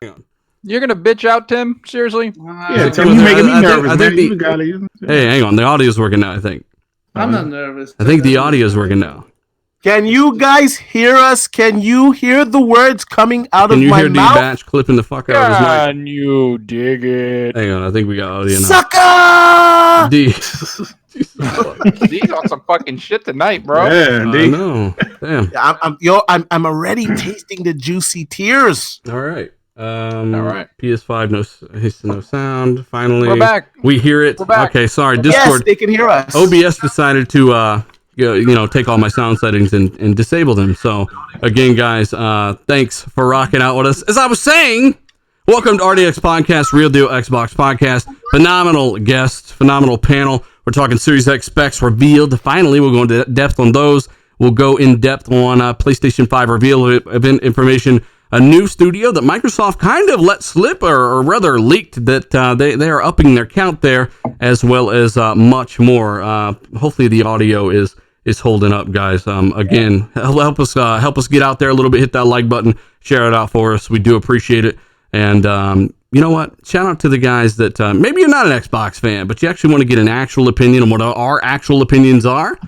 Hang on. You're gonna bitch out, Tim? Seriously? Yeah, Tim, you're making me nervous, man. Hey, hang on. The audio's working now, I think. I'm not nervous. I think the audio's working now. Can you guys hear us? Can you hear the words coming out of my mouth? Can you hear D-Batch clipping the fuck out of his mic? Can you dig it? Hang on, I think we got audio now. Sucker! D. He's on some fucking shit tonight, bro. Yeah, I know. Damn. I'm already tasting the juicy tears. All right. All right. PS5, no sound. Finally, We're back. We hear it. We're back. Okay, sorry. Discord. Yes, they can hear us. OBS decided to take all my sound settings and disable them. So again, guys, thanks for rocking out with us. As I was saying, welcome to RDX Podcast, Real Deal Xbox Podcast. Phenomenal guests, phenomenal panel. We're talking Series X specs revealed. Finally, we'll go into depth on those. We'll go in depth on PlayStation 5 reveal event information. A new studio that Microsoft kind of let slip, or rather leaked, that they are upping their count there, as well as much more. Hopefully the audio is holding up, guys. Again, help us get out there a little bit. Hit that like button, share it out for us. We do appreciate it. And you know what? Shout out to the guys that maybe you're not an Xbox fan, but you actually want to get an actual opinion on what our actual opinions are.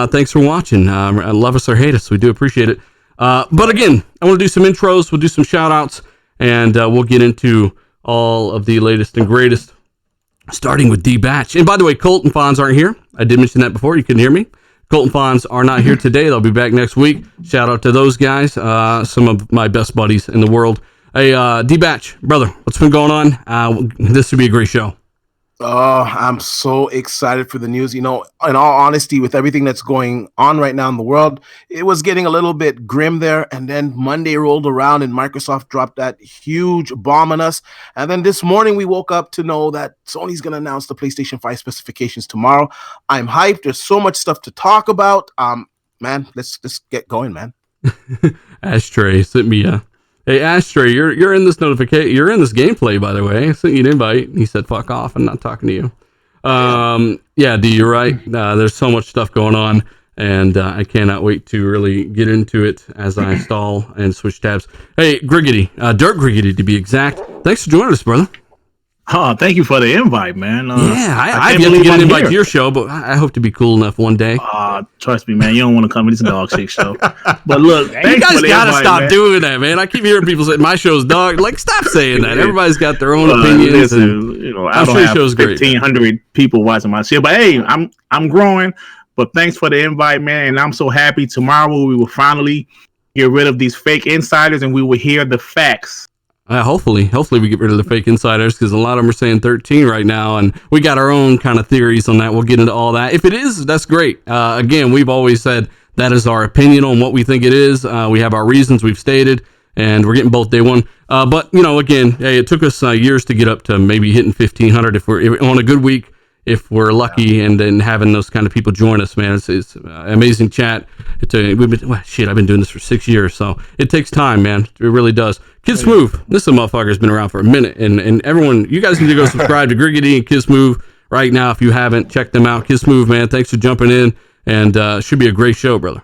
Thanks for watching. Love us or hate us, we do appreciate it. But again, I want to do some intros. We'll do some shout outs, and we'll get into all of the latest and greatest, starting with D-Batch. And by the way, Colt and Fonz aren't here. I did mention that before. You couldn't hear me. Colt and Fonz are not here today. They'll be back next week. Shout out to those guys. Some of my best buddies in the world. Hey, D-Batch, brother, what's been going on? This should be a great show. Oh, I'm so excited for the news. You know, in all honesty, with everything that's going on right now in the world, it was getting a little bit grim there. And then Monday rolled around and Microsoft dropped that huge bomb on us. And then this morning we woke up to know that Sony's going to announce the PlayStation 5 specifications tomorrow. I'm hyped. There's so much stuff to talk about. Man, let's get going, man. Ashtray sent me a... Hey, Ashtray, you're in this notification. You're in this gameplay, by the way. I sent you an invite. He said, "Fuck off! I'm not talking to you." Yeah, D, you're right. There's so much stuff going on, and I cannot wait to really get into it as I stall and switch tabs. Hey, Griggity, Dirt Griggity to be exact. Thanks for joining us, brother. Oh, thank you for the invite, man. I've yet to get an invite to your show, but I hope to be cool enough one day. Trust me, man. You don't want to come to this dog shit show. But look, you guys gotta stop doing that, man. I keep hearing people say my show's dog. Like, stop saying that. Everybody's got their own opinions. Listen, I don't have 1,500 people watching my shit, but hey, I'm growing. But thanks for the invite, man. And I'm so happy. Tomorrow we will finally get rid of these fake insiders, and we will hear the facts. Hopefully we get rid of the fake insiders, because a lot of them are saying 13 right now, and we got our own kind of theories on that. We'll get into all that. If it is, that's great. Again, we've always said that is our opinion on what we think it is. We have our reasons we've stated, and we're getting both day one. But again, hey, it took us years to get up to maybe hitting 1,500 if we're on a good week. If we're lucky, and then having those kind of people join us, man, it's amazing chat. I've been doing this for 6 years, so it takes time, man. It really does. Kid Smooth, this motherfucker's been around for a minute, and everyone, you guys need to go subscribe to Griggity and Kid Smooth right now if you haven't. Check them out. Kid Smooth, man, thanks for jumping in, and should be a great show, brother.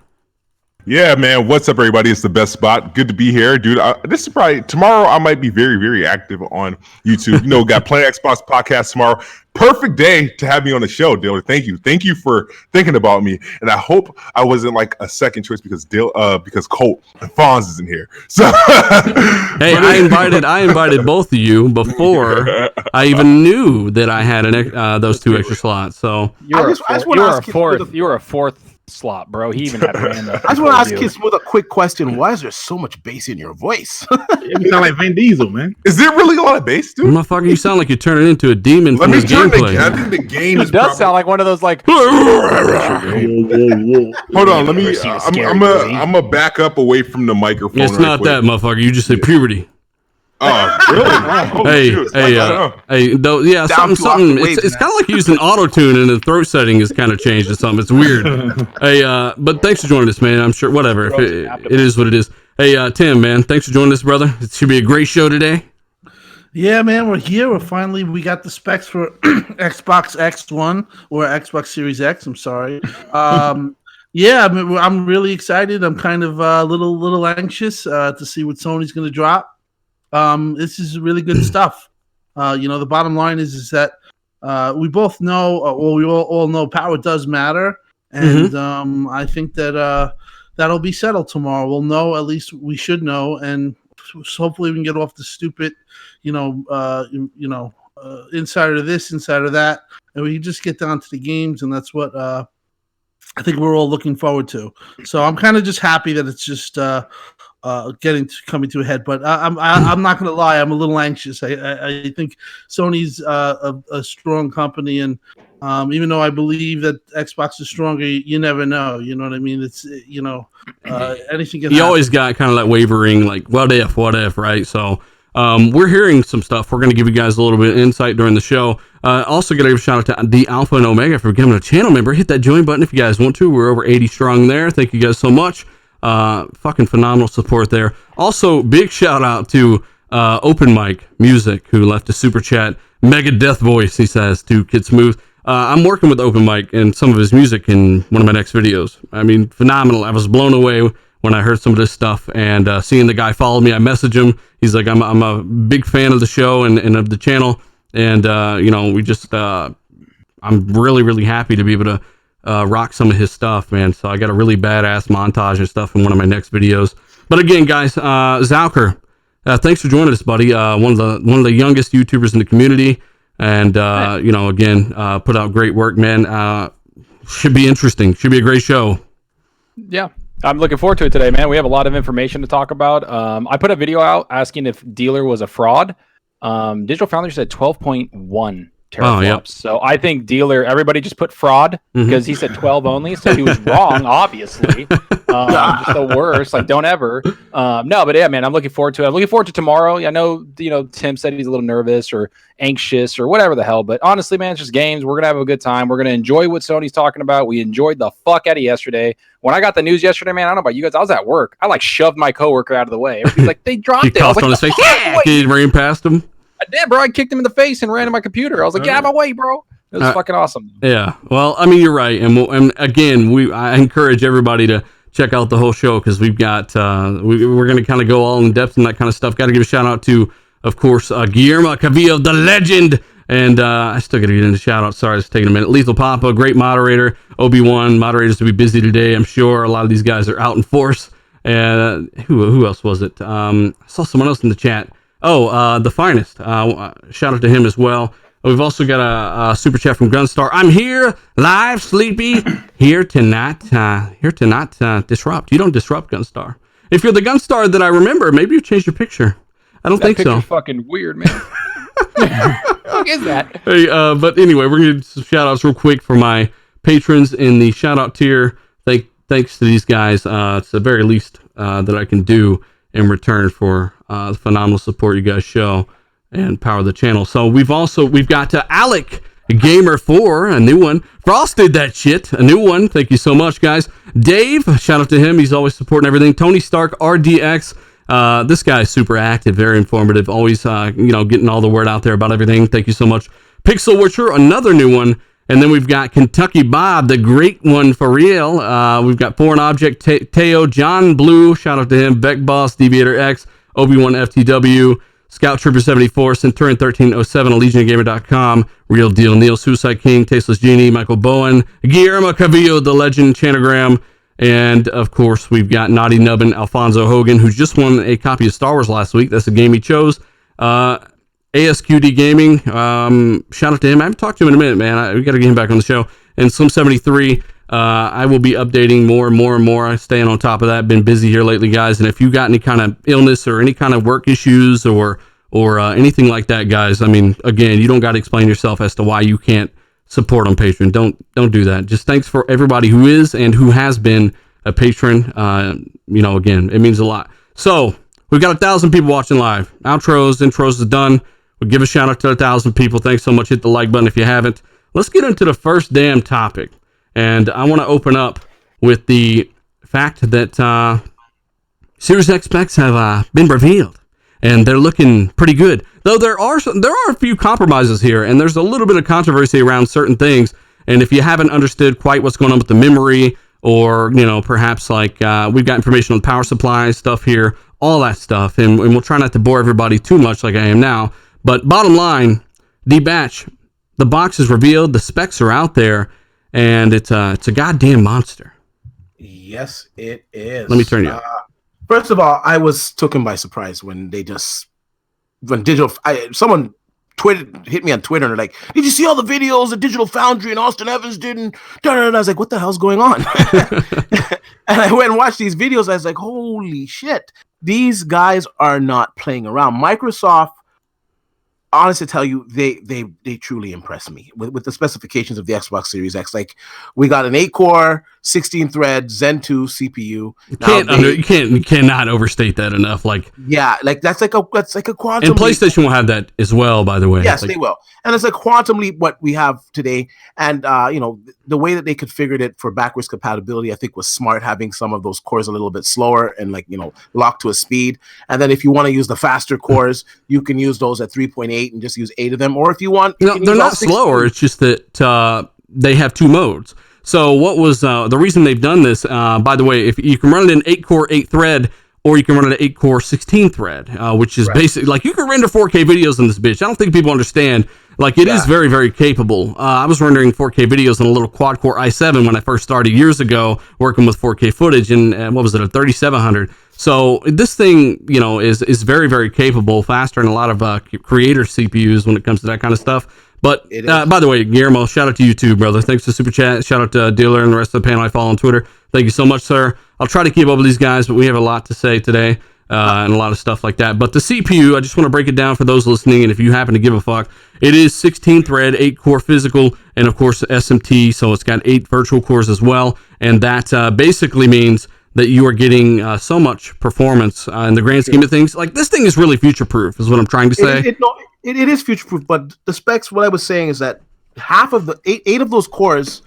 Yeah, man. What's up, everybody? It's the best spot. Good to be here, dude. This is probably tomorrow. I might be very, very active on YouTube. Got Planet Xbox podcast tomorrow. Perfect day to have me on the show, Dale. Thank you for thinking about me. And I hope I wasn't like a second choice because Colt and Fonz isn't here. So hey, I invited both of you before I even knew that I had those two extra slots. So you were a fourth slot, bro. He even had a hand up. I just want to ask Kid Smooth a quick question. Why is there so much bass in your voice? You sound like Vin Diesel, man. Is there really a lot of bass, dude? Motherfucker, you sound like you're turning into a demon from this gameplay. I think the game does sound like one of those like. Hold on, let me. I'm a back up away from the microphone. It's not that, motherfucker. You just said puberty. Oh, really? Something. It's kind of like using auto-tune, and the throat setting is kind of changed to something. It's weird. Hey, but thanks for joining us, man. I'm sure, whatever. It is what it is. Hey, Tim, man, thanks for joining us, brother. It should be a great show today. Yeah, man, we're here. We got the specs for Xbox X1 or Xbox Series X. I'm sorry. Yeah, I'm really excited. I'm kind of a little anxious to see what Sony's going to drop. This is really good stuff. The bottom line is that we both know, we all know power does matter. And I think that that'll be settled tomorrow. We'll know, at least we should know, and hopefully we can get off the stupid, insider this, insider that, and we can just get down to the games, and that's what I think we're all looking forward to. So I'm kind of just happy that it's just coming to a head. But I'm not going to lie, I'm a little anxious. I think Sony's a strong company, and even though I believe that Xbox is stronger, you never know. You know what I mean? It's anything can happen. Always got kind of that wavering, like what if, right? So we're hearing some stuff. We're going to give you guys a little bit of insight during the show. Also, going to give a shout out to the Alpha and Omega for becoming a channel member. Hit that join button if you guys want to. We're over 80 strong there. Thank you guys so much. Fucking phenomenal support there. Also, big shout out to Open Mic Music, who left a super chat. Mega Death Voice, he says, to Kid Smooth. I'm working with Open Mic and some of his music in one of my next videos. I mean, phenomenal. I was blown away when I heard some of this stuff, and seeing the guy follow me, I messaged him. He's like, I'm a big fan of the show and of the channel, and we just I'm really, really happy to be able to rock some of his stuff, man. So I got a really badass montage and stuff in one of my next videos. But again, guys, Zalker, thanks for joining us, buddy. One of the youngest YouTubers in the community. And, again, put out great work, man. Should be interesting. Should be a great show. Yeah, I'm looking forward to it today, man. We have a lot of information to talk about. I put a video out asking if Dealer was a fraud. Digital Foundry said 12.1 teraflops. Yep. So I think Dealer, everybody just put fraud because he said 12 only. So he was wrong, obviously. Just the worst. Like, don't ever. No, but yeah, man, I'm looking forward to it. I'm looking forward to tomorrow. I know, Tim said he's a little nervous or anxious or whatever the hell. But honestly, man, it's just games. We're going to have a good time. We're going to enjoy what Sony's talking about. We enjoyed the fuck out of yesterday. When I got the news yesterday, man, I don't know about you guys. I was at work. I shoved my coworker out of the way. Everybody's like, they dropped it. I was like, on his face. Yeah, he ran past him. I did, bro. I kicked him in the face and ran to my computer. I was like, get out of my way, bro. It was fucking awesome. Yeah. Well, I mean, you're right. And again, I encourage everybody to check out the whole show, because we've got, we're going to kind of go all in depth and that kind of stuff. Got to give a shout out to, of course, Guillermo Cavillo, the legend. And I still got to get into shout out. Sorry, it's taking a minute. Lethal Papa, great moderator. Obi-Wan, moderators to be busy today, I'm sure. A lot of these guys are out in force. And who else was it? I saw someone else in the chat. The Finest. Shout out to him as well. We've also got a super chat from Gunstar. I'm here, live, sleepy, here to not disrupt. You don't disrupt, Gunstar. If you're the Gunstar that I remember, maybe you changed your picture. I don't think so. That picture's fucking weird, man. What is that? Hey, but anyway, we're going to do some shout outs real quick for my patrons in the shout out tier. Thanks to these guys. It's the very least that I can do in return for the phenomenal support you guys show and power the channel. So we've got Alec Gamer 4, a new one. Frost did that shit, a new one. Thank you so much, guys. Dave, shout out to him. He's always supporting everything. Tony Stark, RDX. This guy's super active, very informative, always getting all the word out there about everything. Thank you so much. Pixel Witcher, another new one. And then we've got Kentucky Bob, the great one for real. We've got Foreign Object, Teo, John Blue, shout out to him, Beck Boss, Deviator X, Obi-Wan FTW, Scout Trooper 74, Centurion 1307, AllegionGamer.com, Real Deal Neil, Suicide King, Tasteless Genie, Michael Bowen, Guillermo Cavillo, the Legend, Chanagram, and of course we've got Naughty Nubbin, Alfonso Hogan, who just won a copy of Star Wars last week. That's the game he chose. ASQD Gaming, shout out to him. I haven't talked to him in a minute, man. We got to get him back on the show. And Slim73, I will be updating more and more. I'm staying on top of that. Been busy here lately, guys. And if you got any kind of illness or any kind of work issues or anything like that, guys, I mean, again, you don't got to explain yourself as to why you can't support on Patreon. Don't do that. Just thanks for everybody who is and who has been a patron. Again, it means a lot. So we've got 1,000 people watching live. Intros is done. We'll give a shout out to 1,000 people. Thanks so much. Hit the like button if you haven't. Let's get into the first damn topic. And I want to open up with the fact that Series X specs have been revealed. And they're looking pretty good. Though there are a few compromises here. And there's a little bit of controversy around certain things. And if you haven't understood quite what's going on with the memory, or perhaps like we've got information on power supply stuff here, all that stuff, and we'll try not to bore everybody too much like I am now. But bottom line, D-Batch, the box is revealed, the specs are out there, and it's a goddamn monster. Yes, it is. Let me turn you up. First of all, I was taken by surprise when someone hit me on Twitter and they're like, "Did you see all the videos that Digital Foundry and Austin Evans did?" And I was like, "What the hell's going on?" And I went and watched these videos. I was like, "Holy shit! These guys are not playing around." Microsoft, honestly, tell you, they truly impressed me with the specifications of the Xbox Series X. Like, we got an 8-core, 16-thread Zen 2 CPU. You cannot overstate that enough. Like, yeah, like that's like a quantum. And PlayStation will have that as well, by the way. Yes, they will. And it's a quantum leap what we have today. And the way that they configured it for backwards compatibility, I think was smart, having some of those cores a little bit slower and locked to a speed. And then if you want to use the faster cores, you can use those at 3.8 and just use 8 of them. Or if you want, they're not slower. It's just that they have 2 modes. So what was the reason they've done this? By the way, if you can run it in 8-core, 8-thread, or you can run it at 8-core, 16-thread, which is basically like you can render 4K videos in this bitch. I don't think people understand. Like, it is very, very capable. I was rendering 4K videos on a little quad-core i7 when I first started years ago working with 4K footage, and what was it, a 3700. So this thing, is very, very capable, faster than a lot of creator CPUs when it comes to that kind of stuff. But by the way, Guillermo, shout out to you too, brother. Thanks for Super Chat. Shout out to Dealer and the rest of the panel I follow on Twitter. Thank you so much, sir. I'll try to keep up with these guys, but we have a lot to say today and a lot of stuff like that. But the CPU, I just want to break it down for those listening, and if you happen to give a fuck, it is 16-thread, 8-core physical, and of course SMT, so it's got 8 virtual cores as well. And that basically means that you are getting so much performance in the grand scheme of things. Like, this thing is really future-proof, is what I'm trying to say. It is future-proof, but the specs, what I was saying is that half of the 8 of those cores,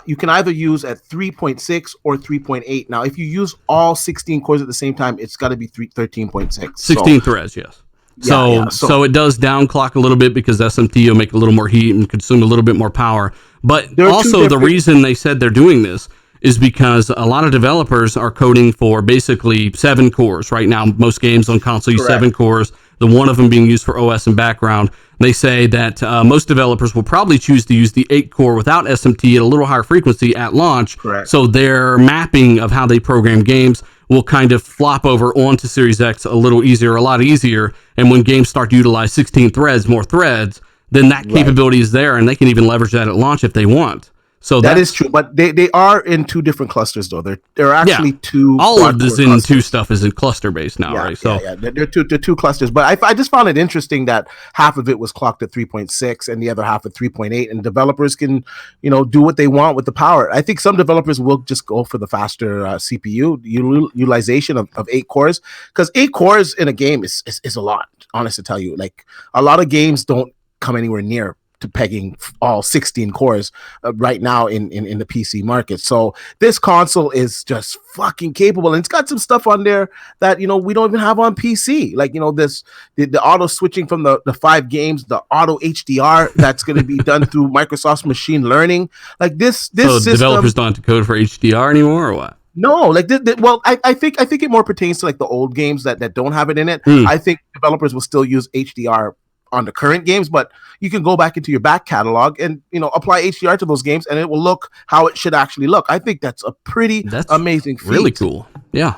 you can either use at 3.6 or 3.8. Now, if you use all 16 cores at the same time, it's got to be 13.6. 16 threads, yes. So it does downclock a little bit because SMT will make a little more heat and consume a little bit more power. But also the reason they said they're doing this is because a lot of developers are coding for basically 7 cores. Right now, most games on console use 7 cores, the one of them being used for OS and background. They say that most developers will probably choose to use the 8-core without SMT at a little higher frequency at launch. Correct. So their mapping of how they program games will kind of flop over onto Series X a lot easier. And when games start to utilize 16 threads, more threads, then that capability is there, and they can even leverage that at launch if they want. So that is true, but they are in 2 different clusters though. They're actually 2. All of this in 2 stuff is in cluster based now, right? So they're 2 clusters. But I just found it interesting that half of it was clocked at 3.6 and the other half at 3.8, and developers can do what they want with the power. I think some developers will just go for the faster CPU utilization of 8 cores, because 8 cores in a game is a lot. Honest to tell you, like, a lot of games don't come anywhere near to pegging all 16 cores right now in the PC market. So this console is just fucking capable, and it's got some stuff on there that we don't even have on PC. Like the auto switching from the 5 games, the auto HDR that's going to be done through Microsoft's machine learning. Like this so system, developers don't have to code for HDR anymore, or what? No, like well, I think it more pertains to like the old games that don't have it in it. I think developers will still use HDR on the current games, but you can go back into your back catalog and apply HDR to those games, and it will look how it should actually look. I think that's a pretty amazing feat. Really cool. Yeah,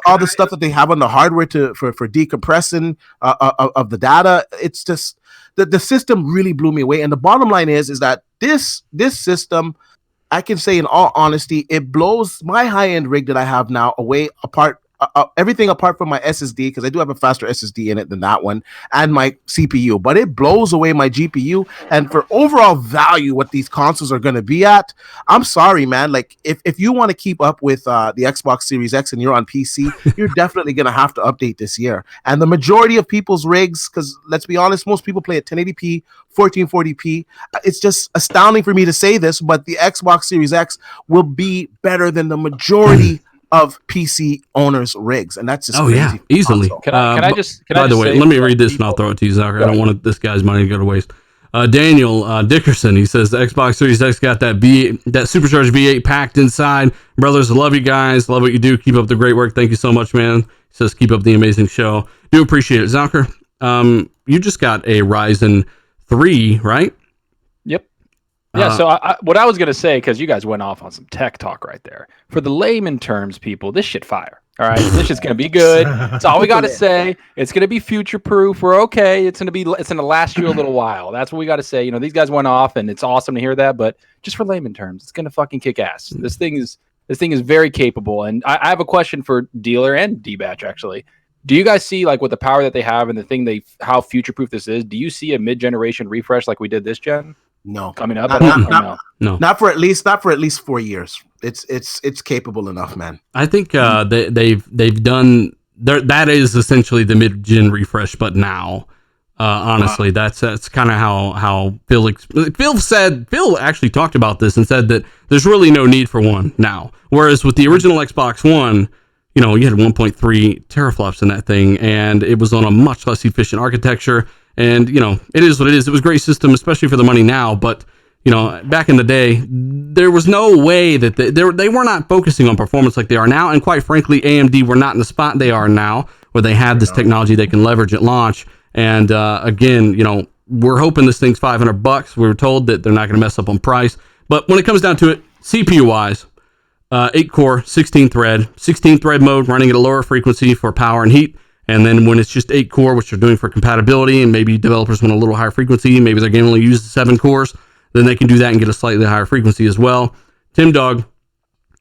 all the stuff that they have on the hardware for decompressing of the data. It's just the system really blew me away. And the bottom line is that this system, I can say in all honesty, it blows my high-end rig that I have now away apart. Everything apart from my SSD, because I do have a faster SSD in it than that one, and my CPU, but it blows away my GPU. And for overall value, what these consoles are going to be at, I'm sorry, man. Like, if you want to keep up with the Xbox Series X and you're on PC, you're definitely going to have to update this year. And the majority of people's rigs, because let's be honest, most people play at 1080p, 1440p. It's just astounding for me to say this, but the Xbox Series X will be better than the majority of PC owners' rigs, and that's just crazy. Easily. Can I just by the way, let me read this and I'll throw it to you, Zucker. I don't want this guy's money to go to waste. Daniel Dickerson, he says the Xbox Series X got that supercharged V8 packed inside. Brothers, love you guys. Love what you do. Keep up the great work. Thank you so much, man. He says keep up the amazing show. Do appreciate it. Zalker, you just got a Ryzen 3, right? Yep. Yeah, so what I was going to say, because you guys went off on some tech talk right there. For the layman terms, people, this shit fire. All right, this shit's gonna be good. That's all we got to say. It's gonna be future proof. We're okay. It's gonna last you a little while. That's what we got to say. You know, these guys went off, and it's awesome to hear that. But just for layman terms, it's gonna fucking kick ass. This thing is very capable. And I have a question for Dealer and D-Batch actually. Do you guys see, like, with the power that they have and the thing how future proof this is? Do you see a mid-generation refresh like we did this gen? No, coming up. No, not for at least 4 years. It's capable enough, man. I think they've done that is essentially the mid-gen refresh, but now, honestly, that's kind of how Phil actually talked about this and said that there's really no need for one now. Whereas with the original Xbox One, you know, you had 1.3 teraflops in that thing, and it was on a much less efficient architecture. And, you know, it is what it is. It was a great system, especially for the money now. But, you know, back in the day, there was no way that they were not focusing on performance like they are now. And quite frankly, AMD were not in the spot they are now, where they have this technology they can leverage at launch. And again, you know, we're hoping this thing's $500. We were told that they're not going to mess up on price. But when it comes down to it, CPU-wise, 8-core, 16-thread mode, running at a lower frequency for power and heat. And then when it's just 8-core, which they're doing for compatibility, and maybe developers want a little higher frequency, maybe they're going to only use 7 cores, then they can do that and get a slightly higher frequency as well. Tim Dog,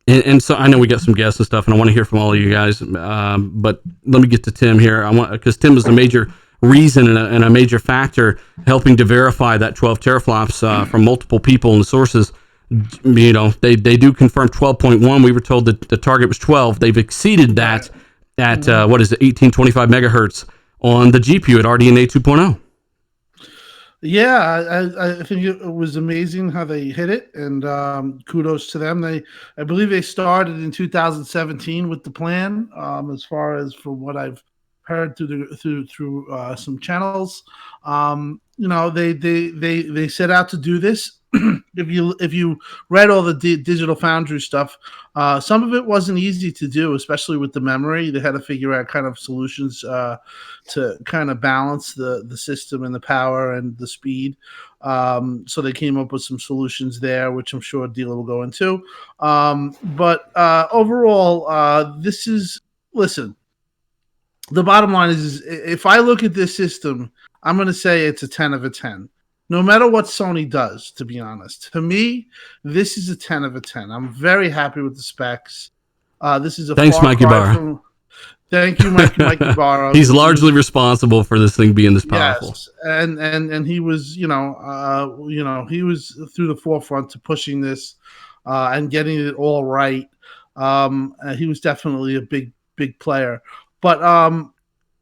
and so I know we got some guests and stuff, and I want to hear from all of you guys, but let me get to Tim here. Because Tim was a major reason and a major factor helping to verify that 12 teraflops from multiple people and sources. You know, they do confirm 12.1. We were told that the target was 12. They've exceeded that at 1825 megahertz on the GPU at RDNA 2.0. Yeah, I think it was amazing how they hit it, and kudos to them. I believe they started in 2017 with the plan. As far as from what I've heard through some channels, you know, they set out to do this. If you read all the Digital Foundry stuff, some of it wasn't easy to do, especially with the memory. They had to figure out kind of solutions to kind of balance the system and the power and the speed. So they came up with some solutions there, which I'm sure Dealer will go into. But overall, listen, the bottom line is if I look at this system, I'm going to say it's a 10 of a 10. No matter what Sony does, to be honest. To me, this is a 10 of a 10. I'm very happy with the specs. This is a Thanks, Mikey Barra. Thank you, Mikey Barra. He's largely responsible for this thing being this powerful. Yes, and he was, he was through the forefront to pushing this and getting it all right. He was definitely a big player. But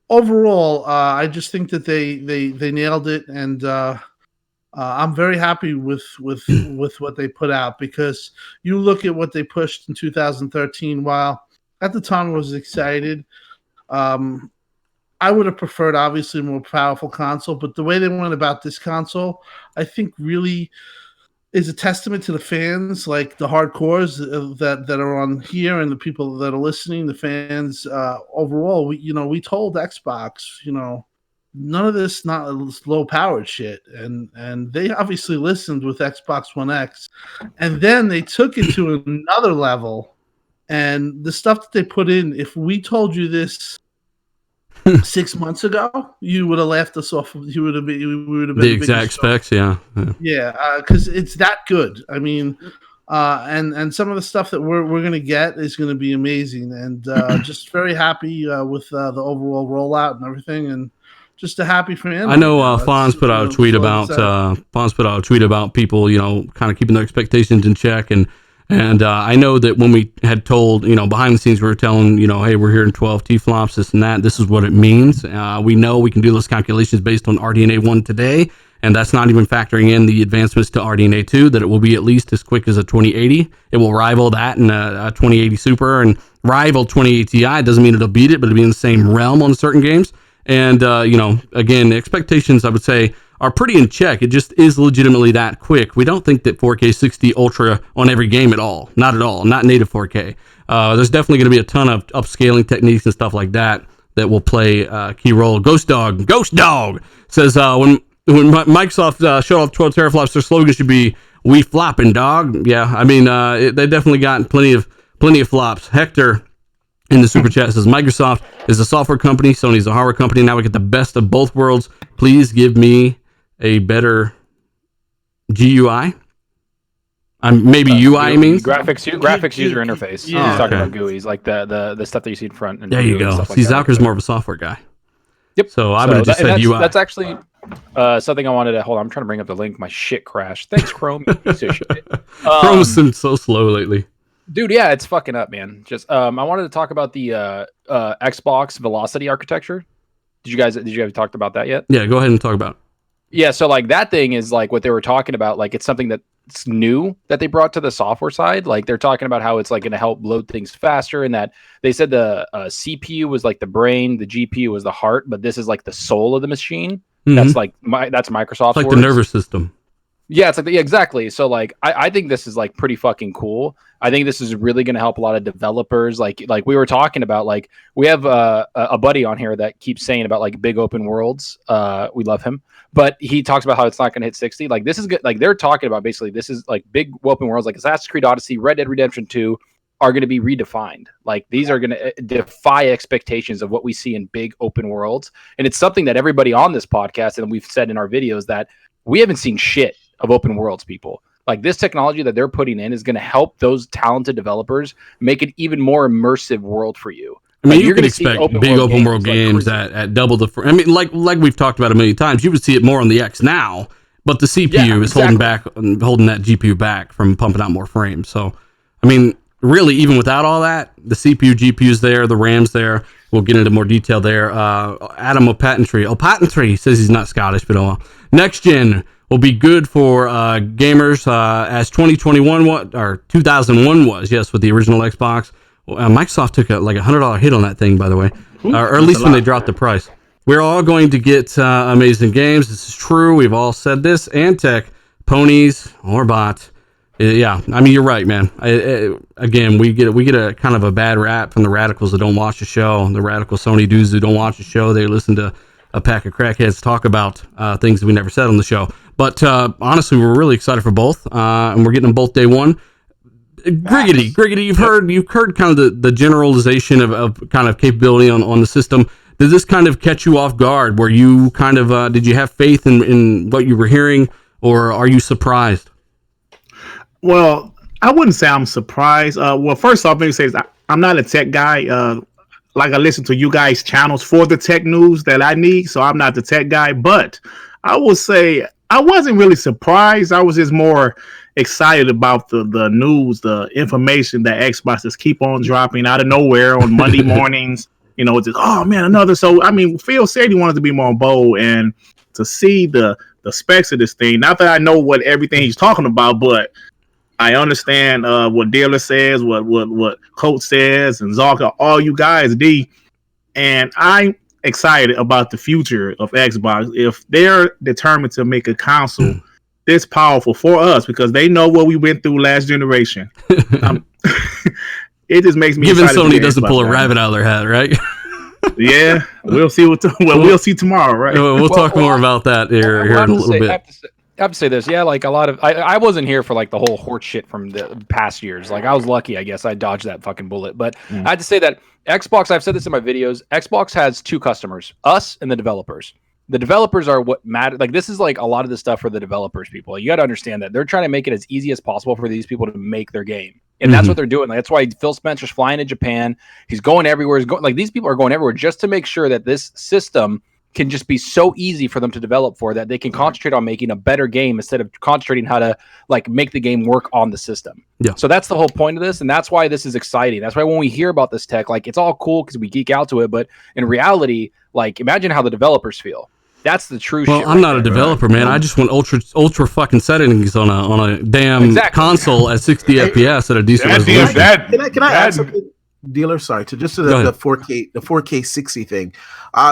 overall, I just think that they nailed it, and I'm very happy with what they put out, because you look at what they pushed in 2013. While at the time I was excited, I would have preferred obviously a more powerful console, but the way they went about this console, I think really is a testament to the fans, like the hardcores that are on here and the people that are listening, the fans overall. We told Xbox, none of this not low powered shit, and they obviously listened with Xbox One X, and then they took it to another level. And the stuff that they put in, if we told you this 6 months ago, you would have laughed us off. You would have been the exact specs, yeah, because it's that good. I mean, and some of the stuff that we're gonna get is gonna be amazing, and just very happy with the overall rollout and everything, and just a happy fan. I know Fonz put out a tweet about people, kind of keeping their expectations in check, and I know that when we had told, behind the scenes, we were telling, hey, we're here in 12 T-flops, this and that. This is what it means. We know we can do those calculations based on RDNA 1 today, and that's not even factoring in the advancements to RDNA 2, that it will be at least as quick as a 2080. It will rival that in a 2080 Super and rival 2080 Ti. It doesn't mean it'll beat it, but it'll be in the same realm on certain games. And, again, the expectations, I would say, are pretty in check. It just is legitimately that quick. We don't think that 4K 60 Ultra on every game at all. Not at all. Not native 4K. There's definitely going to be a ton of upscaling techniques and stuff like that will play a key role. Ghost Dog says when Microsoft showed off 12 teraflops, their slogan should be "We flopping, dog." Yeah, I mean they definitely got plenty of flops. Hector in the super chat says Microsoft is a software company, Sony's a hardware company. Now we get the best of both worlds. Please give me a better GUI. Maybe UI means graphics user interface. Yeah. He's talking about GUIs, like the stuff that you see in front. And there you go. See, Zalker's more of a software guy. Yep. So I would have just said UI. That's actually something I wanted to hold on. I'm trying to bring up the link. My shit crashed. Thanks, Chrome. You piece of shit. Chrome's been so slow lately. Dude, yeah, it's fucking up, man. Just I wanted to talk about the Xbox velocity architecture. Did you guys talked about that yet? Yeah, go ahead and talk about it. Yeah, so like that thing is like what they were talking about. Like it's something that's new that they brought to the software side. Like they're talking about how it's like going to help load things faster, and that they said the CPU was like the brain, the GPU was the heart, but this is like the soul of the machine. Mm-hmm. That's Microsoft's like words. the nervous system. Yeah, it's like exactly. So like I think this is like pretty fucking cool. I think this is really going to help a lot of developers. Like we were talking about, like we have a buddy on here that keeps saying about like big open worlds. We love him, but he talks about how it's not going to hit 60. Like this is good. Like they're talking about basically this is like big open worlds like Assassin's Creed Odyssey, Red Dead Redemption 2 are going to be redefined. Like these are going to defy expectations of what we see in big open worlds. And it's something that everybody on this podcast, and we've said in our videos, that we haven't seen shit of open worlds, people. Like this technology that they're putting in is going to help those talented developers make it even more immersive world for you. I mean, like, you can expect big open world games at double the. I mean, like we've talked about a million times, you would see it more on the X now, but the CPU is holding that GPU back from pumping out more frames. So, I mean, really, even without all that, the CPU, GPU's there, the RAM's there. We'll get into more detail there. Adam O'Patentry says he's not Scottish, but next gen will be good for gamers as 2001 was, yes, with the original Xbox. Microsoft took like $100 hit on that thing, by the way, or at least when they dropped the price. We're all going to get amazing games. This is true. We've all said this. And tech, ponies or bots. Yeah, I mean, you're right, man. Again, we get a kind of a bad rap from the radicals that don't watch the show. The radical Sony dudes who don't watch the show, they listen to a pack of crackheads talk about things that we never said on the show. But honestly, we're really excited for both, and we're getting them both day one. Griggity, you've heard kind of the generalization of kind of capability on the system. Did this kind of catch you off guard? Were you kind of did you have faith in what you were hearing, or are you surprised? Well, I wouldn't say I'm surprised. Well, first off, let me say I'm not a tech guy. Like I listen to you guys' channels for the tech news that I need, so I'm not the tech guy. But I will say I wasn't really surprised. I was just more excited about the news, the information that Xbox just keep on dropping out of nowhere on Monday mornings. You know, it's just, oh man, another. So I mean, Phil said he wanted to be more bold, and to see the specs of this thing. Not that I know what everything he's talking about, but I understand what Dealer says, what Coach says, and Zalka, all you guys, and I'm excited about the future of Xbox. If they're determined to make a console this powerful for us, because they know what we went through last generation, it just makes me given excited. Sony doesn't pull a rabbit out of their hat, right? Yeah, we'll see we'll see tomorrow, right? We'll talk more about that here in a little bit. I have to say this, yeah, like a lot of I wasn't here for like the whole horse shit from the past years. Like I was lucky, I guess I dodged that fucking bullet. But I had to say that Xbox, I've said this in my videos, Xbox has two customers, us and the developers. The developers are what matter. Like this is like a lot of this stuff for the developers, people. You got to understand that they're trying to make it as easy as possible for these people to make their game. And that's what they're doing. Like, that's why Phil Spencer's flying to Japan. He's going everywhere. He's going, like, these people are going everywhere just to make sure that this system can just be so easy for them to develop for, that they can concentrate on making a better game instead of concentrating how to like make the game work on the system. Yeah. So that's the whole point of this. And that's why this is exciting. That's why when we hear about this tech, like it's all cool because we geek out to it. But in reality, like imagine how the developers feel. That's the true shit. Well, I'm not a developer, man. I just want ultra fucking settings on a damn console at 60 FPS at a decent resolution. Can I add something? dealer, sorry, to the 4K 60 thing.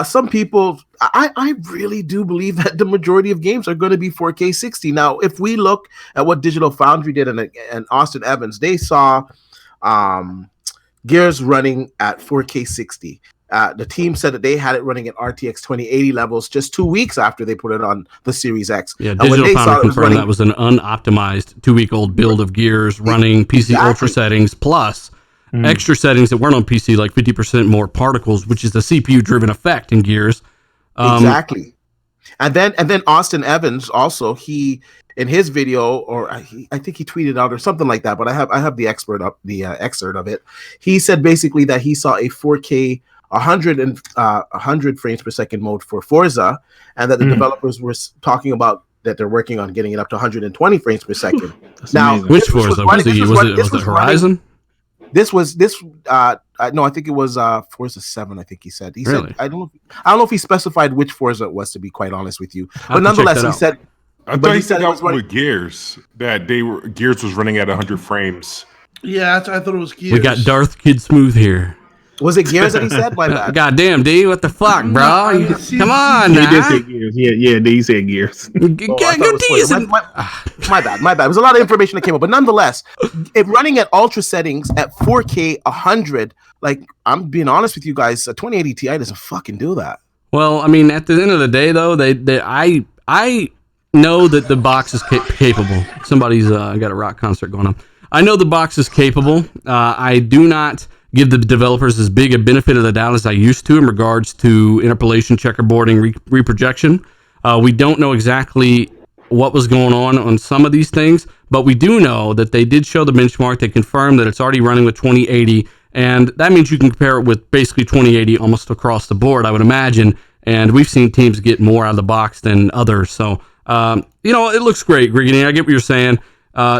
Some people, I really do believe that the majority of games are going to be 4K 60. Now, if we look at what Digital Foundry did and Austin Evans, they saw Gears running at 4K 60. The team said that they had it running at RTX 2080 levels just 2 weeks after they put it on the Series X. Yeah, Digital Foundry confirmed that was an unoptimized 2-week-old build of Gears running PC Ultra settings plus extra settings that weren't on PC, like 50% more particles, which is a CPU-driven effect in Gears. Exactly. And then Austin Evans also, he in his video, or I think he tweeted out or something like that, but I have the excerpt of it. He said basically that he saw a 4K 100 frames per second mode for Forza, and that the developers were talking about that they're working on getting it up to 120 frames per second. Now, amazing. Which Forza? Was it Horizon? No, I think it was Forza 7. I think he said. Said I don't know if he specified which Forza it was, to be quite honest with you. But nonetheless, he said. I thought he said that with Gears that Gears was running at 100 frames. Yeah, I thought it was Gears. We got Darth Kid Smooth here. Was it Gears that he said? My bad. Goddamn, D, what the fuck, bro? Come on, he did say Gears. Yeah, he said Gears. My bad. It was a lot of information that came up, but nonetheless, if running at ultra settings at 4K 100, like I'm being honest with you guys, a 2080 Ti doesn't fucking do that. Well, I mean, at the end of the day, though, I know that the box is capable. Somebody's got a rock concert going on. I know the box is capable. I do not give the developers as big a benefit of the doubt as I used to in regards to interpolation, checkerboarding, reprojection. We don't know exactly what was going on some of these things, but we do know that they did show the benchmark. They confirmed that it's already running with 2080, and that means you can compare it with basically 2080 almost across the board, I would imagine. And we've seen teams get more out of the box than others. So, it looks great, Griggity. I get what you're saying.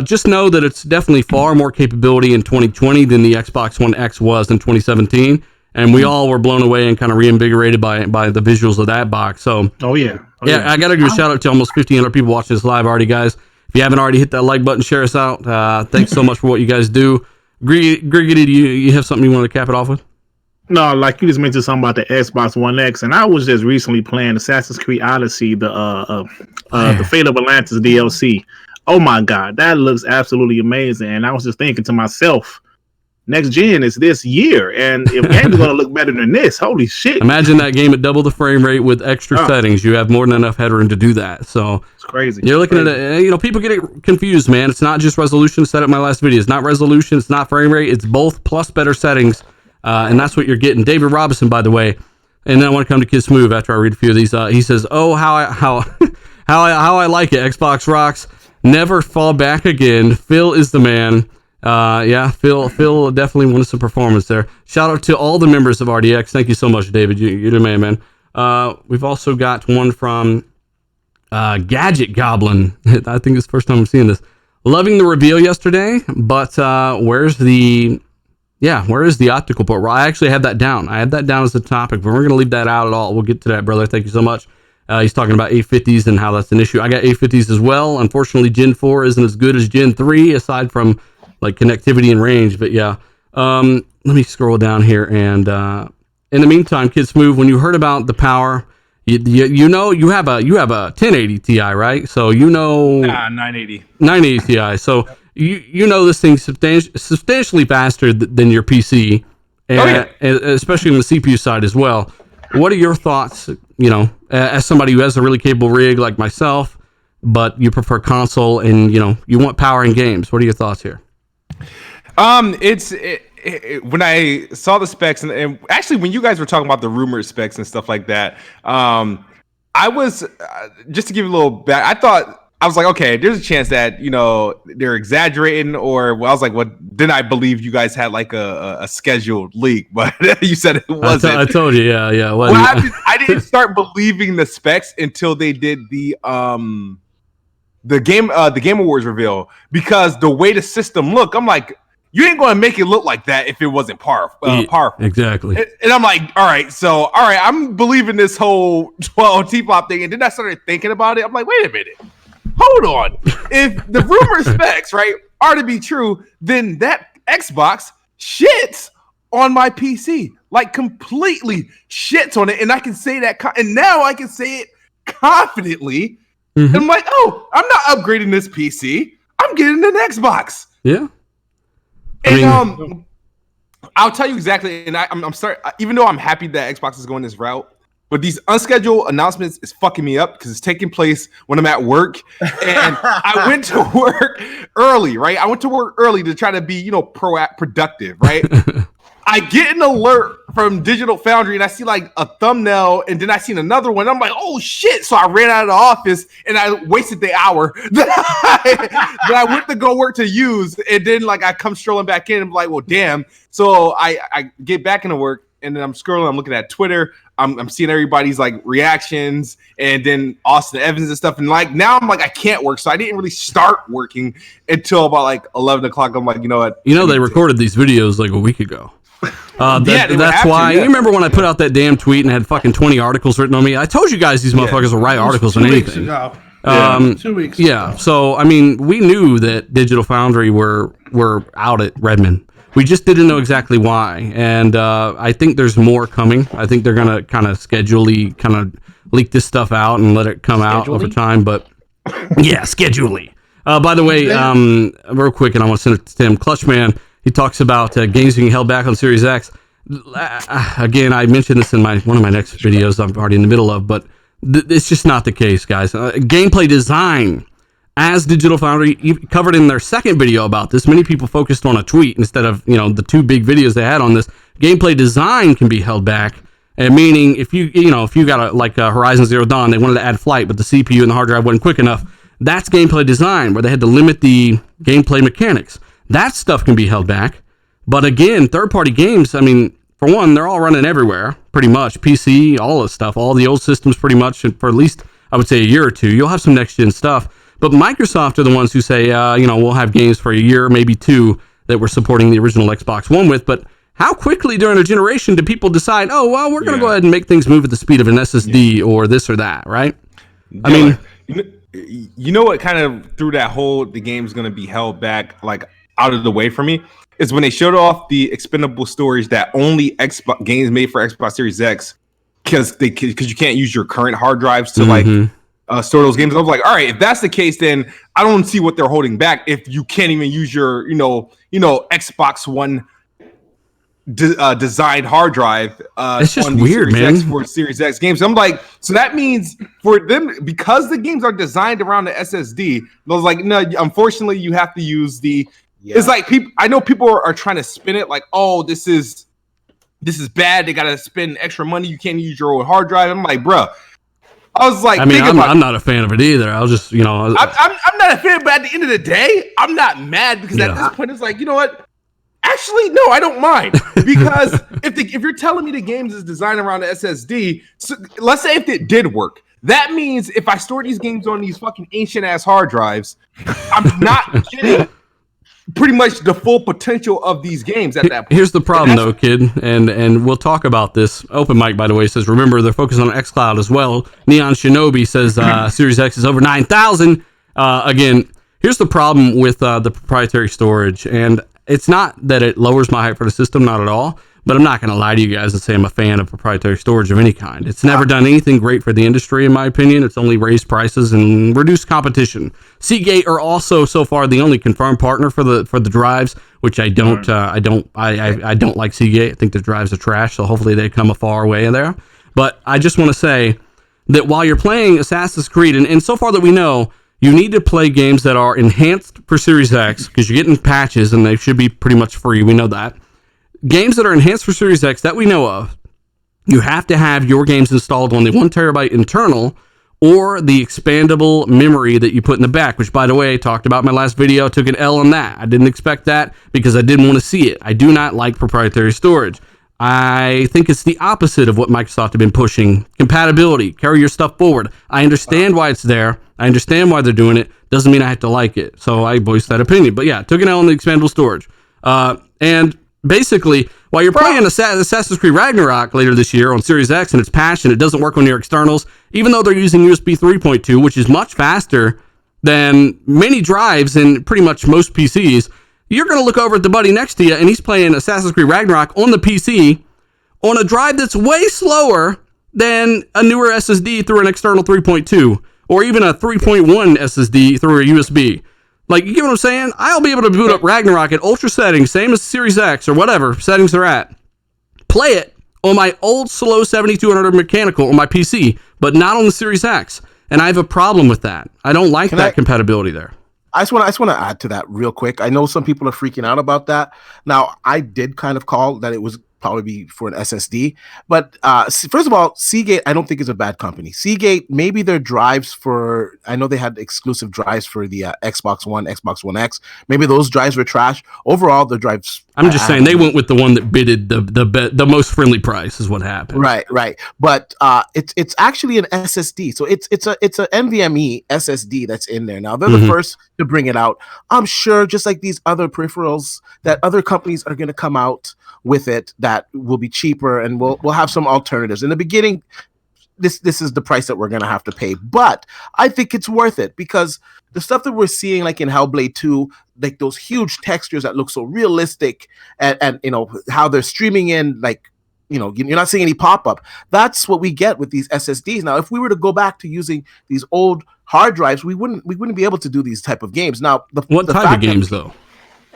Just know that it's definitely far more capability in 2020 than the Xbox One X was in 2017. And we all were blown away and kind of reinvigorated by the visuals of that box. So, I got to give a shout out to almost 1,500 people watching this live already, guys. If you haven't already hit that like button, share us out. Thanks so much for what you guys do. Griggity, do you have something you want to cap it off with? No, like you just mentioned something about the Xbox One X, and I was just recently playing Assassin's Creed Odyssey, the Fate of Atlantis DLC. Oh my God, that looks absolutely amazing. And I was just thinking to myself, next gen is this year, and if games are going to look better than this, holy shit! Imagine that game at double the frame rate with extra settings. You have more than enough headroom to do that. So it's crazy. You're looking at it. People get it confused, man. It's not just resolution. Said it in my last video. It's not resolution. It's not frame rate. It's both plus better settings, and that's what you're getting. David Robinson, by the way, and then I want to come to Kid Smooth after I read a few of these. He says, "Oh, how I like it. Xbox rocks. Never fall back again. Phil is the man." Phil definitely wanted some performance there. Shout out to all the members of RDX. Thank you so much, David. You're the man. We've also got one from Gadget Goblin. I think it's the first time I'm seeing this. Loving the reveal yesterday, but where is the optical port? Well, I actually had that down. I had that down as a topic, but we're going to leave that out at all. We'll get to that, brother. Thank you so much. He's talking about 850s and how that's an issue. I got 850s as well. Unfortunately, Gen 4 isn't as good as Gen 3, aside from like connectivity and range. But yeah, let me scroll down here. And in the meantime, Kid Smooth, when you heard about the power, you have a 1080 Ti, right? So 980 Ti. So you know this thing's substantially faster than your PC, and especially on the CPU side as well. What are your thoughts, as somebody who has a really capable rig like myself, but you prefer console and, you want power in games? What are your thoughts here? When I saw the specs and actually when you guys were talking about the rumored specs and stuff like that, I was, just to give you a little back, I was like, okay, there's a chance that, they're exaggerating, or I was like, then I believe you guys had like a scheduled leak, but you said it wasn't. I told you, yeah. Well, I didn't start believing the specs until they did the Game Awards reveal, because the way the system looked, I'm like, you ain't going to make it look like that if it wasn't powerful. Exactly. And I'm like, all right, I'm believing this whole 12 T-flop thing, and then I started thinking about it. I'm like, wait a minute. Hold on. If the rumor specs, right, are to be true, then that Xbox shits on my PC, like completely shits on it, and I can say that, and now I can say it confidently. Mm-hmm. I'm like, oh, I'm not upgrading this PC. I'm getting an Xbox. Yeah. And I'll tell you exactly. And I'm sorry, even though I'm happy that Xbox is going this route, but these unscheduled announcements is fucking me up because it's taking place when I'm at work. And I went to work early, right? I went to work early to try to be, productive, right? I get an alert from Digital Foundry and I see like a thumbnail and then I seen another one. I'm like, oh shit. So I ran out of the office and I wasted the hour that I went to go work to use. And then like I come strolling back in and I'm like, well, damn. So I get back into work and then I'm scrolling. I'm looking at Twitter. I'm seeing everybody's like reactions and then Austin Evans and stuff. And like now I'm like, I can't work. So I didn't really start working until about like 11 o'clock. I'm like, you know what? They recorded these videos like a week ago. That's why. You remember when I put out that damn tweet and had fucking 20 articles written on me? I told you guys these motherfuckers will write articles on anything. 2 weeks. Yeah. So I mean, we knew that Digital Foundry were out at Redmond. We just didn't know exactly why, and I think there's more coming. I think they're gonna kind of leak this stuff out and let it come out over time. But yeah, schedulely. By the way, real quick, and I want to send it to Tim Clutchman. He talks about games being held back on Series X. Again, I mentioned this in one of my next videos I'm already in the middle of, but it's just not the case, guys. Gameplay design, as Digital Foundry covered in their second video about this, many people focused on a tweet instead of the two big videos they had on this. Gameplay design can be held back, and meaning if you got a Horizon Zero Dawn, they wanted to add flight, but the CPU and the hard drive wasn't quick enough. That's gameplay design, where they had to limit the gameplay mechanics. That stuff can be held back. But again, third-party games, I mean, for one, they're all running everywhere, pretty much. PC, all this stuff, all the old systems pretty much, for at least, I would say, a year or two. You'll have some next-gen stuff. But Microsoft are the ones who say, we'll have games for a year, maybe two, that we're supporting the original Xbox One with. But how quickly during a generation do people decide, oh, well, we're going to go ahead and make things move at the speed of an SSD or this or that, right? Yeah, I mean... You know what kind of threw that whole, the game's going to be held back, like, out of the way for me, is when they showed off the expendable storage that only Xbox games made for Xbox Series X, because you can't use your current hard drives to store those games. I was like, all right, if that's the case, then I don't see what they're holding back. If you can't even use your Xbox One designed hard drive, it's just weird, man. X for Series X games. I'm like, so that means for them, because the games are designed around the SSD. I was like, no, unfortunately, you have to use the. Yeah. It's like I know people are trying to spin it like, oh, this is bad. They gotta spend extra money. You can't use your old hard drive. I'm like, bro. I was like, I'm not a fan of it either. I'll just, I'm not a fan, but at the end of the day, I'm not mad because at this point, it's like, you know what? Actually, no, I don't mind, because if you're telling me the games is designed around the SSD, so let's say if it did work. That means if I store these games on these fucking ancient ass hard drives, I'm not getting pretty much the full potential of these games at that point. Here's the problem though, kid, and we'll talk about this. Open Mic, by the way, says, remember, they're focused on xCloud as well. Neon Shinobi says Series X is over 9,000. Again, here's the problem with the proprietary storage, and it's not that it lowers my hype for the system, not at all, but I'm not going to lie to you guys and say I'm a fan of proprietary storage of any kind. It's never done anything great for the industry, in my opinion. It's only raised prices and reduced competition. Seagate are also so far the only confirmed partner for the drives, which I don't like Seagate. I think the drives are trash, so hopefully they come a far way there. But I just want to say that while you're playing Assassin's Creed, and so far that we know, you need to play games that are enhanced for Series X, because you're getting patches and they should be pretty much free. We know that. Games that are enhanced for Series X that we know of, you have to have your games installed on the 1 terabyte internal or the expandable memory that you put in the back, which, by the way, I talked about in my last video. I took an L on that. I didn't expect that because I didn't want to see it. I do not like proprietary storage. I think it's the opposite of what Microsoft have been pushing. Compatibility, carry your stuff forward. I understand why it's there. I understand why they're doing it. Doesn't mean I have to like it. So I voiced that opinion. But yeah, took an L on the expandable storage. And basically, while you're playing Assassin's Creed Ragnarok later this year on Series X and it's patched and it doesn't work on your externals, even though they're using USB 3.2, which is much faster than many drives and pretty much most PCs, you're going to look over at the buddy next to you, and he's playing Assassin's Creed Ragnarok on the PC on a drive that's way slower than a newer SSD through an external 3.2 or even a 3.1 SSD through a USB. Like, you get what I'm saying? I'll be able to boot up Ragnarok at ultra settings, same as Series X or whatever settings they're at. Play it on my old slow 7200 mechanical on my PC, but not on the Series X. And I have a problem with that. I don't like that compatibility there. I just want to add to that real quick. I know some people are freaking out about that. Now, I did kind of call that it was probably be for an SSD, but first of all, Seagate I don't think is a bad company. Seagate, maybe their drives for, I know they had exclusive drives for the Xbox One, Xbox One X. Maybe those drives were trash. Overall, the drives. I'm just saying they went with the one that bidded the most friendly price is what happened. Right. But it's actually an SSD, so it's a NVMe SSD that's in there. Now they're the first to bring it out. I'm sure, just like these other peripherals, that other companies are going to come out with it that will be cheaper, and we'll have some alternatives. In the beginning, this is the price that we're going to have to pay, but I think it's worth it because the stuff that we're seeing, like in Hellblade 2, like those huge textures that look so realistic, and you know how they're streaming in, like, you know, you're not seeing any pop-up. That's what we get with these SSDs. Now, if we were to go back to using these old hard drives, we wouldn't be able to do these type of games. Now, what type of games though?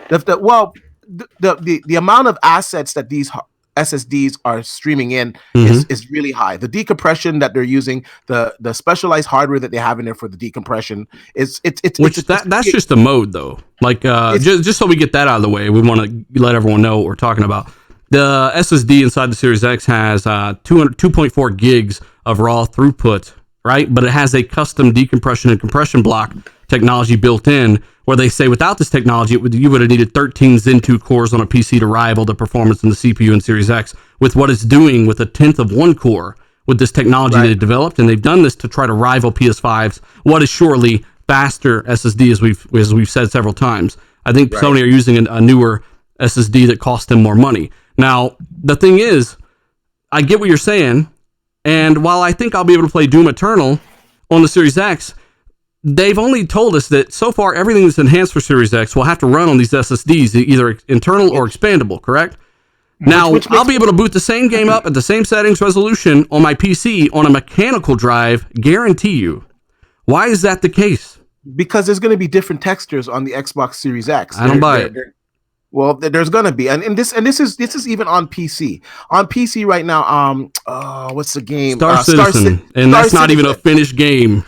The amount of assets that these SSDs are streaming in is really high. The decompression that they're using, the specialized hardware that they have in there for the decompression that's just a mode though. Like just so we get that out of the way, we want to let everyone know what we're talking about. The SSD inside the Series X has 2.4 gigs of raw throughput, right? But it has a custom decompression and compression block technology built in, where they say without this technology, you would have needed 13 Zen 2 cores on a PC to rival the performance in the CPU in Series X. With what it's doing with a 1/10 of one core with this technology they developed, and they've done this to try to rival PS5's what is surely faster SSD, as we've said several times. I think Sony are using a newer SSD that costs them more money. Now, the thing is, I get what you're saying, and while I think I'll be able to play Doom Eternal on the Series X, they've only told us that so far everything that's enhanced for Series X will have to run on these SSDs, either internal or expandable, correct? Now, I'll be able to boot the same game up at the same settings resolution on my PC on a mechanical drive, guarantee you. Why is that the case? Because there's going to be different textures on the Xbox Series X. I don't buy it. Well, there's going to be, and this is even on PC. On PC right now, what's the game? Star Citizen, and that's not even a finished game.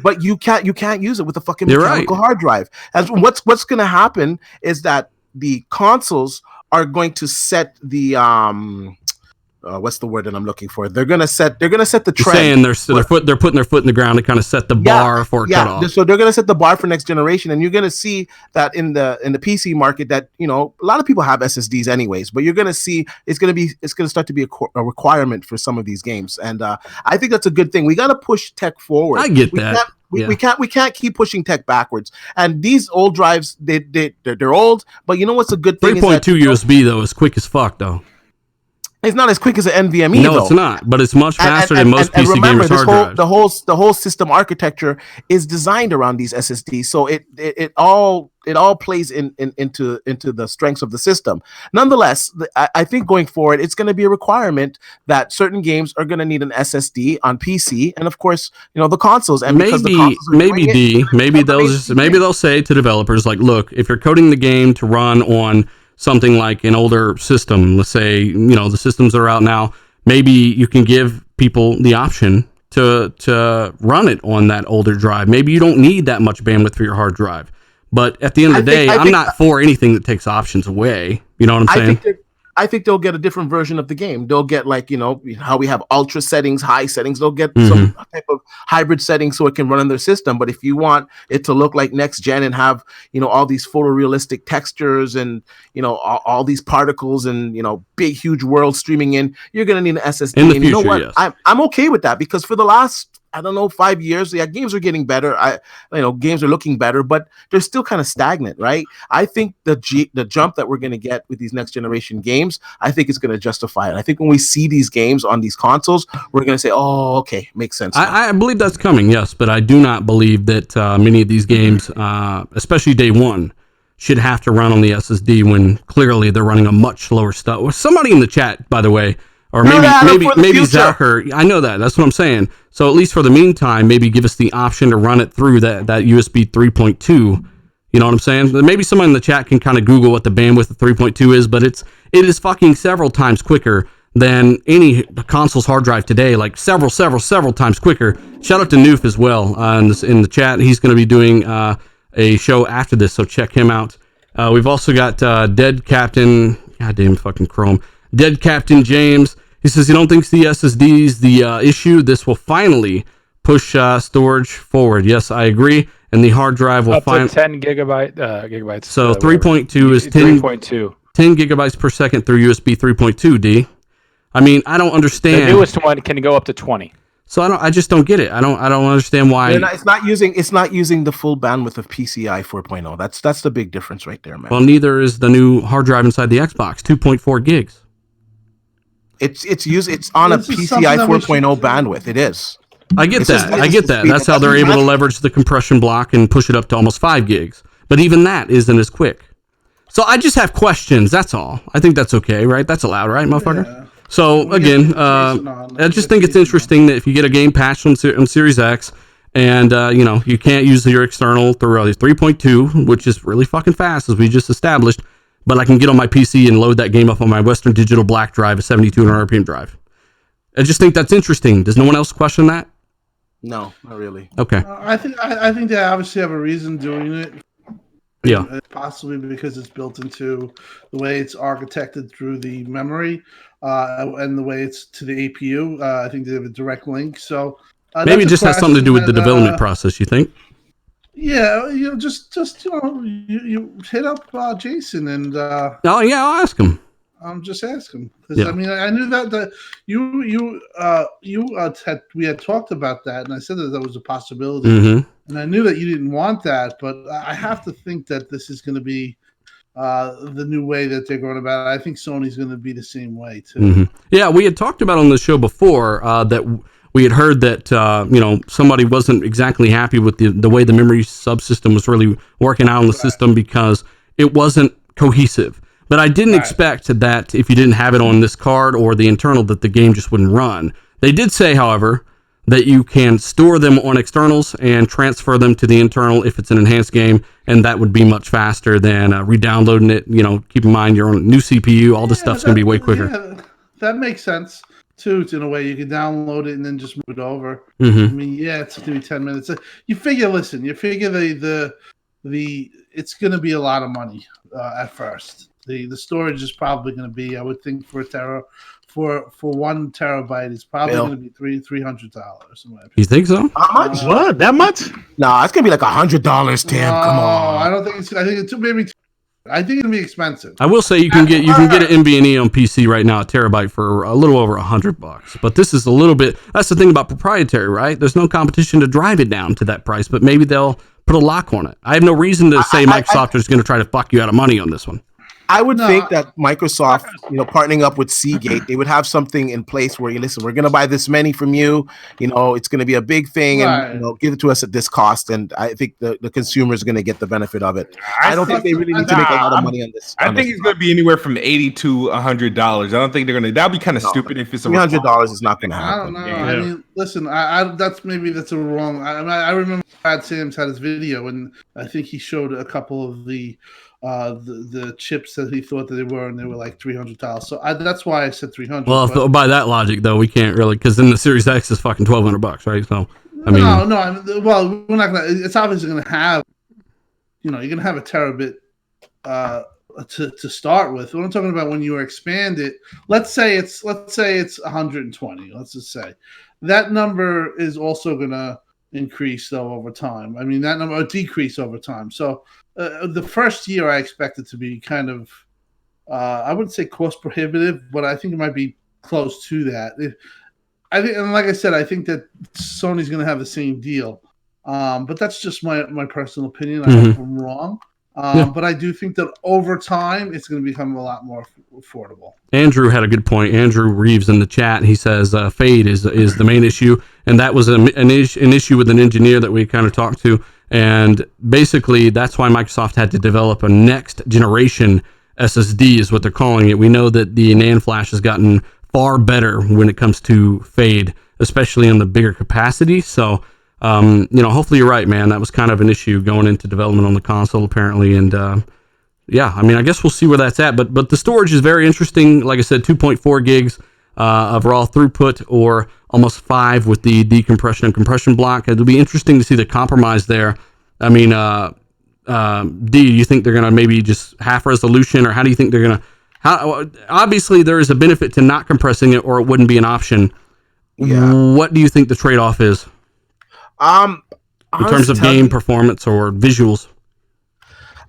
But you can't use it with a fucking mechanical hard drive. As what's going to happen is that the consoles are going to set the what's the word that I'm looking for? They're gonna set the trend. You're saying they're putting their foot in the ground to kind of set the bar for a cutoff. So they're gonna set the bar for next generation, and you're gonna see that in the PC market that, you know, a lot of people have SSDs anyways, but you're gonna see it's gonna start to be a requirement for some of these games, and I think that's a good thing. We gotta push tech forward. I get that. We can't keep pushing tech backwards. And these old drives, they're old, but you know what's a good thing? 3.2 USB though is quick as fuck though. It's not as quick as an NVMe. No, it's not, but it's much faster than most PC gamers' hard drives. The whole system architecture is designed around these SSDs, so it all plays into the strengths of the system. Nonetheless, I think going forward, it's going to be a requirement that certain games are going to need an SSD on PC, and of course, you know, the consoles. And maybe they'll say to developers, like, look, if you're coding the game to run on something like an older system, let's say, you know, the systems that are out now, maybe you can give people the option to run it on that older drive. Maybe you don't need that much bandwidth for your hard drive. But at the end of the day, I'm not for anything that takes options away. You know what I'm saying? I think they'll get a different version of the game. They'll get, like, you know, how we have ultra settings, high settings. They'll get some type of hybrid settings so it can run on their system. But if you want it to look like next gen and have, you know, all these photorealistic textures and, you know, all these particles and, you know, big, huge world streaming in, you're going to need an SSD. In the future, you know what? Yes. I'm okay with that, because for the last, I don't know, 5 years, games are getting better. Games are looking better, but they're still kind of stagnant, right? I think the jump that we're going to get with these next generation games, I think it's going to justify it. I think when we see these games on these consoles, we're going to say, oh, okay, makes sense. I believe that's coming, yes, but I do not believe that many of these games, especially day one, should have to run on the SSD when clearly they're running a much slower stuff. Somebody in the chat, by the way, or maybe Zachar. I know that. That's what I'm saying. So at least for the meantime, maybe give us the option to run it through that USB 3.2. You know what I'm saying? Maybe someone in the chat can kind of Google what the bandwidth of 3.2 is, but it is fucking several times quicker than any console's hard drive today. Like several times quicker. Shout out to Noof as well in the chat. He's going to be doing a show after this, so check him out. We've also got Dead Captain. Goddamn fucking Chrome. Dead Captain James. He says, you don't think the SSD is the issue? This will finally push storage forward. Yes, I agree. And the hard drive will finally... 10 gigabytes. So 3.2 is 10 gigabytes per second through USB 3.2, D. I mean, I don't understand. The newest one can go up to 20. So I just don't get it. I don't understand why. It's not using the full bandwidth of PCI 4.0. That's the big difference right there, man. Well, neither is the new hard drive inside the Xbox, 2.4 gigs. It's on a PCI 4.0 bandwidth. It is. I get that. That's how they're able to leverage the compression block and push it up to almost 5 gigs. But even that isn't as quick. So I just have questions. That's all. I think that's okay, right? That's allowed, right, motherfucker? Yeah. So again, I just think it's interesting that if you get a game patch on Series X, and you can't use your external through 3.2, which is really fucking fast, as we just established. But I can get on my PC and load that game up on my Western Digital Black drive, a 7200 RPM drive. I just think that's interesting. Does no one else question that? No, not really. Okay. I think they obviously have a reason doing it. Yeah. Possibly because it's built into the way it's architected through the memory and the way it's to the APU. I think they have a direct link. So maybe it just has something to do with the development process, you think? Yeah, just you hit up Jason and oh yeah, I'll ask him. Just ask him because I mean I knew that we had talked about that and I said that was a possibility and I knew that you didn't want that, but I have to think that this is going to be the new way that they're going about it. I think Sony's going to be the same way too. Yeah, we had talked about on the show before that. We had heard that somebody wasn't exactly happy with the way the memory subsystem was really working out on the system because it wasn't cohesive. But I didn't expect that if you didn't have it on this card or the internal that the game just wouldn't run. They did say, however, that you can store them on externals and transfer them to the internal if it's an enhanced game, and that would be much faster than re-downloading it. Keep in mind you're on a new CPU. All this stuff's going to be way quicker. Yeah, that makes sense. Too, in a way, you can download it and then just move it over. I mean, yeah, it's going to be 10 minutes. You figure the it's going to be a lot of money at first. The storage is probably going to be, I would think, for 1 terabyte, it's probably going to be $300. You think so? How much? What? That much? No, it's going to be like $100, Tim. Come on. I don't think it's. I think it's maybe. I think it'll be expensive. I will say you can get an NVMe on PC right now, a terabyte for a little over $100. But this is a little bit. That's the thing about proprietary, right? There's no competition to drive it down to that price. But maybe they'll put a lock on it. I have no reason to say Microsoft is going to try to fuck you out of money on this one. I would think that Microsoft, partnering up with Seagate, they would have something in place where we're going to buy this many from you. It's going to be a big thing, and give it to us at this cost. And I think the consumer is going to get the benefit of it. I don't think they really need to make a lot of money on this. I think it's going to be anywhere from $80 to $100. I don't think they're going to. That'd be kind of stupid if it's $300 is not going to happen. I don't know. Yeah. I mean, listen, that's a wrong. I remember Brad Sams had his video, and I think he showed a couple of the chips that he thought that they were, and they were like $300. So that's why I said $300. Well, by that logic, though, we can't really, because then the Series X is fucking $1,200, right? So I mean, well, we're not gonna. It's obviously gonna have, you're gonna have a terabit to start with. What I'm talking about when you expand it, let's say it's 120. Let's just say that number is also gonna increase though over time. I mean, that number will decrease over time. So the first year I expect it to be kind of I wouldn't say cost prohibitive, but I think it might be close to that. I think, and like I said, I think that Sony's going to have the same deal. But that's just my personal opinion. I hope I'm wrong. But I do think that over time, it's going to become a lot more affordable. Andrew had a good point. Andrew Reeves in the chat, he says fade is the main issue, and that was an issue with an engineer that we kind of talked to, And basically, that's why Microsoft had to develop a next generation SSD, is what they're calling it. We know that the NAND flash has gotten far better when it comes to fade, especially in the bigger capacity. So, hopefully you're right, man. That was kind of an issue going into development on the console, apparently. And yeah, I mean, I guess we'll see where that's at. But the storage is very interesting. Like I said, 2.4 gigs of raw throughput, or almost 5 with the decompression and compression block. It'll be interesting to see the compromise there. I mean, do you think they're going to maybe just half resolution, or how do you think they're going to... Obviously, there is a benefit to not compressing it, or it wouldn't be an option. Yeah. What do you think the trade-off is? In terms of game performance or visuals?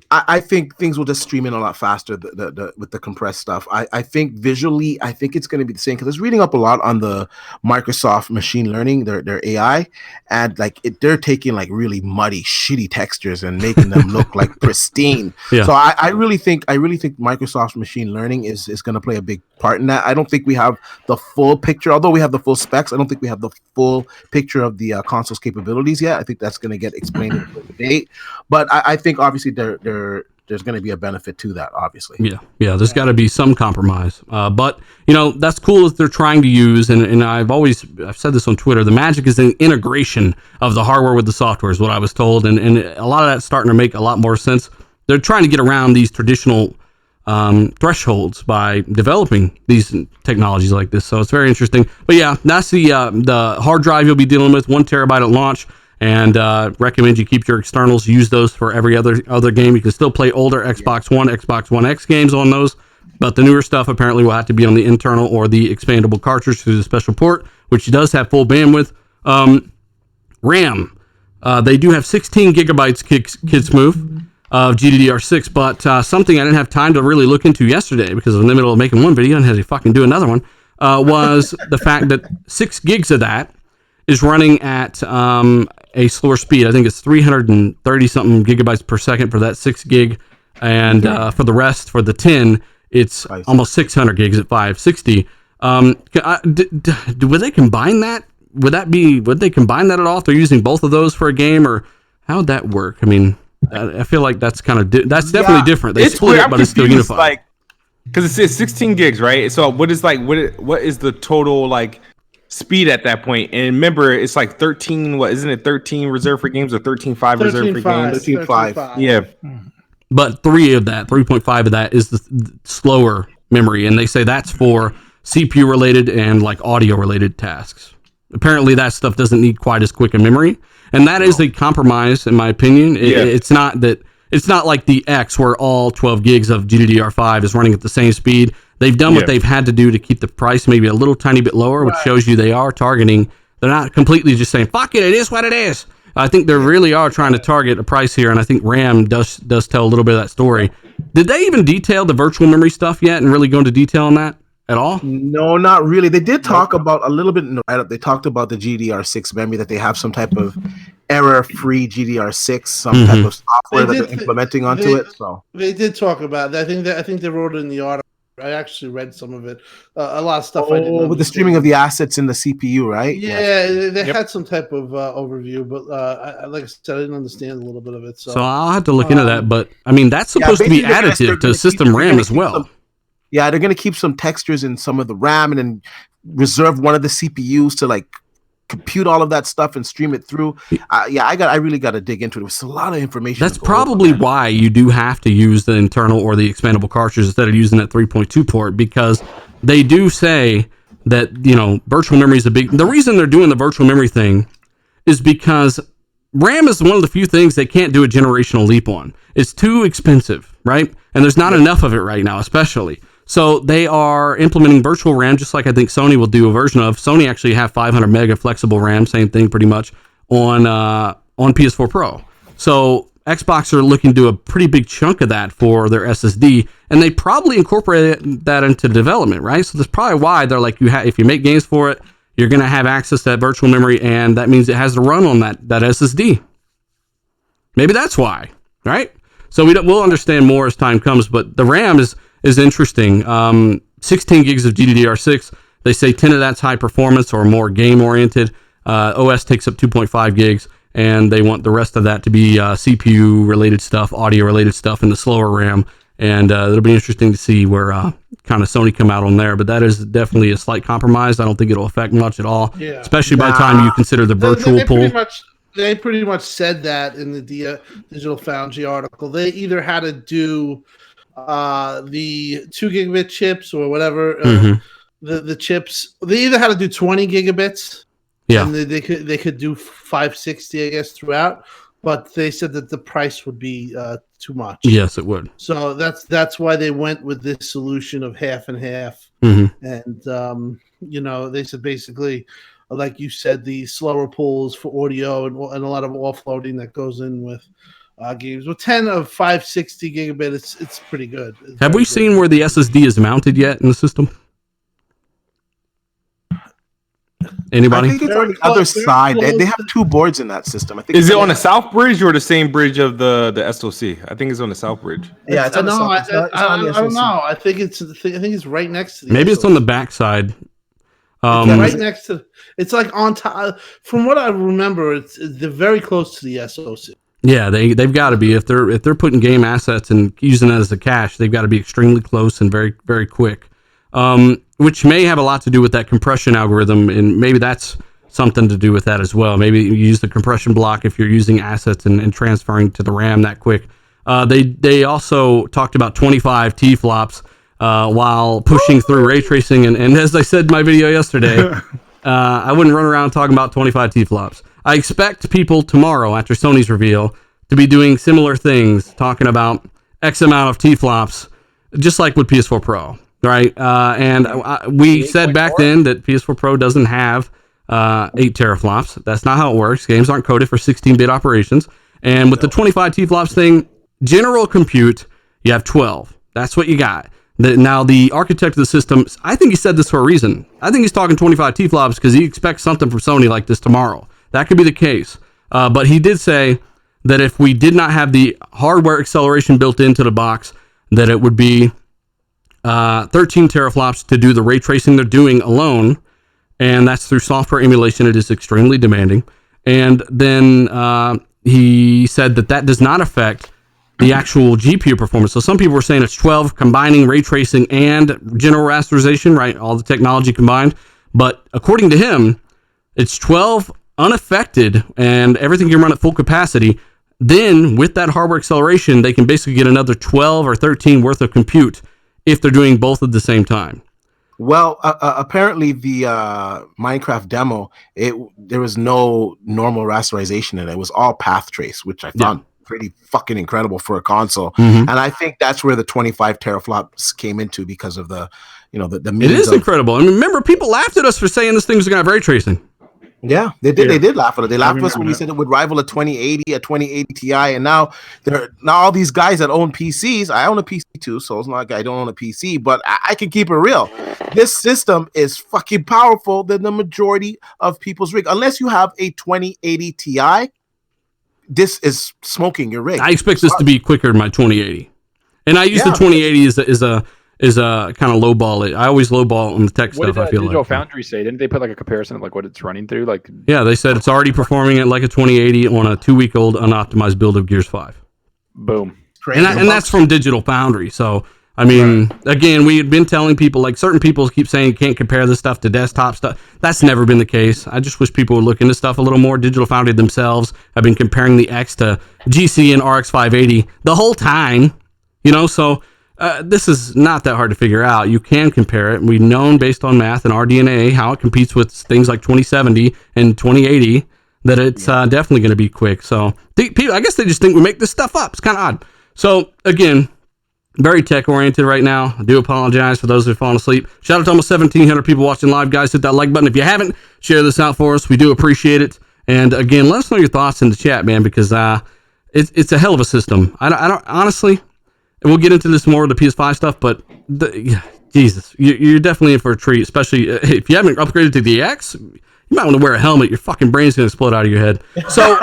I think things will just stream in a lot faster with the compressed stuff. I think visually, I think it's going to be the same, because I was reading up a lot on the Microsoft machine learning, their AI, and like they're taking like really muddy, shitty textures and making them look like pristine. Yeah. So I really think Microsoft's machine learning is going to play a big part in that. I don't think we have the full picture, although we have the full specs. I don't think we have the full picture of the console's capabilities yet. I think that's going to get explained in the date. But I think obviously there's going to be a benefit to that, obviously. Yeah. There's got to be some compromise. But that's cool that they're trying to use, and I've said this on Twitter. The magic is in integration of the hardware with the software, is what I was told, and a lot of that's starting to make a lot more sense. They're trying to get around these traditional thresholds by developing these technologies like this. So it's very interesting. But yeah, that's the hard drive you'll be dealing with, 1 terabyte at launch. And recommend you keep your externals, use those for every other game. You can still play older Xbox One, Xbox One X games on those, but the newer stuff apparently will have to be on the internal or the expandable cartridge through the special port, which does have full bandwidth. RAM, they do have 16 gigabytes kids move of GDDR6, but something I didn't have time to really look into yesterday, because I was in the middle of making one video and had to fucking do another one, was the fact that 6 gigs of that is running at a slower speed. I think it's 330 something gigabytes per second for that 6 gig, and for the rest, for the 10, it's almost 600 gigs at 560. Would they combine that? Would they combine that at all if they're using both of those for a game, or how would that work? I mean, I feel like that's kind of that's definitely different. They split it, but it's still unified. Like, because it says 16 gigs, right? So what is the total like speed at that point? And remember, it's like 13. What isn't it? 13 reserved for games, or 13.5 reserved for games? 13.5. Yeah. But 3.5 of that is the slower memory, and they say that's for CPU related and like audio related tasks. Apparently, that stuff doesn't need quite as quick a memory, and that is a compromise, in my opinion. It's not like the X, where all 12 gigs of GDDR5 is running at the same speed. They've done what they've had to do to keep the price maybe a little tiny bit lower, which shows you they are targeting. They're not completely just saying, fuck it is what it is. I think they really are trying to target a price here, and I think RAM does tell a little bit of that story. Did they even detail the virtual memory stuff yet and really go into detail on that at all? No, not really. They did talk about a little bit in the write-up. They talked about the GDR6 memory, that they have some type of error-free GDR6, some type of software that they're implementing onto it. So they did talk about that. I think they wrote it in the article. I actually read some of it. A lot of stuff. I didn't with the streaming of the assets in the CPU, right? Yeah, they had some type of overview, but like I said, I didn't understand a little bit of it. So I'll have to look into that. But I mean, that's supposed to be additive to system RAM as well. They're going to keep some textures in some of the RAM, and then reserve one of the CPUs to like compute all of that stuff and stream it through. I really got to dig into it. It's a lot of information. That's probably why you do have to use the internal or the expandable cartridge instead of using that 3.2 port, because they do say that, virtual memory is the reason they're doing the virtual memory thing is because RAM is one of the few things they can't do a generational leap on. It's too expensive, right? And there's not enough of it right now, especially. So they are implementing virtual RAM, just like I think Sony will do a version of. Sony actually have 500 mega flexible RAM, same thing pretty much, on PS4 Pro. So Xbox are looking to do a pretty big chunk of that for their SSD, and they probably incorporated that into development, right? So that's probably why they're like, if you make games for it, you're going to have access to that virtual memory, and that means it has to run on that SSD. Maybe that's why, right? So we'll understand more as time comes, but the RAM is interesting. 16 gigs of GDDR6. They say 10 of that's high performance or more game oriented. OS takes up 2.5 gigs, and they want the rest of that to be CPU related stuff, audio related stuff, and the slower RAM. And it'll be interesting to see where kind of Sony come out on there. But that is definitely a slight compromise. I don't think it'll affect much at all, especially by the time you consider the virtual pool. They pretty much said that in the Digital Foundry article. They either had to do the 2 gigabit chips or whatever, the chips. They either had to do 20 gigabits, and they could do 560, I guess, throughout. But they said that the price would be too much. Yes, it would. So that's why they went with this solution of half and half. And they said basically, like you said, the slower pulls for audio and a lot of offloading that goes in with games. With 10 of 560 gigabit, it's pretty good. Have we seen where the SSD is mounted yet in the system? Anybody? I think it's on the other side. They have 2 boards in that system. I think. Is it on the south bridge or the same bridge of the SoC? I think it's on the south bridge. Yeah, it's on the south. I don't know. I think it's right next to the Maybe SoC. it's on the back side. Right next to. It's like on top. From what I remember, they're very close to the SoC. Yeah, they've got to be if they're putting game assets and using that as a cache, they've got to be extremely close and very, very quick. Which may have a lot to do with that compression algorithm, and maybe that's something to do with that as well. Maybe you use the compression block if you're using assets and transferring to the RAM that quick. They also talked about 25 T-flops while pushing through ray tracing, and as I said in my video yesterday, I wouldn't run around talking about 25 T-flops. I expect people tomorrow after Sony's reveal to be doing similar things, talking about X amount of T-flops, just like with PS4 Pro. Right, and we said back then that PS4 Pro doesn't have 8 teraflops. That's not how it works. Games aren't coded for 16-bit operations. And with the 25 T-flops thing, general compute, you have 12. That's what you got. Now, the architect of the system, I think he said this for a reason. I think he's talking 25 T-flops because he expects something from Sony like this tomorrow. That could be the case. But he did say that if we did not have the hardware acceleration built into the box, that it would be 13 teraflops to do the ray tracing they're doing alone, and that's through software emulation. It is extremely demanding. And then he said that does not affect the actual GPU performance. So some people were saying it's 12 combining ray tracing and general rasterization, right? All the technology combined. But according to him, it's 12 unaffected and everything can run at full capacity. Then with that hardware acceleration, they can basically get another 12 or 13 worth of compute if they're doing both at the same time. Well, apparently the Minecraft demo, there was no normal rasterization in it. It was all path trace, which I found pretty fucking incredible for a console. And I think that's where the 25 teraflops came into because of the it is incredible. I mean, remember, people laughed at us for saying this thing was going to have ray tracing. Yeah, they did. They did laugh at it. They laughed at us when we said it would rival a 2080, a 2080 Ti, and now all these guys that own PCs. I own a PC too, so it's not like I don't own a PC, but I can keep it real. This system is fucking powerful than the majority of people's rig. Unless you have a 2080 Ti, this is smoking your rig. I expect this to be quicker than my 2080, and I use the 2080 is a kind of lowball it. I always lowball on the tech stuff. I feel Digital like Foundry say? Didn't they put like a comparison of like what it's running through? Like, yeah, they said it's already performing it like a 2080 on a 2-week-old unoptimized build of Gears 5. Boom. And that's from Digital Foundry. So I mean, again, we had been telling people, like, certain people keep saying you can't compare this stuff to desktop stuff. That's never been the case. I just wish people would look into stuff a little more. Digital Foundry themselves have been comparing the X to GC and RX 580 the whole time, so. This is not that hard to figure out. You can compare it. We've known based on math and RDNA how it competes with things like 2070 and 2080 that it's definitely going to be quick. So people, I guess they just think we make this stuff up. It's kind of odd. So again, very tech oriented right now. I do apologize for those who have fallen asleep. Shout out to almost 1,700 people watching live, guys. Hit that like button if you haven't. Share this out for us. We do appreciate it. And again, let us know your thoughts in the chat, man, because it's a hell of a system. I don't honestly. And we'll get into this more of the PS5 stuff, but Jesus, you're definitely in for a treat, especially if you haven't upgraded to the X. You might want to wear a helmet. Your fucking brain's going to explode out of your head. So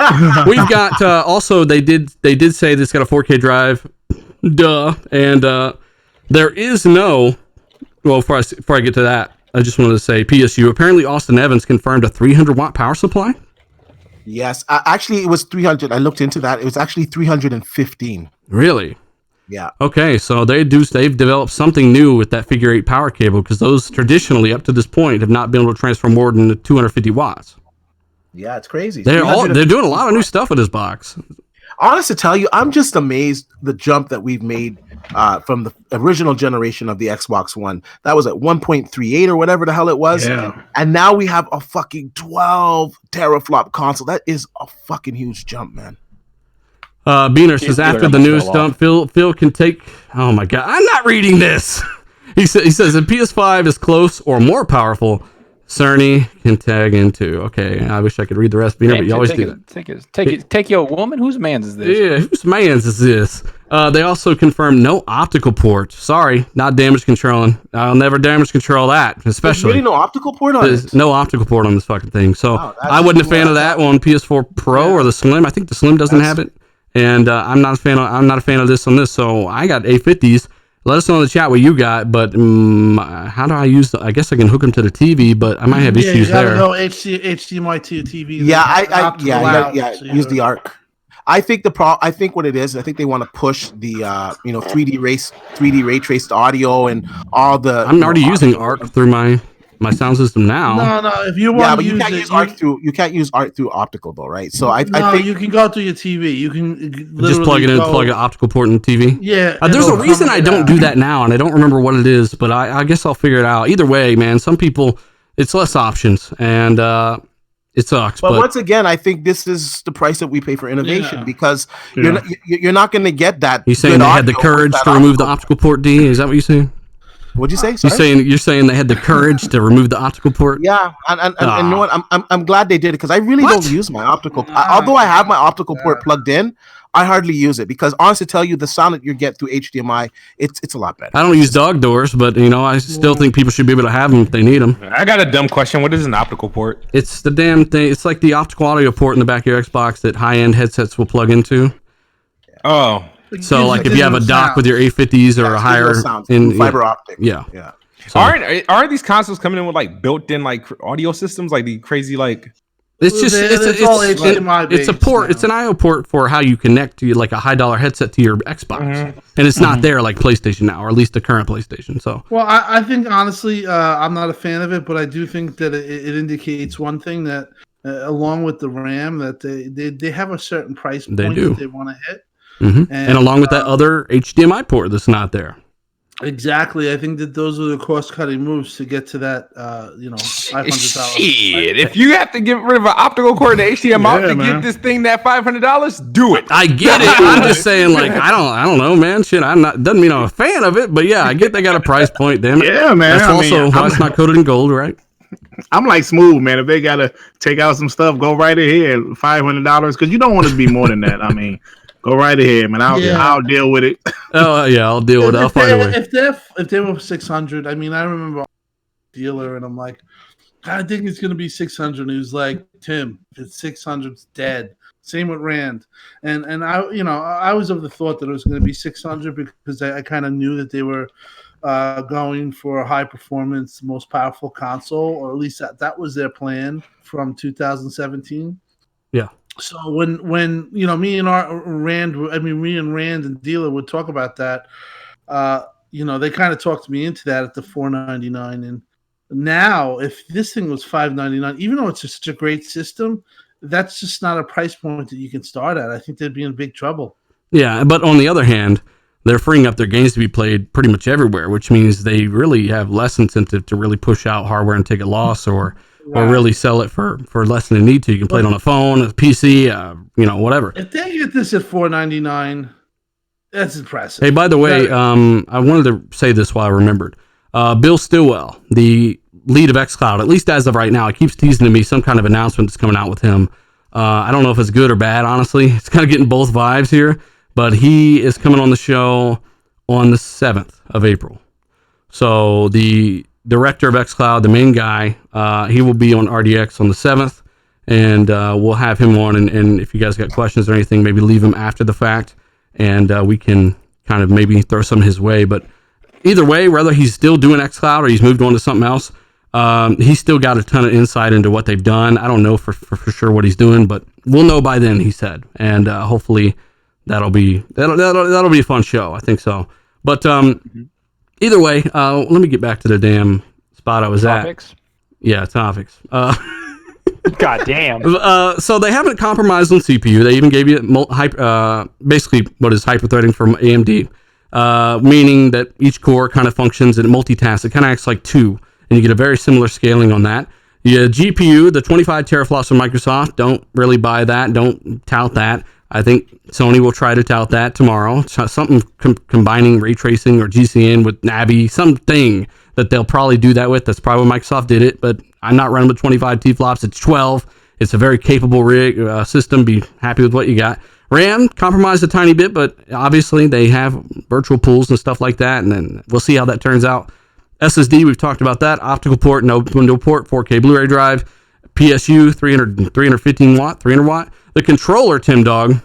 we've got also they did say this got a 4K drive, and there is no. Well, before I get to that, I just wanted to say PSU. Apparently, Austin Evans confirmed a 300 watt power supply. Yes, actually, it was 300. I looked into that. It was actually 315. Really? Yeah. Okay, so they've developed something new with that figure 8 power cable, because those traditionally up to this point have not been able to transfer more than 250 watts. Yeah, it's crazy. They're doing a lot of new stuff with this box. Honest to tell you, I'm just amazed the jump that we've made from the original generation of the Xbox One. That was at 1.38 or whatever the hell it was. Yeah. And now we have a fucking 12 teraflop console. That is a fucking huge jump, man. Beaner says after the news dump, Phil can take. Oh my god, I'm not reading this. He says the PS5 is close or more powerful. Cerny can tag into. Okay, I wish I could read the rest, Beaner, but you always do that. Take your woman. Whose man's is this? Yeah, whose man's is this? They also confirmed no optical port. Sorry, not damage controlling. I'll never damage control that, especially. There's really no optical port on it? No optical port on this fucking thing. So I wasn't a fan of that on PS4 Pro or the Slim. I think the Slim doesn't have it, and I'm not a fan of this on this. So I got A50s. Let us know in the chat what you got, but how do I use I guess I can hook them to the TV, but I might have issues there. You gotta go HDMI to TV. Use the ARC. I think what it is, I think they want to push the 3D ray traced audio and all the. I'm already using ARC through my sound system now. No, if you want to you can't use ARC through optical though, right? So I think you can go through your TV. You can just plug it in, plug an optical port in the TV. Yeah. There's a reason I don't do that now, and I don't remember what it is, but I guess I'll figure it out. Either way, man, some people it's less options, and it sucks. But once again, I think this is the price that we pay for innovation because you're not going to get that. You saying they had the courage to remove the optical port? D, is that what you're saying? What'd you say? Sorry? You're saying they had the courage to remove the optical port? Yeah, and you know what? I'm glad they did it because I really don't use my optical. Although I have my optical port plugged in, I hardly use it because honestly, to tell you, the sound that you get through HDMI, it's a lot better. I don't use dog doors, but I still think people should be able to have them if they need them. I got a dumb question. What is an optical port? It's the damn thing. It's like the optical audio port in the back of your Xbox that high-end headsets will plug into. Oh. So, like, if you have a dock with your A50s or a higher fiber optic, yeah. So, aren't these consoles coming in with like built-in like audio systems, like the crazy like? It's just it's all HDMI it's a port. It's an I/O port for how you connect to like a $high headset to your Xbox, and it's not there like PlayStation now, or at least the current PlayStation. So, well, I think honestly, I'm not a fan of it, but I do think that it indicates one thing that, along with the RAM, that they have a certain price point that they want to hit. Mm-hmm. And along with that other HDMI port that's not there. Exactly. I think that those are the cost-cutting moves to get to that, $500. Shit, if you have to get rid of an optical cord to HDMI to get this thing that $500, do it. I get it. I'm just saying, like, I don't know, man. Shit, doesn't mean I'm a fan of it, but yeah, I get they got a price point. Damn it. Yeah, man. That's also why it's not coated in gold, right? I'm like Smooth, man. If they gotta take out some stuff, go right ahead. $500 because you don't want it to be more than that. I mean. Go right ahead, man. I'll deal with it. Oh yeah, I'll deal with it. I'll find a way. If they were 600, I mean, I remember a dealer, and I'm like, I think it's gonna be 600. And he was like, Tim, if it's 600, it's dead. Same with Rand, and I was of the thought that it was gonna be 600 because I kind of knew that they were going for a high performance, most powerful console, or at least that was their plan from 2017. Yeah. So when me and Rand and Dealer would talk about that, they kind of talked me into that at the $499. And now, if this thing was $599, even though it's just such a great system, that's just not a price point that you can start at. I think they'd be in big trouble. Yeah, but on the other hand, they're freeing up their games to be played pretty much everywhere, which means they really have less incentive to really push out hardware and take a loss or really sell it for less than they need to. You can play it on a phone, a PC, whatever. If they get this at $499, that's impressive. Hey, by the way, I wanted to say this while I remembered. Bill Stillwell, the lead of xCloud, at least as of right now, he keeps teasing to me some kind of announcement that's coming out with him. I don't know if it's good or bad, honestly. It's kind of getting both vibes here. But he is coming on the show on the 7th of April. So the director of xCloud, the main guy, he will be on RDX on the 7th, and we'll have him on. And if you guys got questions or anything, maybe leave them after the fact, and we can kind of maybe throw some his way. But either way, whether he's still doing xCloud or he's moved on to something else, He's still got a ton of insight into what they've done. I don't know for sure what he's doing, but we'll know by then, he said. And hopefully that'll be a fun show. I think so. But either way, let me get back to the damn spot I was Topics? at. Yeah, topics. God damn. So they haven't compromised on CPU. They even gave you basically what is hyper-threading from AMD, meaning that each core kind of functions and multitasks. It kind of acts like two, and you get a very similar scaling on that. Yeah, GPU, the 25 teraflops from Microsoft, don't really buy that. Don't tout that. I think Sony will try to tout that tomorrow. Something combining ray tracing or GCN with Navi, something that they'll probably do that with. That's probably why Microsoft did it, but I'm not running with 25 T-flops. It's 12. It's a very capable rig system. Be happy with what you got. RAM compromised a tiny bit, but obviously they have virtual pools and stuff like that, and then we'll see how that turns out. SSD, we've talked about that. Optical port, no window port, 4K Blu-ray drive, PSU, 315 watt, 300 watt. The controller, Tim Dog,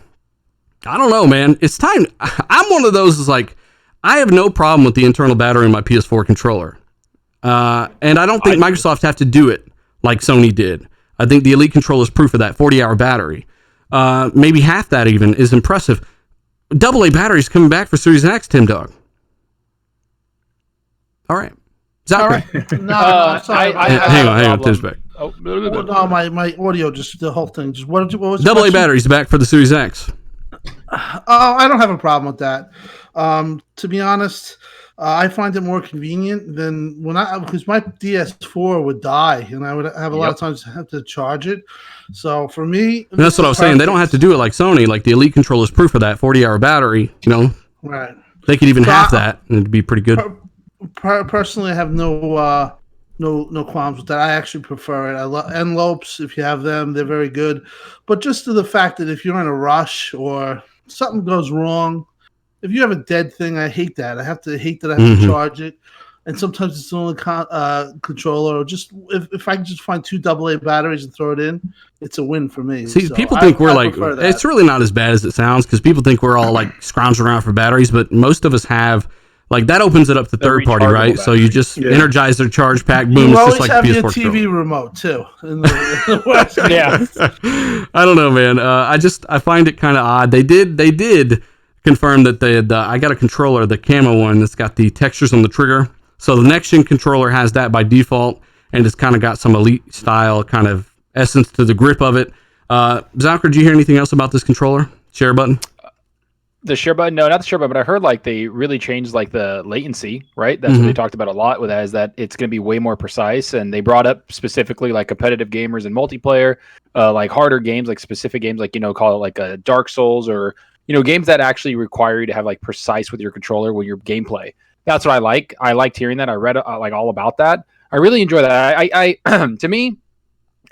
I don't know, man. It's time. I'm one of those is like, I have no problem with the internal battery in my PS4 controller. And I don't think Microsoft have to do it like Sony did. I think the Elite controller is proof of that. 40-hour battery. Maybe half that even is impressive. AA batteries coming back for Series X, Tim Dog. All right. Zachary. No, sorry. Hang on, Tim's back. Oh, No, my audio, just the whole thing. Just what was the AA question? batteries back for the Series X. Oh, I don't have a problem with that. To be honest, I find it more convenient than because my DS4 would die and I would have a lot of times have to charge it. So for me, And that's what I was saying. They don't have to do it like Sony. Like the Elite controller is proof of that 40-hour battery. You know, Right. they could even half that and it'd be pretty good. Personally, I have no qualms with that. I actually prefer it. I love envelopes. If you have them, they're very good. But just to the fact that if you're in a rush or something goes wrong, if you have a dead thing, I hate that. I have to charge it. And sometimes it's the only controller. Or just if I can just find two AA batteries and throw it in, it's a win for me. See, So people think we're I like, prefer that. it's really not as bad as it sounds because people think we're all like scrounging around for batteries, but most of us have, like, that opens it up to third party, right? So you just energize their charge pack, boom, You it's always just like have a your PS4 TV controller. remote too. In the worst case. yeah. I don't know, man. I find it kind of odd. They did confirm that I got a controller, the camo one, that's got the textures on the trigger. So the next gen controller has that by default, and it's kind of got some Elite style kind of essence to the grip of it. Zalker, did you hear anything else about this controller? Share button? The share button, no, not the share button, but I heard like they really changed like the latency, right? That's what they talked about a lot with that, is that it's going to be way more precise. And they brought up specifically like competitive gamers and multiplayer, like harder games, like specific games, like, call it like a Dark Souls or, games that actually require you to have like precise with your controller with your gameplay. That's what I like. I liked hearing that. I read like all about that. I really enjoy that. I to me,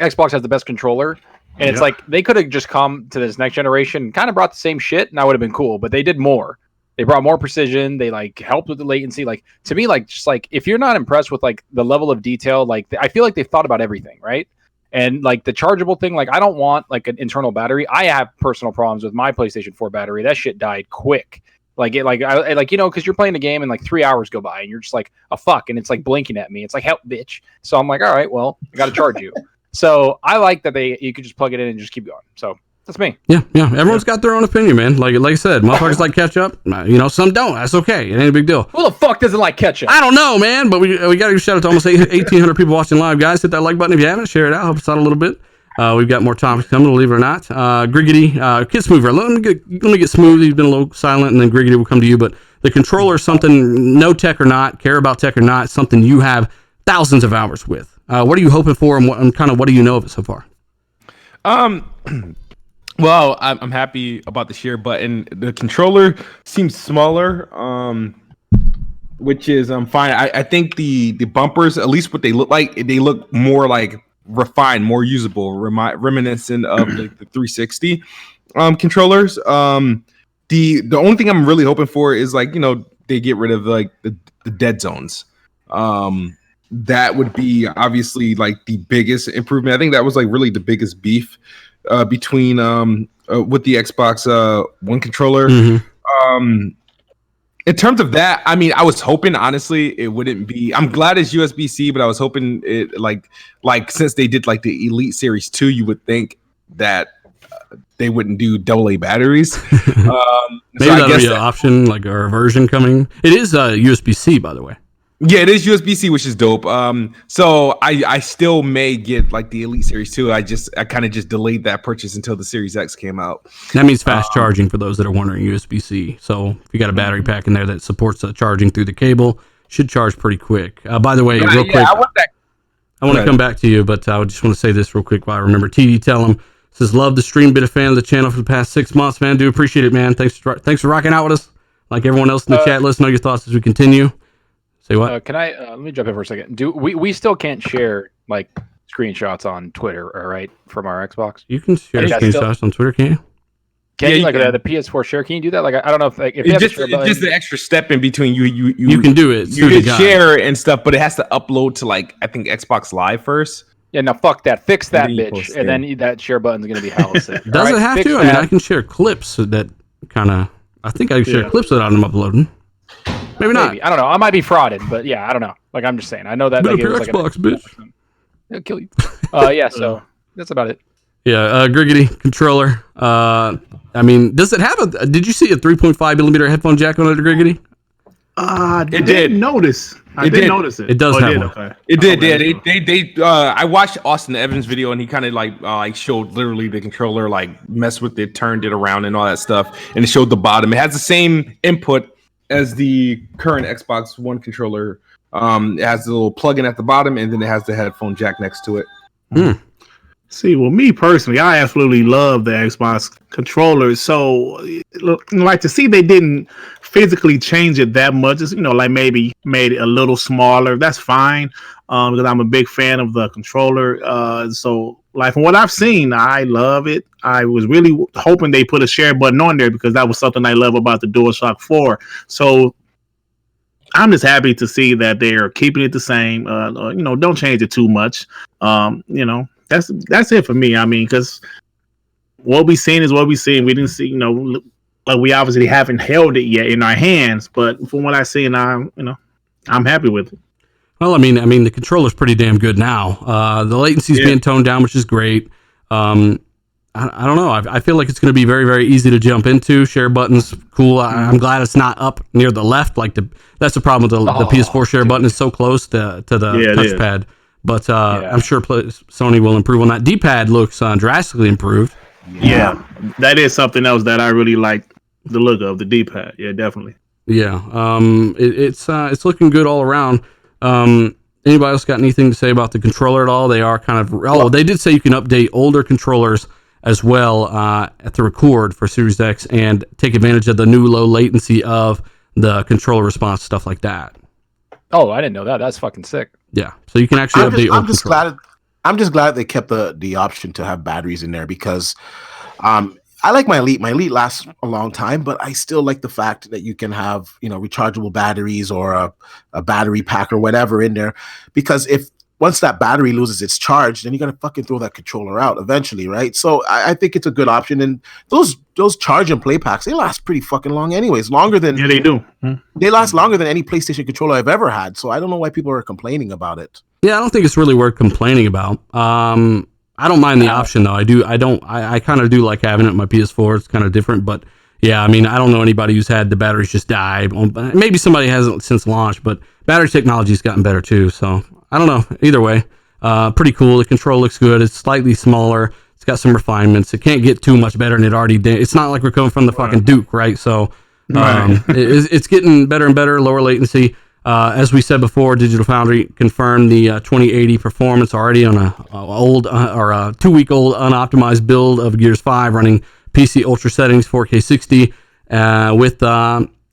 Xbox has the best controller. And it's like they could have just come to this next generation and kind of brought the same shit, and that would have been cool. But they did more. They brought more precision. They like helped with the latency. Like, to me, like, just like if you're not impressed with like the level of detail, like I feel like they've thought about everything, right? And like the chargeable thing, like I don't want like an internal battery. I have personal problems with my PlayStation 4 battery. That shit died quick. Like it, like I like because you're playing a game and like 3 hours go by and you're just like, oh fuck, and it's like blinking at me. It's like, help, bitch. So I'm like, all right, well, I got to charge you. So I like that you could just plug it in and just keep going. So that's me. Yeah. Everyone's got their own opinion, man. Like I said, motherfuckers like ketchup. Some don't. That's okay. It ain't a big deal. Who the fuck doesn't like ketchup? I don't know, man. But we got to give a shout out to almost 1,800 people watching live, guys. Hit that like button if you haven't. Share it out. Help us out a little bit. We've got more topics coming, believe it or not. Griggity, Kid Smooth. Let me get Smooth. He's been a little silent, and then Griggity will come to you. But the controller is something, no tech or not, care about tech or not, something you have thousands of hours with. What are you hoping for, and what do you know of it so far? Well, I'm happy about the share button. The controller seems smaller, which is fine. I think the bumpers, at least what they look like, they look more like refined, more usable, reminiscent of the 360 controllers. The only thing I'm really hoping for is like they get rid of like the dead zones. That would be obviously like the biggest improvement. I think that was like really the biggest beef between with the Xbox One controller. In terms of that, I mean, I was hoping honestly it wouldn't be. I'm glad it's USB-C, but I was hoping it like since they did like the Elite Series 2, you would think that they wouldn't do AA batteries. Maybe that'll be an option, like or a version coming. It is USB-C, by the way. Yeah, it is USB-C, which is dope. So I still may get like the Elite Series 2. I kind of just delayed that purchase until the Series X came out. That means fast charging for those that are wondering. USB-C. So if you got a battery pack in there that supports charging through the cable, should charge pretty quick. By the way, real quick, I want to come back to you, but I just want to say this real quick while I remember. TD tell him says love the stream, been a fan of the channel for the past 6 months, man. Do appreciate it, man. Thanks for rocking out with us. Like everyone else in the chat, let us know your thoughts as we continue. Say what? Can I let me jump in for a second? Do we still can't share like screenshots on Twitter, all right, from our Xbox? You can share screenshots on Twitter, can't you? Can you, like the PS4 share? Can you do that? Like I don't know if like if you it's just the extra step in between you can do it. You can share and stuff, but it has to upload to like I think Xbox Live first. Yeah, no, fuck that. Fix that bitch, and then that share button's gonna be hell. Does it have to? I mean, I can share clips that kind of. I think I can share clips without them uploading. Maybe not. I don't know. I might be frauded, but yeah, I don't know. Like I'm just saying. I know that. Like, it was Xbox, like bitch. It'll kill you. Yeah. So that's about it. Yeah. Griggity controller. I mean, does it have a? Did you see a 3.5 millimeter headphone jack on it, Griggity? It did notice. I did notice it. It does have one. Okay. It did. They I watched Austin Evans' video and he kind of like showed literally the controller like messed with it, turned it around and all that stuff, and it showed the bottom. It has the same input as the current Xbox One controller. It has a little plug-in at the bottom, and then it has the headphone jack next to it. See, well, me personally, I absolutely love the Xbox controller. So, like to see they didn't physically change it that much, just, like maybe made it a little smaller. That's fine, because I'm a big fan of the controller. So, like from what I've seen, I love it. I was really hoping they put a share button on there because that was something I love about the DualShock 4. So, I'm just happy to see that they're keeping it the same. Don't change it too much. That's it for me. I mean, because what we've seen is what we've seen. We didn't see, like we obviously haven't held it yet in our hands. But from what I've seen, I'm happy with it. Well, I mean, the controller's pretty damn good now. The latency's being toned down, which is great. I don't know. I feel like it's going to be very, very easy to jump into. Share buttons, cool. I'm glad it's not up near the left. Like that's the problem with the PS4 share button is so close to the touchpad. But I'm sure Sony will improve on that. D-pad looks drastically improved. Yeah, that is something else that I really like the look of the D-pad. Yeah, definitely. Yeah, it's looking good all around. Anybody else got anything to say about the controller at all? They are kind of they did say you can update older controllers as well at the record for Series X and take advantage of the new low latency of the controller response, stuff like that. Oh, I didn't know that. That's fucking sick. Yeah, so you can actually update. I'm just glad they kept the option to have batteries in there because I like my Elite. My Elite lasts a long time, but I still like the fact that you can have rechargeable batteries or a battery pack or whatever in there, because once that battery loses its charge, then you gotta fucking throw that controller out eventually, right? So I think it's a good option, and those charge and play packs, they last pretty fucking long anyways. Longer than they do. They last longer than any PlayStation controller I've ever had. So I don't know why people are complaining about it. Yeah, I don't think it's really worth complaining about. I don't mind the option though. I kind of do like having it in my PS4. It's kind of different, but yeah, I mean, I don't know anybody who's had the batteries just die. Maybe somebody hasn't since launch, but battery technology's gotten better too. So I don't know. Either way, pretty cool. The control looks good. It's slightly smaller. It's got some refinements. It can't get too much better than it already did. It's not like we're coming from the fucking Duke, right? So it's getting better and better. Lower latency. As we said before, Digital Foundry confirmed the 2080 performance already on a 2-week-old unoptimized build of Gears 5 running PC Ultra settings, 4K 60, with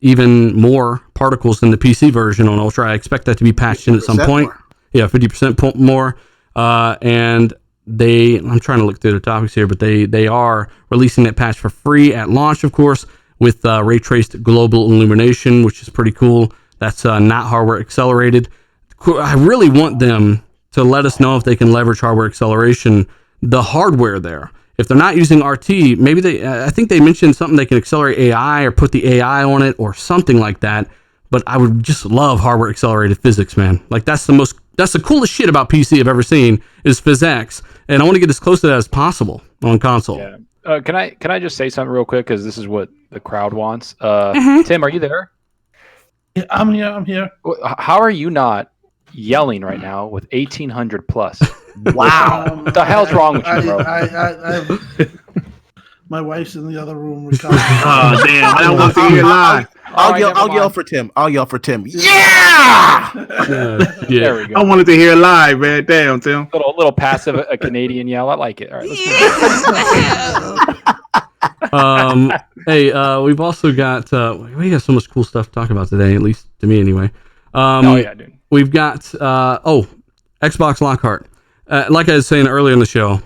even more particles than the PC version on Ultra. I expect that to be patched in at some point. More. Yeah, 50% more. And I'm trying to look through the topics here, but they are releasing that patch for free at launch, of course, with ray traced global illumination, which is pretty cool. That's not hardware accelerated. I really want them to let us know if they can leverage hardware acceleration, the hardware there. if they're not using RT, maybe I think they mentioned something they can accelerate AI or put the AI on it or something like that. But I would just love hardware accelerated physics, man. Like that's the coolest shit about PC I've ever seen is PhysX, and I want to get as close to that as possible on console. Yeah. Can I just say something real quick, because this is what the crowd wants. Tim, are you there? Yeah, I'm here. How are you not yelling right now with 1800 plus? Wow. What the hell's wrong with you, bro? My wife's in the other room recovering. Oh damn! I don't want to hear live. I'll yell for Tim. I'll yell for Tim. Yeah. There we go. I wanted to hear live, man. Damn, Tim. Little passive, a Canadian yell. I like it. All right, let's Hey, we've also got we have so much cool stuff to talk about today, at least to me anyway. oh yeah, dude. We've got Xbox Lockhart. Like I was saying earlier in the show,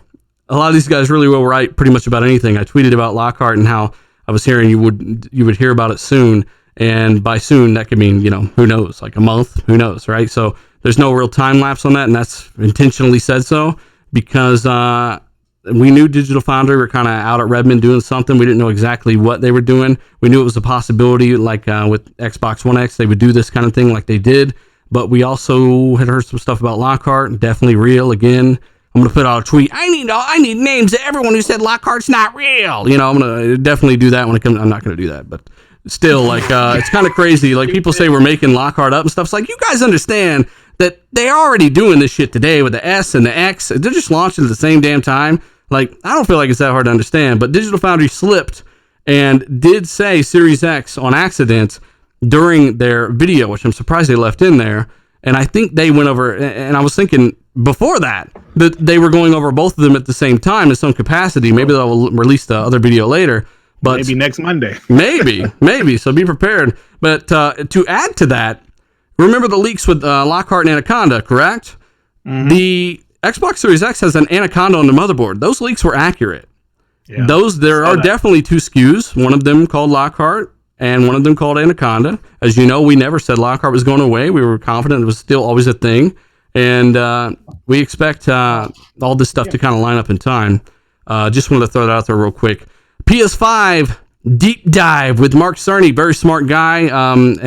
a lot of these guys really will write pretty much about anything. I tweeted about Lockhart and how I was hearing you would hear about it soon, and by soon that could mean, who knows, like a month, who knows, right? So there's no real time lapse on that, and that's intentionally said so because we knew Digital Foundry were kind of out at Redmond doing something. We didn't know exactly what they were doing. We knew it was a possibility, like with Xbox One X, they would do this kind of thing like they did. But we also had heard some stuff about Lockhart, definitely real. Again, I'm going to put out a tweet. I need names of everyone who said Lockhart's not real. I'm going to definitely do that when it comes. I'm not going to do that, but still, like, it's kind of crazy. Like, people say we're making Lockhart up and stuff. It's like, you guys understand that they're already doing this shit today with the S and the X. They're just launching at the same damn time. Like, I don't feel like it's that hard to understand, but Digital Foundry slipped and did say Series X on accident during their video, which I'm surprised they left in there. And I think they went over, and I was thinking before that they were going over both of them at the same time in some capacity. Maybe they'll release the other video later, but maybe next Monday. maybe. So be prepared. But to add to that, remember the leaks with Lockhart and Anaconda, correct? Mm-hmm. The Xbox Series X has an Anaconda on the motherboard. Those leaks were accurate. Yeah, there are definitely two SKUs. One of them called Lockhart, and one of them called Anaconda. As you know, we never said Lockhart was going away. We were confident it was still always a thing. And we expect all this stuff to kind of line up in time. Just wanted to throw that out there real quick. PS5 deep dive with Mark Cerny, very smart guy. And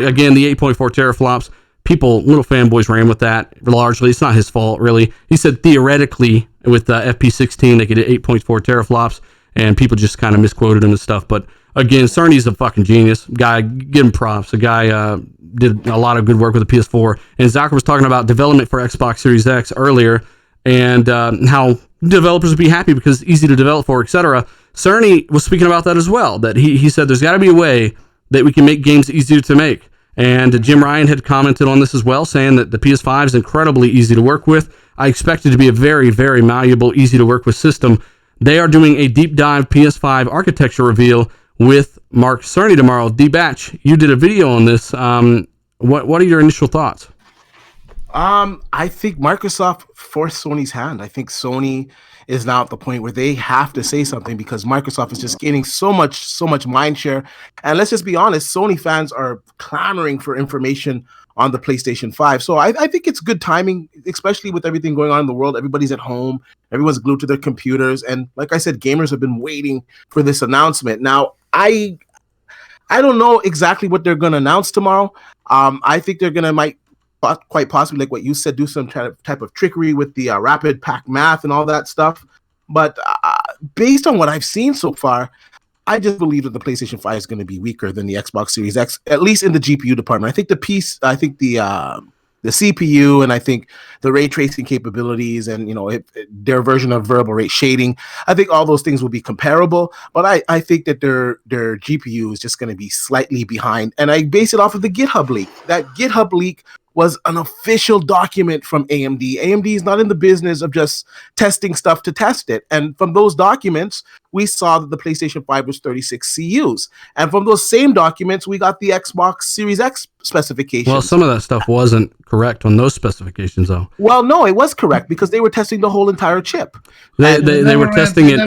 again, the 8.4 teraflops. Little fanboys ran with that largely. It's not his fault, really. He said theoretically with FP16 they could hit 8.4 teraflops, and people just kind of misquoted him and stuff. But again, Cerny's a fucking genius guy. Give him props. The guy did a lot of good work with the PS4. And Zachary was talking about development for Xbox Series X earlier, and how developers would be happy because it's easy to develop for, etc. Cerny was speaking about that as well. That he said there's got to be a way that we can make games easier to make. And Jim Ryan had commented on this as well, saying that the PS5 is incredibly easy to work with. I expect it to be a very, very malleable, easy to work with system. They are doing a deep dive PS5 architecture reveal with Mark Cerny tomorrow. D-Batch, you did a video on this. What are your initial thoughts? I think Microsoft forced Sony's hand. I think Sony is now at the point where they have to say something because Microsoft is just gaining so much mind share. And let's just be honest, Sony fans are clamoring for information on the PlayStation 5. So I think it's good timing, especially with everything going on in the world. Everybody's at home. Everyone's glued to their computers. And like I said, gamers have been waiting for this announcement. Now, I don't know exactly what they're going to announce tomorrow. I think they're going to quite possibly, like what you said, do some type of trickery with the rapid pack math and all that stuff. But based on what I've seen so far, I just believe that the PlayStation 5 is going to be weaker than the Xbox Series X, at least in the GPU department. I think the CPU, and I think the ray tracing capabilities, and their version of variable rate shading, I think all those things will be comparable. But I think that their GPU is just going to be slightly behind, and I base it off of the GitHub leak. That GitHub leak was an official document from AMD. AMD is not in the business of just testing stuff to test it. And from those documents, we saw that the PlayStation 5 was 36 CUs. And from those same documents, we got the Xbox Series X specifications. Well, some of that stuff wasn't correct on those specifications, though. Well, no, it was correct because they were testing the whole entire chip. They were testing it.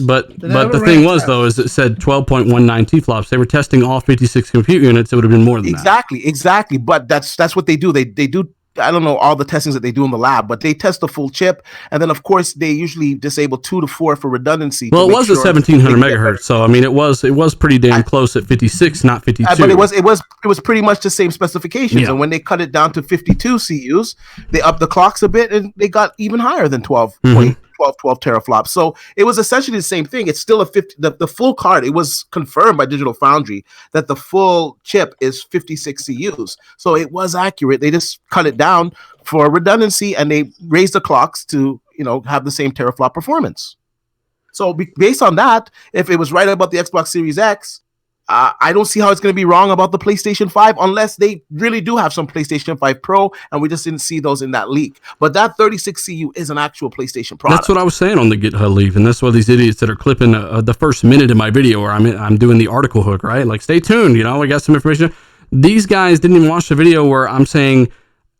But the thing was, though, is it said 12.19 teraflops. They were testing all 56 compute units. It would have been more than that. Exactly. But that's what they do. They do I don't know all the testings that they do in the lab, but they test the full chip, and then of course they usually disable 2 to 4 for redundancy. Well, it was a 1700 megahertz, so I mean it was pretty damn close at 56, not 52. But it was pretty much the same specifications, and when they cut it down to 52 CUs, they upped the clocks a bit, and they got even higher than 12 teraflops. So it was essentially the same thing. It's still the full card. It was confirmed by Digital Foundry that the full chip is 56 CUs. So it was accurate. They just cut it down for redundancy, and they raised the clocks to, have the same teraflop performance. So based on that, if it was right about the Xbox Series X, I don't see how it's going to be wrong about the PlayStation 5 unless they really do have some PlayStation 5 Pro, and we just didn't see those in that leak. But that 36 CU is an actual PlayStation product. That's what I was saying on the GitHub leak, and that's why these idiots that are clipping the first minute of my video where I'm doing the article hook, right? Like, stay tuned, we got some information. These guys didn't even watch the video where I'm saying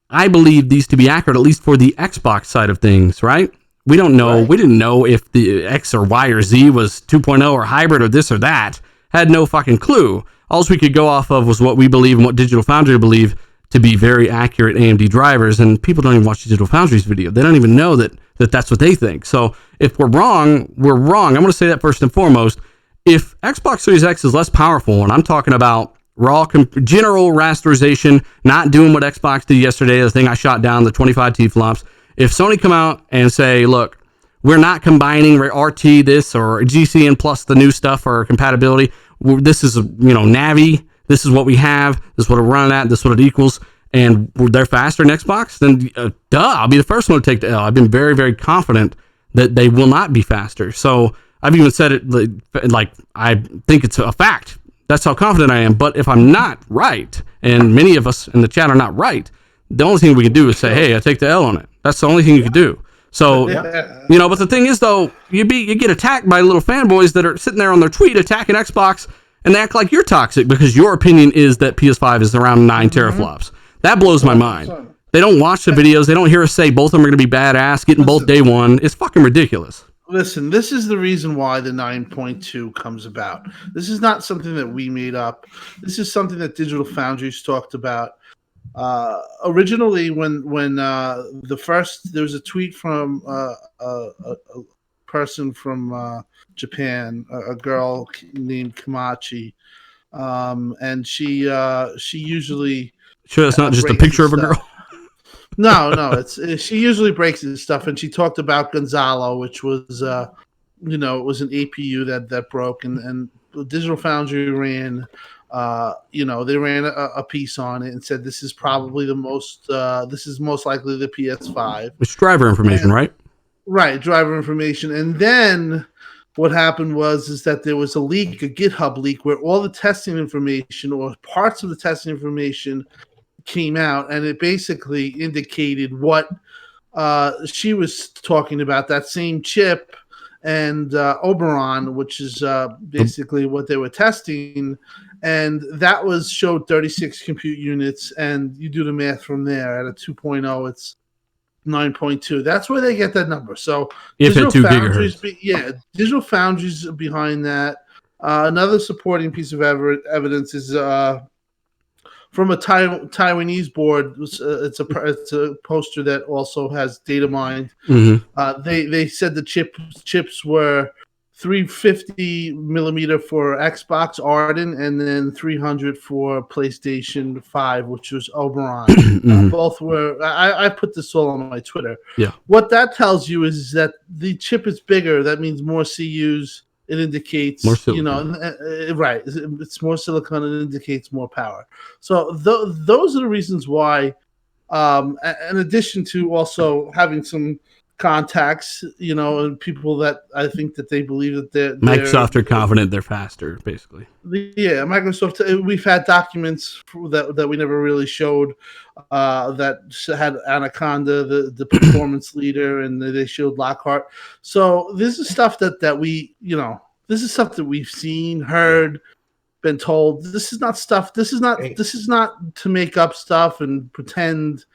I believe these to be accurate, at least for the Xbox side of things, right? We don't know. Right. We didn't know if the X or Y or Z was 2.0 or hybrid or this or that. Had no fucking clue. All we could go off of was what we believe and what Digital Foundry believe to be very accurate AMD drivers, and people don't even watch Digital Foundry's video. They don't even know that that's what they think. So if we're wrong, we're wrong. I'm going to say that first and foremost. If Xbox Series X is less powerful, and I'm talking about general rasterization, not doing what Xbox did yesterday, the thing I shot down, the 25 T-flops, if Sony come out and say, look, we're not combining RT this or GCN plus the new stuff for compatibility. This is, Navi. This is what we have. This is what we're running at. This is what it equals. And they're faster than Xbox. Then, I'll be the first one to take the L. I've been very, very confident that they will not be faster. So I've even said it like I think it's a fact. That's how confident I am. But if I'm not right, and many of us in the chat are not right, the only thing we can do is say, hey, I take the L on it. That's the only thing you can do. So, but the thing is, though, you get attacked by little fanboys that are sitting there on their tweet attacking Xbox, and they act like you're toxic because your opinion is that PS5 is around 9 teraflops. That blows my mind. They don't watch the videos. They don't hear us say both of them are going to be badass, getting both day one. It's fucking ridiculous. Listen, this is the reason why the 9.2 comes about. This is not something that we made up. This is something that Digital Foundry's talked about. Originally, when there was a tweet from a person from Japan, a girl named Kamachi, and she usually sure it's not just a picture of a girl. No, she usually breaks this stuff, and she talked about Gonzalo, which was it was an APU that broke, and Digital Foundry ran. They ran a piece on it and said this is probably this is most likely the PS5. It's driver information, right? Right, driver information. And then what happened is that there was a leak, a GitHub leak, where all the testing information or parts of the testing information came out, and it basically indicated what she was talking about, that same chip and Oberon, which is basically what they were testing. And that showed 36 compute units, and you do the math from there. At a 2.0, it's 9.2. That's where they get that number. So if at 2 gigahertz. Digital Foundry's behind that. Another supporting piece of evidence is from a Taiwanese board. It's a poster that also has data mined. Mm-hmm. They said the chips were 350 millimeter for Xbox Arden, and then 300 for PlayStation 5, which was Oberon. Mm-hmm. Both were. I put this all on my Twitter. Yeah. What that tells you is that the chip is bigger. That means more CUs. It indicates more silicon. Right. It's more silicon. It indicates more power. So those are the reasons why. In addition to also having some contacts, and people that I think that they believe that they're Microsoft are confident they're faster, basically. Yeah, Microsoft. We've had documents that we never really showed that had Anaconda, the performance leader, and they showed Lockhart. So this is stuff that we, this is stuff that we've seen, heard, been told. This is not stuff. This is not to make up stuff and pretend.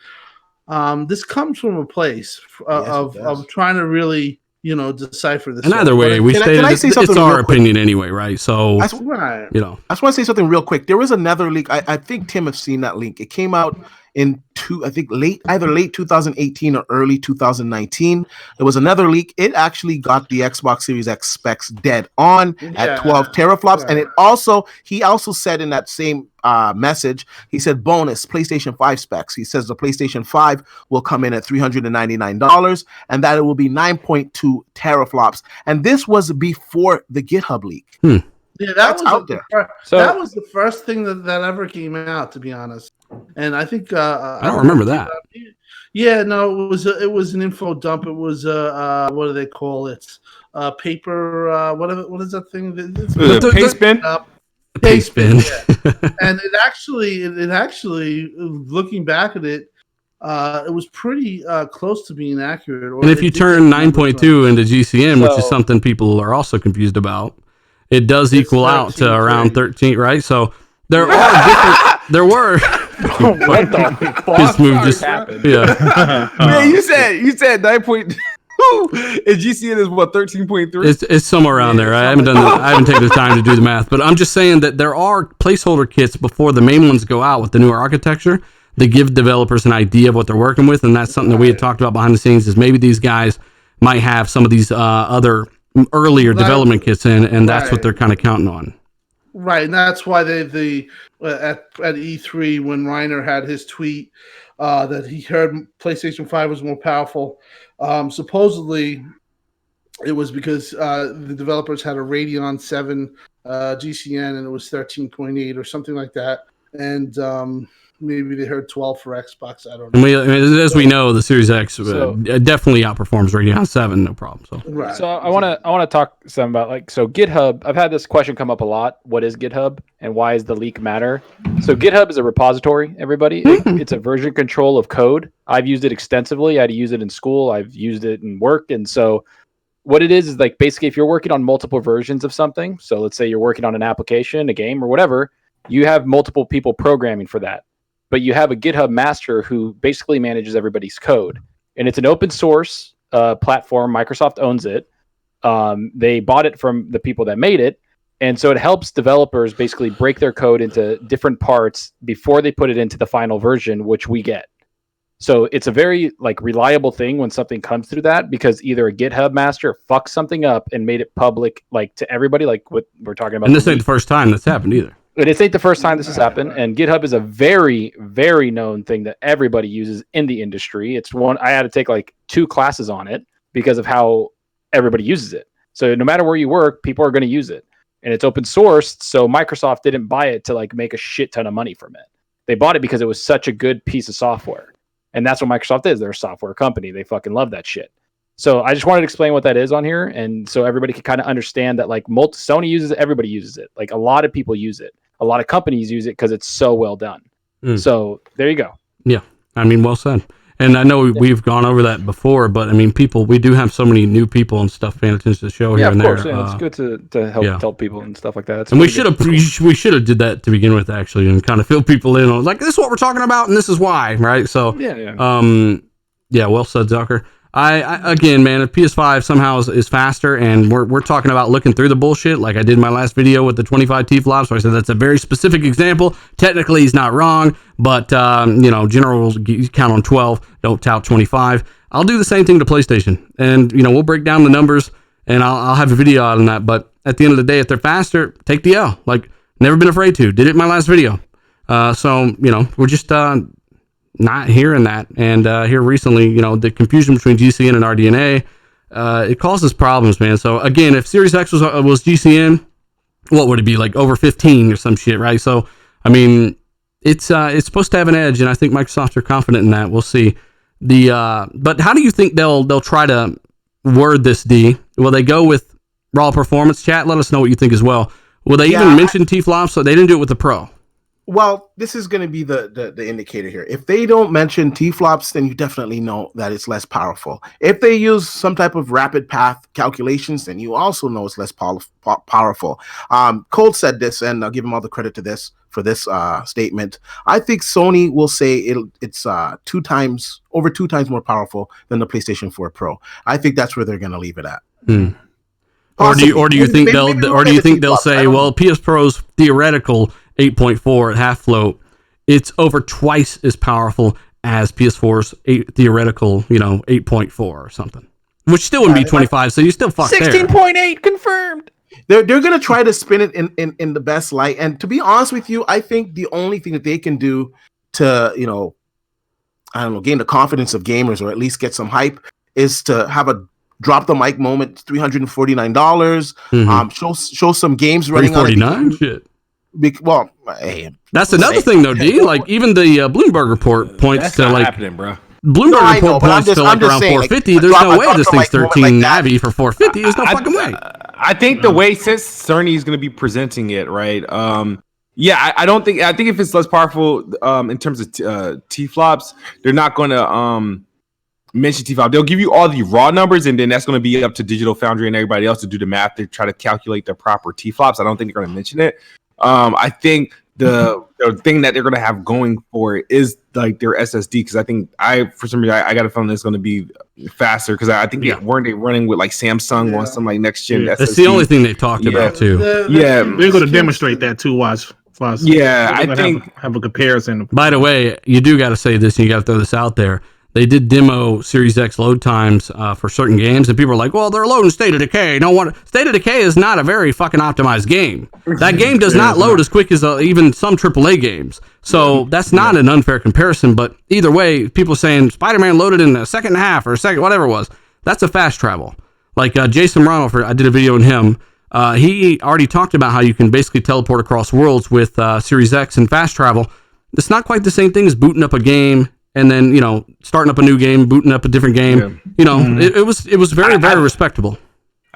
This comes from a place of trying to really, decipher this. And either way, we stated it's our opinion anyway, right? So, I just want to say something real quick. There was another leak. I think Tim has seen that link. It came out in either late 2018 or early 2019. There was another leak. It actually got the Xbox Series X specs dead on at 12 teraflops. And he also said in that same message, he said bonus PlayStation 5 specs. He says the PlayStation 5 will come in at $399 and that it will be 9.2 teraflops. And this was before the GitHub leak. Yeah, that was out there. That was the first thing that ever came out, to be honest. And I think I don't remember that. Yeah, no, it was an info dump. It was what do they call it? Paper. What is that thing? Paste bin. Paste bin. Yeah. And it actually, looking back at it, it was pretty close to being accurate. And if you turn 9.2 into GCN, which is something people are also confused about, it does equal out to around 13, right? So there are different. There were. What the fuck? This move just happened? Yeah. Man, you said 9.2. And GCN is what, 13.3? It's somewhere around there. I haven't taken the time to do the math, but I'm just saying that there are placeholder kits before the main ones go out with the newer architecture. They give developers an idea of what they're working with, and that's something that we had talked about behind the scenes. Is maybe these guys might have some of these other earlier development kits in, and that's what they're kind of counting on. Right, and that's why they at E3 when Reiner had his tweet that he heard PlayStation 5 was more powerful. Supposedly, it was because the developers had a Radeon 7 GCN and it was 13.8 or something like that, and maybe they heard 12 for Xbox. I don't know. As we know, the Series X definitely outperforms Radeon 7, no problem. So I want to talk some about GitHub. I've had this question come up a lot. What is GitHub and why does the leak matter? So GitHub is a repository. Everybody, it's a version control of code. I've used it extensively. I had to use it in school. I've used it in work, and so what it is like basically if you're working on multiple versions of something. So let's say you're working on an application, a game, or whatever. You have multiple people programming for that. But you have a GitHub master who basically manages everybody's code. And it's an open source platform. Microsoft owns it. They bought it from the people that made it. And so it helps developers basically break their code into different parts before they put it into the final version, which we get. So it's a very reliable thing when something comes through that, because either a GitHub master fucked something up and made it public to everybody, like what we're talking about. And this ain't the first time that's happened either. It ain't the first time this has happened, and GitHub is a very, very known thing that everybody uses in the industry. It's one I had to take 2 classes on it because of how everybody uses it. So no matter where you work, people are going to use it, and it's open sourced. So Microsoft didn't buy it to make a shit ton of money from it. They bought it because it was such a good piece of software, and that's what Microsoft is. They're a software company. They fucking love that shit. So I just wanted to explain what that is on here, and so everybody can kind of understand that Sony uses it, everybody uses it. A lot of people use it. A lot of companies use it because it's so well done. So there you go. Yeah, I mean, well said. And I know we've gone over that before, but I mean, we do have so many new people and stuff paying attention to the show here and there. Yeah, it's good to help tell people and stuff like that. It's and we should have did that to begin with, actually, and kind of fill people in on this is what we're talking about and this is why, right? So well said, Zucker. I again, man, if PS5 somehow is faster, and we're talking about looking through the bullshit, like I did in my last video with the 25 T-flops, where I said that's a very specific example. Technically, he's not wrong, but general rules count on 12, don't tout 25. I'll do the same thing to PlayStation, and we'll break down the numbers, and I'll have a video out on that. But at the end of the day, if they're faster, take the L. Never been afraid to. Did it in my last video. So we're just not hearing that, and here recently, the confusion between GCN and RDNA, it causes problems, man. So again, if Series X was GCN, what would it be, over 15 or some shit, right? So I mean, it's supposed to have an edge, and I think Microsoft are confident in that. We'll see. But how do you think they'll try to word this, D? Will they go with raw performance? Chat, let us know what you think as well. Will they even mention T-flops? So they didn't do it with the Pro. Well, this is going to be the indicator here. If they don't mention T-flops, then you definitely know that it's less powerful. If they use some type of rapid path calculations, then you also know it's less powerful. Cole said this, and I'll give him all the credit for this statement. I think Sony will say it's over 2 times more powerful than the PlayStation 4 Pro. I think that's where they're going to leave it at. Or do you think they'll say, well, PS Pro's theoretical 8.4 at half float it's over twice as powerful as PS4's theoretical, 8.4 or something, which still wouldn't be 25. So you still fuck 16.8 confirmed. They're gonna try to spin it in the best light. And to be honest with you, I think the only thing that they can do to gain the confidence of gamers, or at least get some hype, is to have a drop the mic moment, $349. Show some games running on $349. Shit. Well, hey, that's another thing though, D. Like even the Bloomberg report points That's to not like happening, bro. Bloomberg report points to like around saying, 450. like, There's no way drop this the thing's mic moment 13 like Navi for 450. There's no fucking way. I think the way since Cerny is going to be presenting it, right? I don't think. I think if it's less powerful in terms of T-flops, they're not going to mention T-flop. They'll give you all the raw numbers, and then that's going to be up to Digital Foundry and everybody else to do the math to try to calculate the proper T-flops. I don't think they're going to mention it. I think the thing that they're going to have going for it is like their SSD, because I think for some reason I got a feeling it's going to be faster, because I think they running with like Samsung on some like next gen SSD. That's the only thing they talked about too. They're going to demonstrate that too. Watch. Yeah, I think have a comparison. By the way, you do got to say this, and you got to throw this out there. They did demo Series X load times for certain games, and people are like, well, they're loading State of Decay. State of Decay is not a very fucking optimized game. That game does not load as quick as even some AAA games. So that's not an unfair comparison, but either way, people saying Spider-Man loaded in a second and a half or a second, whatever it was, that's a fast travel. Like Jason Ronald, I did a video on him. He already talked about how you can basically teleport across worlds with Series X and fast travel. It's not quite the same thing as booting up a game and then, starting up a new game, booting up a different game. It was very, very respectable.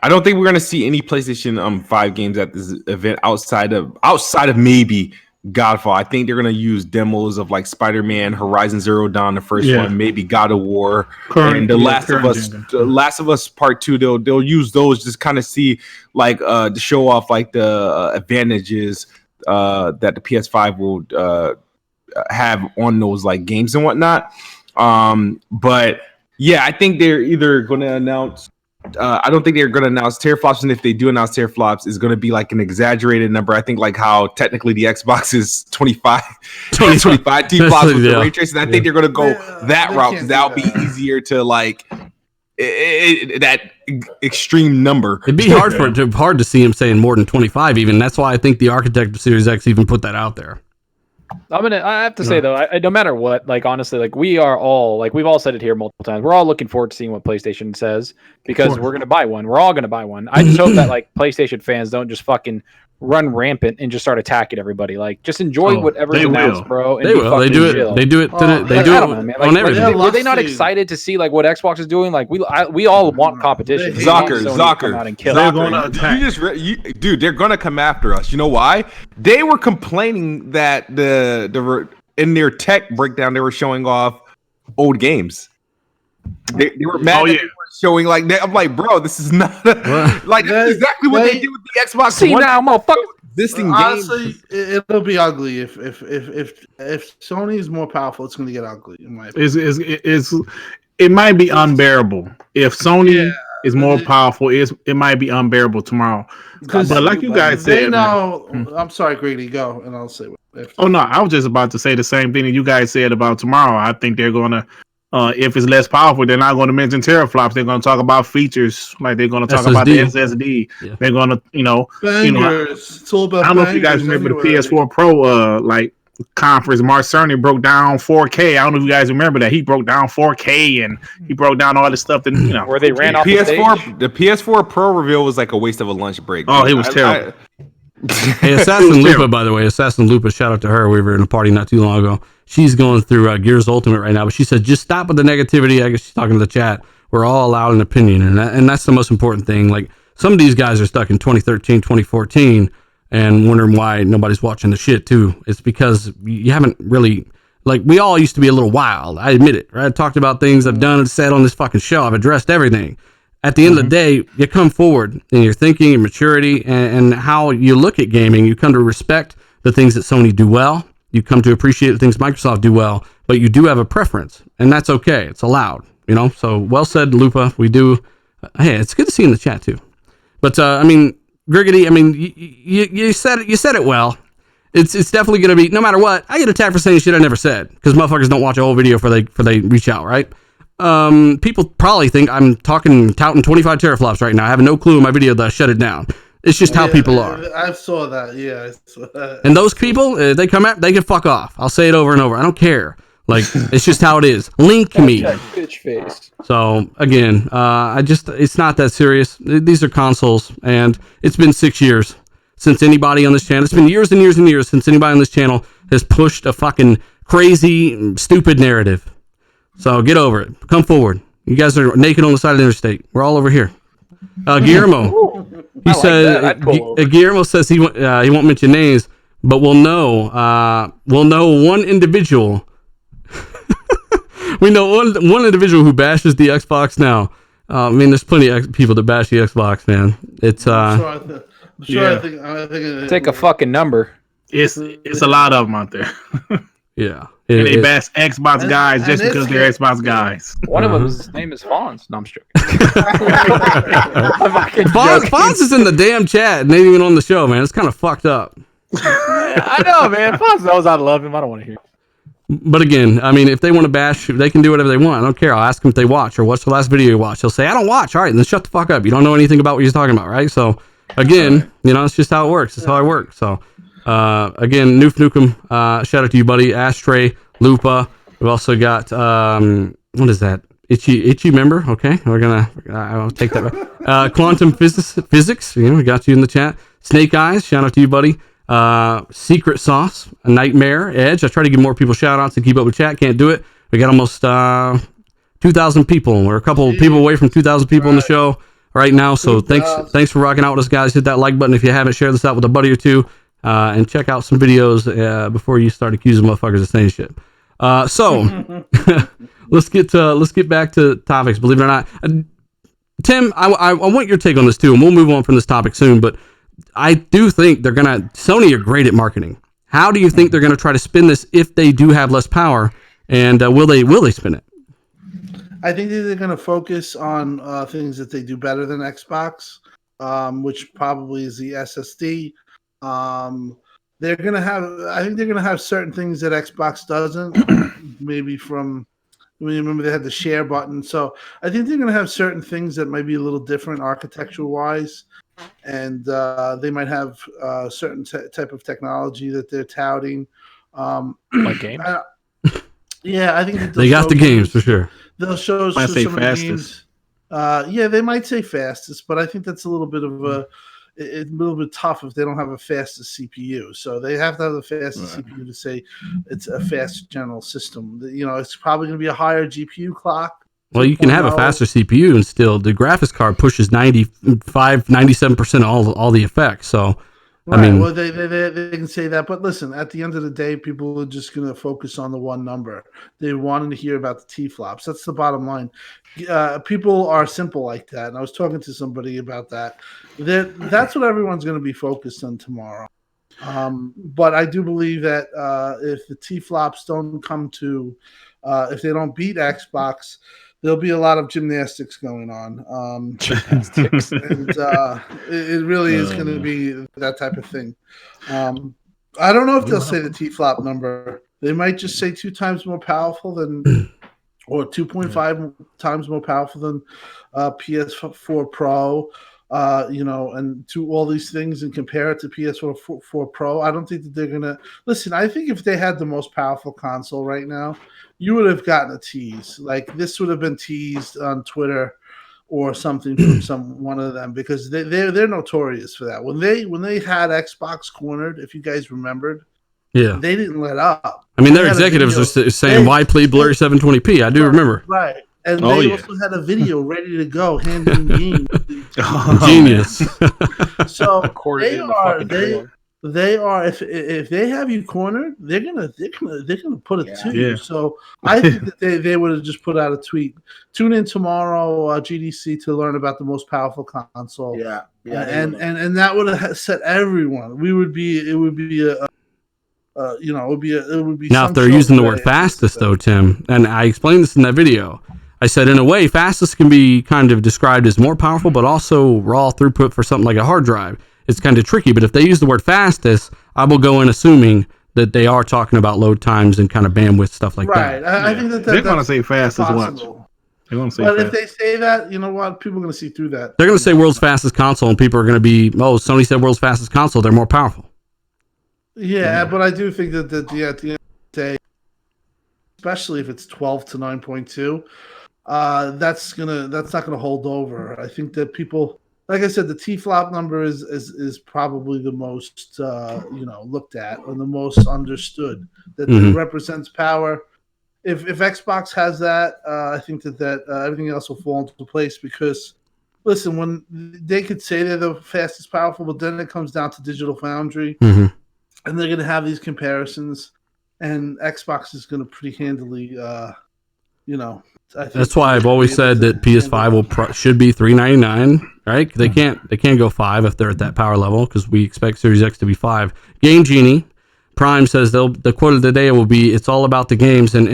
I don't think we're going to see any PlayStation 5 games at this event outside of maybe Godfall. I think they're going to use demos of like Spider-Man, Horizon Zero Dawn, the first one, maybe God of War, and The Last of Us Part 2. They'll use those, just kind of see like to show off like the advantages that the PS5 will have on those like games and whatnot. But yeah, I think they're either going to announce. I don't think they're going to announce teraflops, and if they do announce teraflops, it's going to be like an exaggerated number. I think like how technically the Xbox is 25 teraflops with the ray tracing. I think they're going to go that route, because that'll be easier to like that extreme number. It'd be hard to see him saying more than 25 even. That's why I think the architect of Series X even put that out there. I have to say though, no matter what, like honestly, like we are all, like we've all said it here multiple times, we're all looking forward to seeing what PlayStation says, because we're gonna buy one. We're all gonna buy one. I just hope that like PlayStation fans don't just fucking run rampant and just start attacking everybody. Like just enjoy whatever's announced, bro. And they will. They do it. They do it. They do it on everything. Were they not excited to see like what Xbox is doing? Like we all want competition. Zocker. Dude, they're gonna come after us. You know why? They were complaining that in their tech breakdown they were showing off old games. They were mad that they were showing like that. I'm like, bro, this is not like that's exactly what they did with the Xbox. See now, motherfucker. Existing honestly, it'll be ugly if Sony is more powerful. It's going to get ugly. In my opinion. It might be unbearable if Sony is more powerful. It might be unbearable tomorrow. But like you guys said, I'm sorry, Grady, go and I'll say. Oh no, I was just about to say the same thing that you guys said about tomorrow. I think they're going to. If it's less powerful, they're not going to mention teraflops. They're going to talk about features, like they're going to talk about the SSD. Yeah. They're going to, It's all about. I don't know if you guys remember the PS4 Pro, conference. Mark Cerny broke down 4K. I don't know if you guys remember that. He broke down 4K and he broke down all the stuff that where they ran off PS4. The PS4 Pro reveal was like a waste of a lunch break. Oh, it was terrible. Hey, Assassin Lupa, by the way, Assassin Lupa, shout out to her. We were in a party not too long ago. She's going through Gears Ultimate right now, but she said, just stop with the negativity. I guess she's talking to the chat. We're all allowed an opinion, and that's the most important thing. Like, some of these guys are stuck in 2013, 2014, and wondering why nobody's watching the shit, too. It's because you haven't really, like, we all used to be a little wild. I admit it, right? I talked about things I've done and said on this fucking show. I've addressed everything. At the end of the day, you come forward in your thinking and maturity and how you look at gaming. You come to respect the things that Sony do well. You come to appreciate the things Microsoft do well, but you do have a preference, and that's okay. It's allowed, So well said, Lupa. We do. Hey, it's good to see you in the chat too. But I mean, Griggity, I mean, you said it well. it's definitely gonna be, no matter what. I get attacked for saying shit I never said because motherfuckers don't watch a whole video before they reach out, right? People probably think I'm touting 25 teraflops right now. I have no clue in my video that I shut it down. It's just how people are. I saw that. Yeah, I saw that. And those people, they come at, they can fuck off. I'll say it over and over. I don't care. Like, it's just how it is. Link me. Bitch face. So again, it's not that serious. These are consoles, and it's been 6 years since anybody on this channel. It's been years and years and years since anybody on this channel has pushed a fucking crazy, stupid narrative. So get over it. Come forward. You guys are naked on the side of the interstate. We're all over here. Guillermo, he said. Guillermo says he won't mention names, but we'll know one individual. We know one individual who bashes the Xbox now. I mean, there's plenty of people that bash the Xbox, man. It's I think Take a fucking number. It's a lot of them out there. yeah. And they bash Xbox guys just because they're Xbox guys. One of them, his name is Fonz. No, I'm joking. Fonz is in the damn chat and ain't even on the show, man. It's kind of fucked up. I know, man. Fonz knows I love him. I don't want to hear. But again, I mean, if they want to bash, they can do whatever they want. I don't care. I'll ask them if they watch or what's the last video you watched. He'll say, I don't watch. All right, then shut the fuck up. You don't know anything about what he's talking about, right? So again, it's just how it works. It's how I work. So again, Noof Nukem, shout out to you, buddy. Ashtray, Lupa. We've also got what is that? Itchy member. Okay, I'll take that. Quantum physics. We got you in the chat. Snake Eyes. Shout out to you, buddy. Secret Sauce, a Nightmare, Edge. I try to give more people shout outs to keep up with chat. Can't do it. We got almost 2,000 people. We're a couple of people away from 2,000 people in the show right now. So thanks for rocking out with us, guys. Hit that like button if you haven't. Share this out with a buddy or two, and check out some videos before you start accusing motherfuckers of saying shit. So let's get back to topics. Believe it or not, Tim, I want your take on this too, and we'll move on from this topic soon. But I do think Sony are great at marketing. How do you think they're gonna try to spin this if they do have less power? And will they spin it? I think they're going to focus on things that they do better than Xbox, which probably is the SSD. I think they're going to have certain things that Xbox doesn't. Maybe remember they had the share button. So I think they're going to have certain things that might be a little different architecture wise. And they might have certain type of technology that they're touting. Like games? Yeah, I think they got the games for sure. They'll show might say some fastest. Of the games. Yeah, they might say fastest, but I think that's a little bit tough if they don't have a fastest CPU. So they have to have the fastest CPU to say it's a fast general system. It's probably going to be a higher GPU clock. Well, you can have a faster CPU and still the graphics card pushes 97% all the effects. So, right. I mean, well, they can say that, but listen, at the end of the day, people are just going to focus on the one number. They wanted to hear about the T-flops. That's the bottom line. People are simple like that, and I was talking to somebody about that. That's what everyone's going to be focused on tomorrow. But I do believe that if the T-flops don't come to, if they don't beat Xbox, there'll be a lot of gymnastics going on. Gymnastics. And it really is going to be that type of thing. I don't know if they'll say the T-flop number. They might just say 2 times more powerful than, or 2.5 times more powerful than PS4 Pro, and do all these things and compare it to PS4 Pro. I don't think that they're going to... Listen, I think if they had the most powerful console right now, you would have gotten a tease. Like, this would have been teased on Twitter or something from one of them, because they're notorious for that. When they had Xbox cornered, if you guys remembered, yeah, they didn't let up. I mean, their executives are saying, why play blurry 720p? I do remember. Right. And they also had a video ready to go, handing game. Genius. So they are. If they have you cornered, they're gonna put it to you. So I think that they would have just put out a tweet. Tune in tomorrow, GDC, to learn about the most powerful console. Yeah. And that would have set everyone. It would be now if they're using the word fastest though, Tim, and I explained this in that video. I said, in a way, fastest can be kind of described as more powerful, but also raw throughput for something like a hard drive. It's kind of tricky, but if they use the word fastest, I will go in assuming that they are talking about load times and kind of bandwidth stuff like right. that. I think that they're going to say fast as watch. They're going to say but fast. if they say that, you know what? People are going to see through that. They're going to say world's fastest console, and people are going to be, Sony said world's fastest console. They're more powerful. Yeah, but I do think that at the end of the day, especially if it's 12 to 9.2, that's not gonna hold over. I think that people, like I said, the T-flop number is probably the most looked at and the most understood. That it represents power. If Xbox has that, I think that everything else will fall into place because. Listen, when they could say they're the fastest powerful, but then it comes down to Digital Foundry. And they're going to have these comparisons, and Xbox is going to pretty handily, I think that's why I've always said that PS5 should be $399, right? They can't go $5 if they're at that power level because we expect Series X to be $5. Game Genie Prime says the quote of the day will be "It's all about the games," and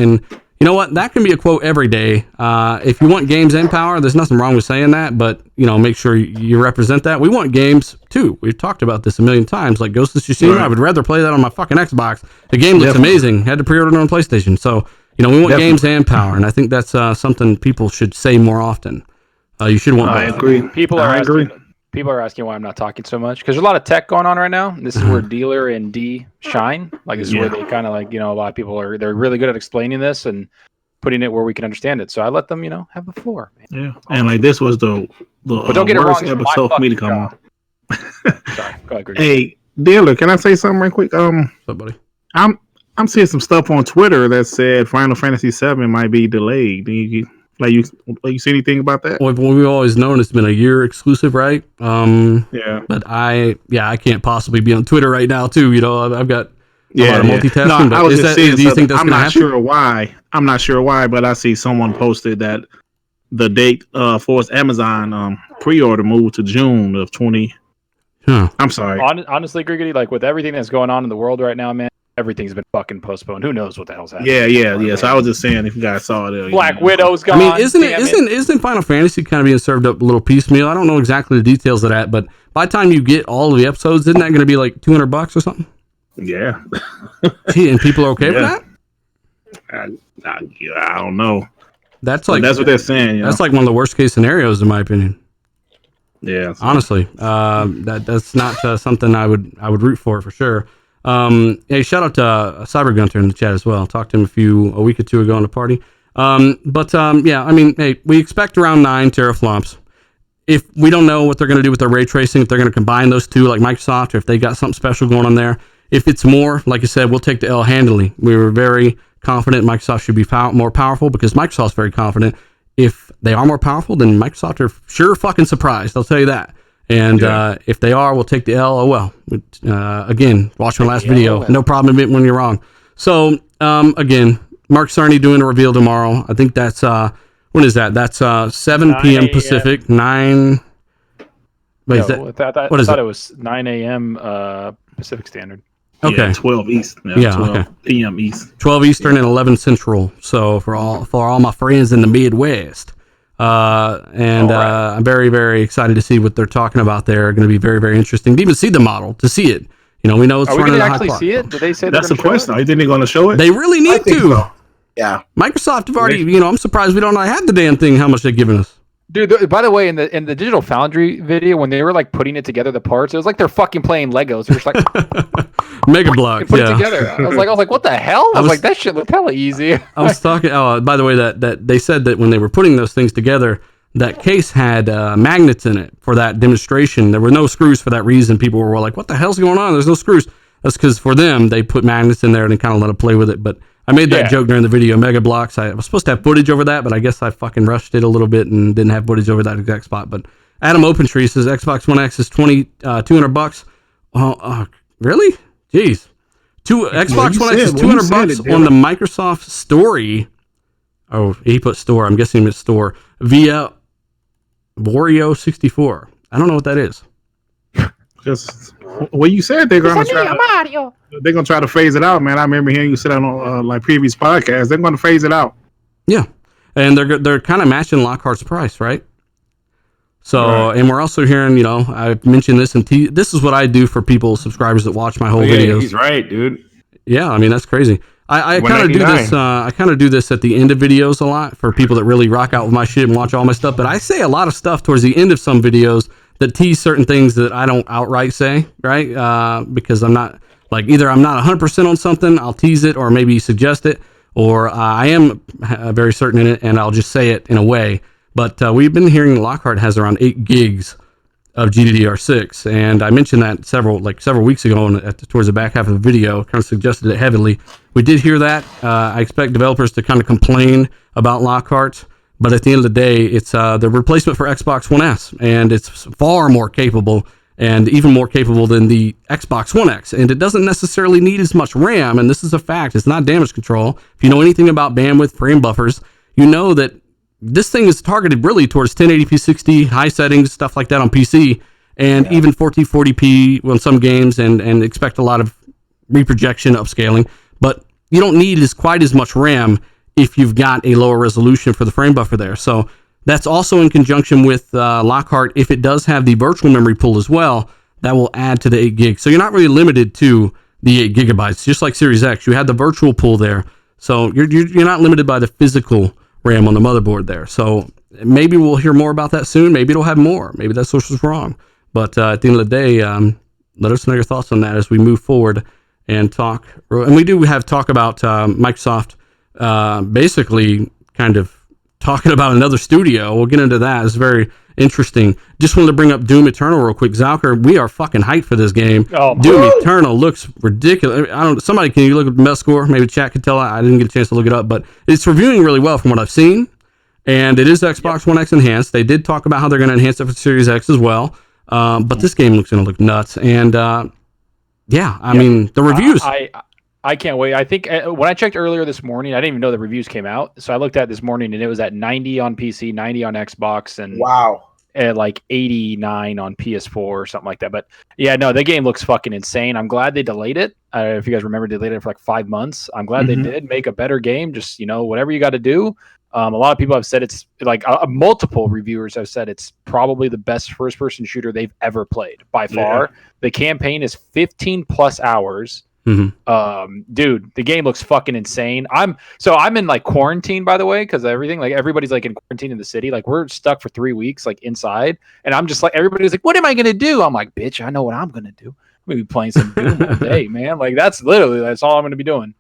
you know what? That can be a quote every day. If you want games and power, there's nothing wrong with saying that, but make sure you represent that. We want games too. We've talked about this a million times. Like Ghost of Tsushima, right. I would rather play that on my fucking Xbox. The game looks amazing. Had to pre-order it on PlayStation. So we want games and power, and I think that's something people should say more often. You should want. I agree. People are asking why I'm not talking so much because there's a lot of tech going on right now. This is where Dealer and D shine. Like this is where they kind of a lot of people they're really good at explaining this and putting it where we can understand it. So I let them have the floor. Man. Yeah, and this was the but don't get it wrong, episode for me to come on. Sorry, go ahead, Greg. Hey, Dealer, can I say something right quick? What's up, buddy? I'm seeing some stuff on Twitter that said Final Fantasy VII might be delayed. You see anything about that? Well, we've always known it's been a year exclusive, right? Yeah. But I can't possibly be on Twitter right now, too. I've got a lot of multitasking. No, I was just saying, do you think that's going to happen? I'm not sure why, but I see someone posted that the date for its Amazon pre-order moved to June of 20. Huh. I'm sorry. Honestly, Griggity, like with everything that's going on in the world right now, man, everything's been fucking postponed. Who knows what the hell's happening? Yeah. So I was just saying if you guys saw it. Black Widow's gone. I mean, isn't Final Fantasy kind of being served up a little piecemeal? I don't know exactly the details of that, but by the time you get all of the episodes, isn't that going to be like $200 or something? Yeah. Gee, and people are okay with that? I don't know. That's what they're saying. That's like one of the worst case scenarios, in my opinion. Yeah. Honestly, that's not something I would root for sure. Hey, shout out to Cyber Gunter in the chat as well. Talked to him a week or two ago on the party. Yeah, I mean, hey, we expect around 9 teraflops. If we don't know what they're going to do with their ray tracing, if they're going to combine those two like Microsoft, or if they got something special going on there. If it's more, like I said, we'll take the L handily. We were very confident Microsoft should be more powerful because Microsoft's very confident. If they are more powerful, then Microsoft are sure fucking surprised. I'll tell you that. And if they are, we'll take the L. Oh, well. Again, watch my last video. No problem admitting when you're wrong. So, again, Mark Cerny doing a reveal tomorrow. I think that's, when is that? That's 7 p.m. Pacific, 9... Wait, I thought it was 9 a.m. Pacific Standard. Okay. Yeah, 12 East. 12 p.m. East. 12 Eastern and 11 Central. So for all my friends in the Midwest. I'm very, very excited to see what they're talking about there. Going to be very, very interesting to even see the model, to see it. We know it's running. Are we going to actually see it? Did they say that's the question? Are they going to show it? They really need to. So. Yeah. Microsoft have already, I'm surprised we don't have the damn thing, how much they've given us. Dude, by the way, in the Digital Foundry video, when they were like putting it together, the parts, it was like they're fucking playing Legos. They're just like Mega Bloks. Put it together. I was like, what the hell? I was like, that shit looked hella easy. I was talking. Oh, by the way, that they said that when they were putting those things together, that case had magnets in it for that demonstration. There were no screws for that reason. People were like, what the hell's going on? There's no screws. That's because for them, they put magnets in there and kind of let them play with it. But I made that joke during the video, Mega Bloks. I was supposed to have footage over that, but I guess I fucking rushed it a little bit and didn't have footage over that exact spot. But Adam Opentree says Xbox One X is $200. Oh, really? Jeez. Xbox One X is $200 on the Microsoft Story. Oh, he put store. I'm guessing it's store via Wario 64. I don't know what that is. Just you said they're going to try. They're going to try to phase it out, man. I remember hearing you say that on like previous podcasts. They're going to phase it out. Yeah, and they're kind of matching Lockhart's price, right? So, and we're also hearing, you know, I've mentioned this, and this is what I do for people, subscribers that watch my whole videos. He's right, dude. Yeah, I mean, that's crazy. I kind of do this. I kind of do this at the end of videos a lot for people that really rock out with my shit and watch all my stuff. But I say a lot of stuff towards the end of some videos that tease certain things that I don't outright say, right? Because I'm not like either I'm not 100% on something, I'll tease it or maybe suggest it, or I am very certain in it and I'll just say it in a way. But we've been hearing Lockhart has around 8 gigs of GDDR6, and I mentioned that several weeks ago towards the back half of the video, kind of suggested it heavily. We did hear that. I expect developers to kind of complain about Lockhart, but at the end of the day, it's the replacement for Xbox One S, and it's far more capable, and even more capable than the Xbox One X, and it doesn't necessarily need as much RAM, and this is a fact. It's not damage control. If you know anything about bandwidth, frame buffers, you know that this thing is targeted really towards 1080p 60, high settings, stuff like that on PC, and even 1440p on some games, and expect a lot of reprojection, upscaling. But you don't need quite as much RAM if you've got a lower resolution for the frame buffer there. So that's also in conjunction with Lockhart. If it does have the virtual memory pool as well, that will add to the 8 gigs. So you're not really limited to the 8 gigabytes. Just like Series X, you had the virtual pool there. So you're not limited by the physical RAM on the motherboard there. So maybe we'll hear more about that soon. Maybe it'll have more. Maybe that source was wrong. But at the end of the day, let us know your thoughts on that as we move forward and talk. And we do have talk about Microsoft basically kind of talking about another studio. We'll get into that. It's very interesting. Just wanted to bring up Doom Eternal real quick. Zalker, we are fucking hyped for this game. Doom Eternal looks ridiculous. Somebody, can you look at the Metascore? Maybe chat could tell. I didn't get a chance to look it up, but it's reviewing really well from what I've seen. And it is Xbox One X enhanced. They did talk about how they're going to enhance it for Series X as well. But this game looks going to look nuts. And I mean, the reviews. I can't wait. I think when I checked earlier this morning, I didn't even know the reviews came out. So I looked at it this morning and it was at 90 on PC, 90 on Xbox, and at like 89 on PS4 or something like that. But yeah, no, the game looks fucking insane. I'm glad they delayed it. If you guys remember, they delayed it for like 5 months. I'm glad they did make a better game. Just, whatever you got to do. A lot of people have said it's like multiple reviewers have said it's probably the best first-person shooter they've ever played by far. Yeah. The campaign is 15 plus hours. Dude, the game looks fucking insane. I'm in like quarantine, by the way, because everybody's like in quarantine in the city. Like we're stuck for 3 weeks, like inside, and I'm just like, everybody's like, what am I gonna do? I'm like, bitch, I know what I'm gonna do. I'm gonna be playing some Doom all day, man. Like that's all I'm gonna be doing.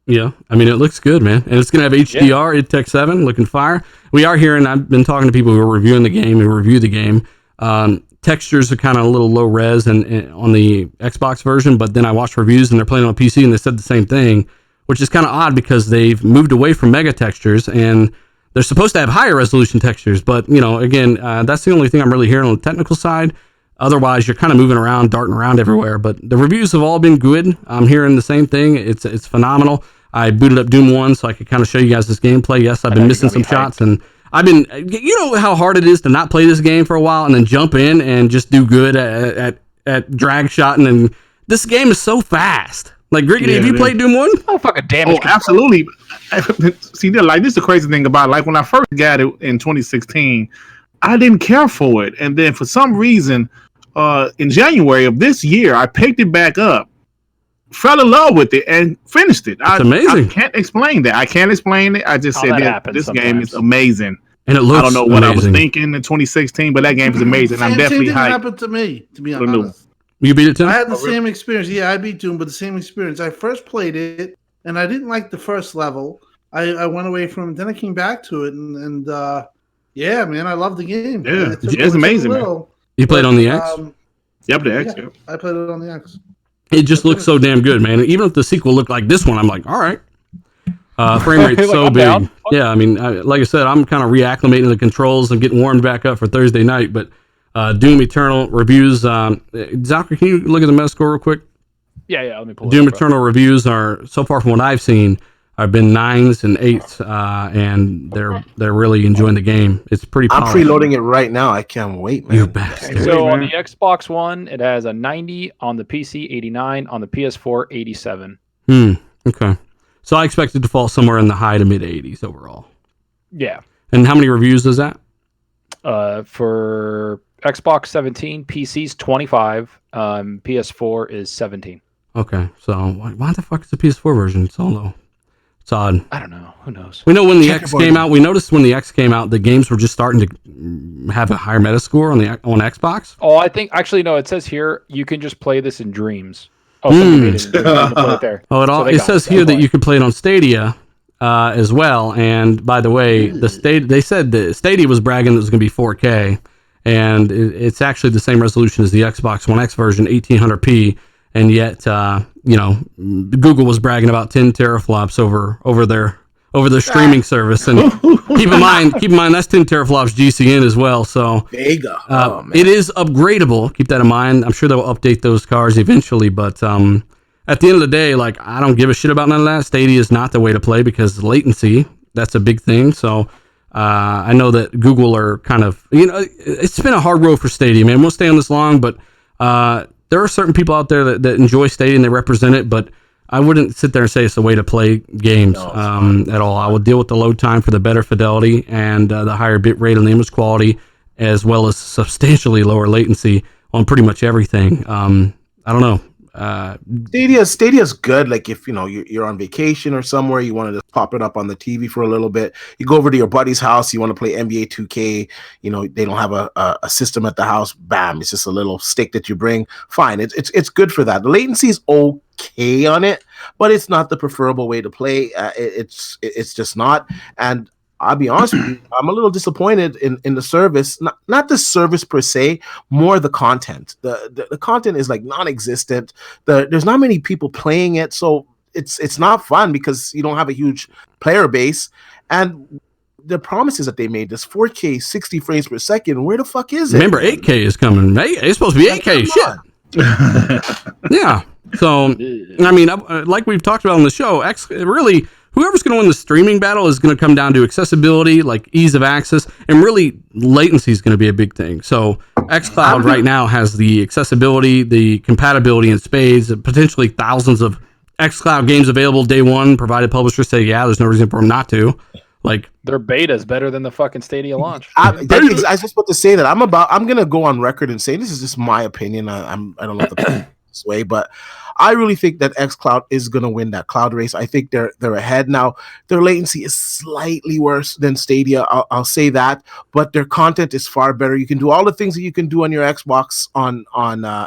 Yeah, I mean, it looks good, man. And it's going to have HDR, IdTech 7, looking fire. We are hearing, I've been talking to people who are reviewing the game, who review the game. Textures are kind of a little low res and on the Xbox version, but then I watched reviews and they're playing on PC and they said the same thing, which is kind of odd because they've moved away from mega textures and they're supposed to have higher resolution textures. But, again, that's the only thing I'm really hearing on the technical side. Otherwise, you're kind of moving around, darting around everywhere. But the reviews have all been good. I'm hearing the same thing. It's phenomenal. I booted up Doom 1 so I could kind of show you guys this gameplay. Yes, I've been missing some shots, and I've been, how hard it is to not play this game for a while and then jump in and just do good at drag shotting. And this game is so fast. Like, Griggity, have you played Doom 1? Oh, fucking damage. Oh, absolutely. See, like, this is the crazy thing about it. Like, when I first got it in 2016, I didn't care for it. And then for some reason, in January of this year, I picked it back up, fell in love with it, and finished it. It's amazing. I can't explain that. I can't explain it. I just said that this game is amazing. And it looks I don't know what I was thinking in 2016, but that game is amazing. I'm definitely hyped. Same happened to me, to be honest. You beat it too? I had the same experience. Yeah, I beat Doom, but the same experience. I first played it, and I didn't like the first level. I went away from it. Then I came back to it, and yeah, man, I love the game. Yeah, it's amazing, man. You played on the X? Yep, the X. Yeah, I played it on the X. It just looks so damn good, man. Even if the sequel looked like this one, I'm like, all right. Frame rate's so big. Down. Yeah, I mean, like I said, I'm kind of reacclimating the controls and getting warmed back up for Thursday night. But Doom Eternal reviews. Zalker, can you look at the Metascore real quick? Yeah. Let me pull Doom Eternal reviews are, so far from what I've seen, have been 9s and 8s, and they're really enjoying the game. It's pretty powerful. I'm preloading it right now. I can't wait, man. You bastard. So on the Xbox One, it has a 90, on the PC 89, on the PS4 87. Okay. So I expect it to fall somewhere in the high to mid 80s overall. Yeah. And how many reviews is that? For Xbox 17, PC's 25, PS4 is 17. Okay, so why the fuck is the PS4 version so low? It's odd. I don't know. Who knows? We know when the X came out. We noticed when the X came out, the games were just starting to have a higher Metascore on Xbox. Oh, I think actually no. It says here you can just play this in Dreams. Oh, somebody made it in Dreams. You can play it there. Oh, it says here that you can play it on Stadia as well. And by the way, they said that Stadia was bragging that it was going to be 4K, and it's actually the same resolution as the Xbox One X version, 1800p. And yet, Google was bragging about 10 teraflops over their streaming service. And keep in mind that's 10 teraflops GCN as well. So there you go. It is upgradable. Keep that in mind. I'm sure they'll update those cards eventually. But at the end of the day, like, I don't give a shit about none of that. Stadia is not the way to play because latency, that's a big thing. So I know that Google are kind of, it's been a hard road for Stadia, man. We'll stay on this long, but there are certain people out there that enjoy Stadia and they represent it, but I wouldn't sit there and say it's the way to play games at all. I would deal with the load time for the better fidelity and the higher bit rate and the image quality, as well as substantially lower latency on pretty much everything. I don't know. Stadia's good. Like if you're on vacation or somewhere, you want to just pop it up on the TV for a little bit. You go over to your buddy's house, you want to play NBA 2K. They don't have a system at the house. Bam! It's just a little stick that you bring. Fine, it's good for that. The latency is okay on it, but it's not the preferable way to play. It's just not. And I'll be honest with you, I'm a little disappointed in the service. Not the service per se, more the content. The content is like non-existent. There's not many people playing it, so it's not fun because you don't have a huge player base. And the promises that they made, this 4K 60 frames per second, where the fuck is it? Remember, 8K is coming. It's supposed to be 8K. Shit. Yeah. So, I mean, like we've talked about on the show, really, whoever's going to win the streaming battle is going to come down to accessibility, like ease of access, and really latency is going to be a big thing. So xCloud right now has the accessibility, the compatibility in spades, potentially thousands of xCloud games available day one, provided publishers say, yeah, there's no reason for them not to. Like, their beta is better than the fucking Stadia launch. I was just about to say that I'm going to go on record and say this is just my opinion. I don't know the this way, but I really think that xCloud is going to win that cloud race. I think they're ahead now. Their latency is slightly worse than Stadia. I'll say that, but their content is far better. You can do all the things that you can do on your Xbox on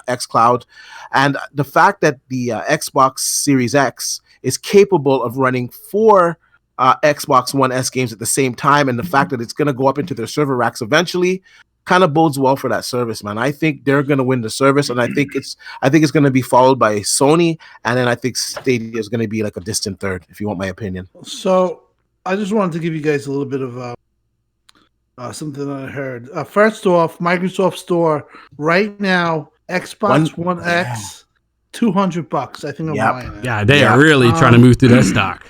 xCloud, and the fact that the Xbox Series X is capable of running 4 Xbox One S games at the same time, and the fact that it's going to go up into their server racks eventually, kind of bodes well for that service, man. I think they're going to win the service, and I think it's going to be followed by Sony, and then I think Stadia is going to be like a distant third, if you want my opinion. So I just wanted to give you guys a little bit of something that I heard. First off, Microsoft Store right now, Xbox One X, $200. I think I'm buying it. Yeah, they are really trying to move through that stock.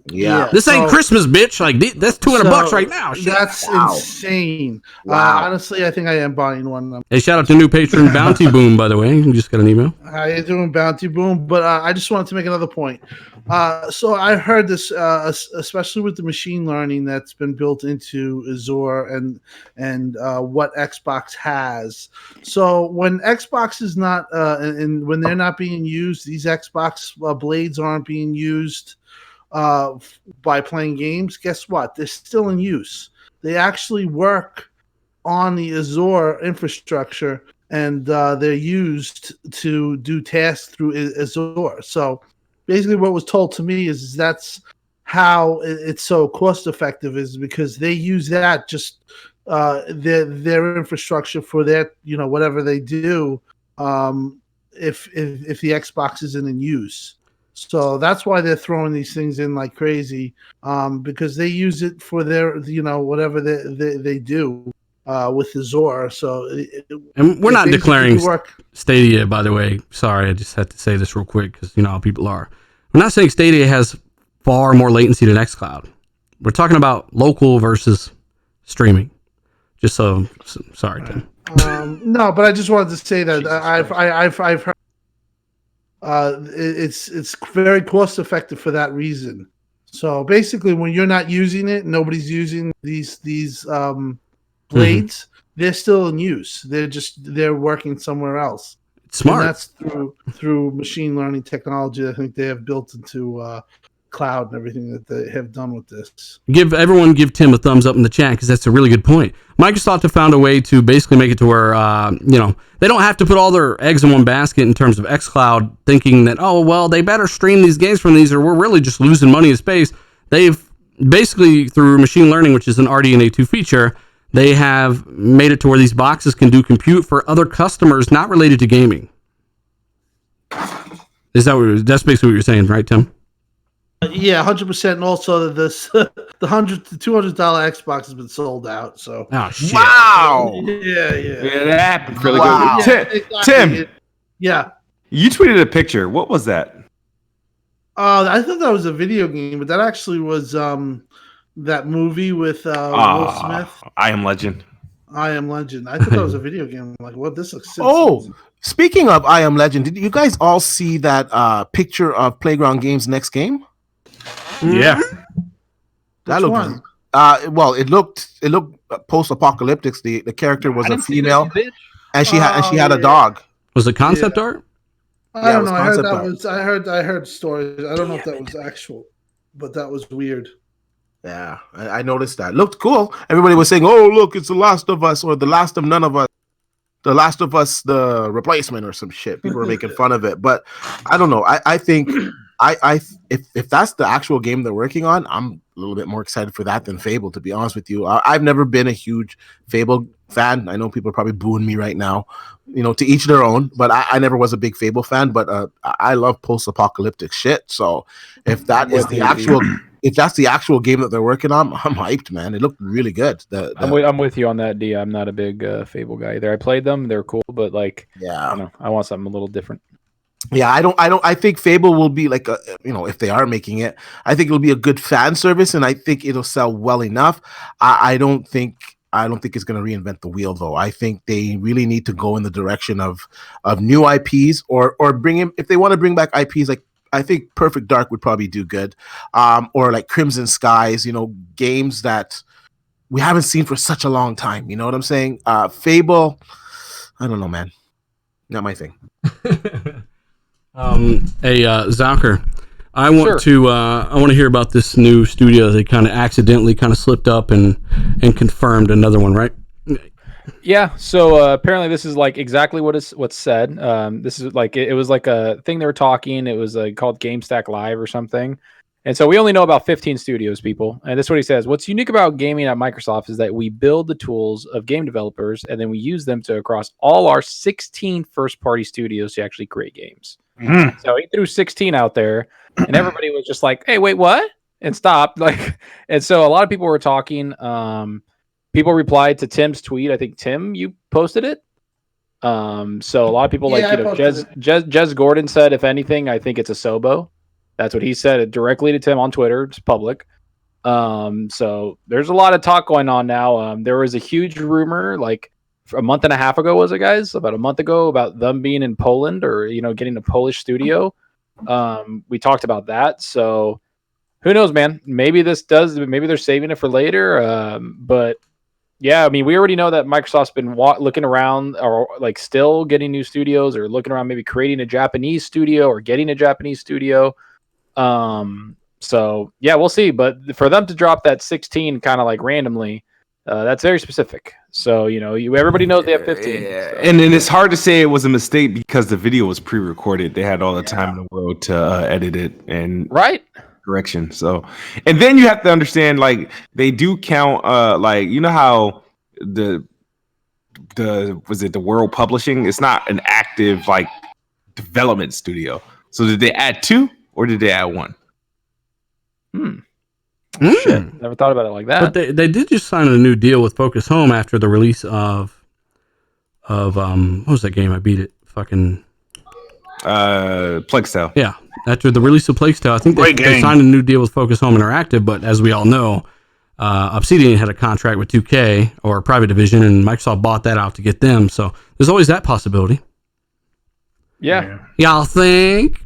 Yeah, this ain't Christmas, bitch. Like, that's $200 right now. Shit. That's insane. Wow. Honestly, I think I am buying one. Hey, shout out to new patron Bounty Boom, by the way. You just got an email. How you doing, Bounty Boom? But I just wanted to make another point. So I heard this, especially with the machine learning that's been built into Azure and what Xbox has. So when Xbox is not, and when they're not being used, these Xbox blades aren't being used by playing games, guess what? They're still in use. They actually work on the Azure infrastructure, and they're used to do tasks through Azure. So basically what was told to me is that's how it's so cost effective, is because they use that just their infrastructure for their whatever they do if the Xbox isn't in use. So that's why they're throwing these things in like crazy, because they use it for their, whatever they do with Azure. So, and we're not declaring Stadia, by the way. Sorry, I just had to say this real quick because you know how people are. We're not saying Stadia has far more latency than xCloud. We're talking about local versus streaming. Just so sorry, Tim. No, but I just wanted to say that I've heard. It's very cost effective for that reason. So basically, when you're not using it, nobody's using these blades, they're still in use. They're working somewhere else. Smart. And that's through machine learning technology. I think they have built into cloud and everything that they have done with this. Give Tim a thumbs up in the chat because that's a really good point. Microsoft have found a way to basically make it to where they don't have to put all their eggs in one basket in terms of xCloud, thinking that they better stream these games from these or we're really just losing money in space. They've basically through machine learning, which is an RDNA2 feature, they have made it to where these boxes can do compute for other customers not related to gaming. That's basically what you're saying, right, Tim? Yeah, 100%. And also, the $100 to $200 Xbox has been sold out. So, shit! Wow. Yeah, that happened really Wow. good. Yeah, exactly. Tim, Yeah. you tweeted a picture. What was that? I thought that was a video game, but that actually was that movie with Will Smith. I Am Legend. I Am Legend. I thought that was a video game. I'm like, what? This looks. Speaking of I Am Legend, did you guys all see that picture of Playground Games' next game? Yeah. That Which looked. one? It looked post-apocalyptic. The character was a female, and she had a dog. Was it concept art? I don't know. I heard concept that art. was. I heard stories. I don't know if that was actual, but that was weird. Yeah, I noticed that. Looked cool. Everybody was saying, "Oh, look, it's The Last of Us" or "The Last of None of Us," "The Last of Us: The Replacement" or some shit. People were making fun of it, but I don't know. I think if that's the actual game they're working on, I'm a little bit more excited for that than Fable. To be honest with you, I've never been a huge Fable fan. I know people are probably booing me right now. To each their own. But I never was a big Fable fan. But I love post-apocalyptic shit. So if that is the actual. If that's the actual game that they're working on, I'm hyped, man. It looked really good. I'm with you on that, D. I'm not a big Fable guy either. I played them; they're cool, but I don't know. I want something a little different. Yeah, I think Fable will be like if they are making it, I think it'll be a good fan service, and I think it'll sell well enough. I don't think it's going to reinvent the wheel, though. I think they really need to go in the direction of new IPs or bring in, if they want to bring back IPs like. I think Perfect Dark would probably do good, or like Crimson Skies, games that we haven't seen for such a long time. You know what I'm saying? Fable, I don't know, man, not my thing. Zucker, I want to hear about this new studio. They kind of accidentally slipped up and confirmed another one, right? Yeah, so apparently this is like exactly what's said. This is like it was like a thing they were talking. It was called GameStack Live or something. And so we only know about 15 studios, people. And that's what he says. What's unique about gaming at Microsoft is that we build the tools of game developers and then we use them to across all our 16 first-party studios to actually create games. Mm-hmm. So he threw 16 out there, and everybody was just like, "Hey, wait, what?" and stopped. And so a lot of people were talking. People replied to Tim's tweet. I think Tim, you posted it. So a lot of people Jez Gordon said, if anything, I think it's a Sobo. That's what he said directly to Tim on Twitter. It's public. So there's a lot of talk going on now. There was a huge rumor like a month and a half ago, was it, guys? About a month ago, about them being in Poland or getting a Polish studio. We talked about that. So who knows, man? Maybe they're saving it for later. But yeah, I mean, we already know that Microsoft's been looking around or like still getting new studios or looking around maybe creating a Japanese studio or getting a Japanese studio. So yeah, we'll see. But for them to drop that 16 kind of like randomly, that's very specific. So, everybody knows they have 15. Yeah. So. And it's hard to say it was a mistake because the video was pre-recorded. They had all the time in the world to edit it and correction. So, and then you have to understand, like, they do count, how the World Publishing? It's not an active like development studio. So did they add 2 or did they add 1? Shit, never thought about it like that. But they did just sign a new deal with Focus Home after the release of what was that game? I beat it. Fucking Plague Tale. Yeah, after the release of Plague Tale, I think they signed a new deal with Focus Home Interactive. But as we all know, Obsidian had a contract with 2K or a private division, and Microsoft bought that out to get them. So there's always that possibility. Yeah. Y'all think?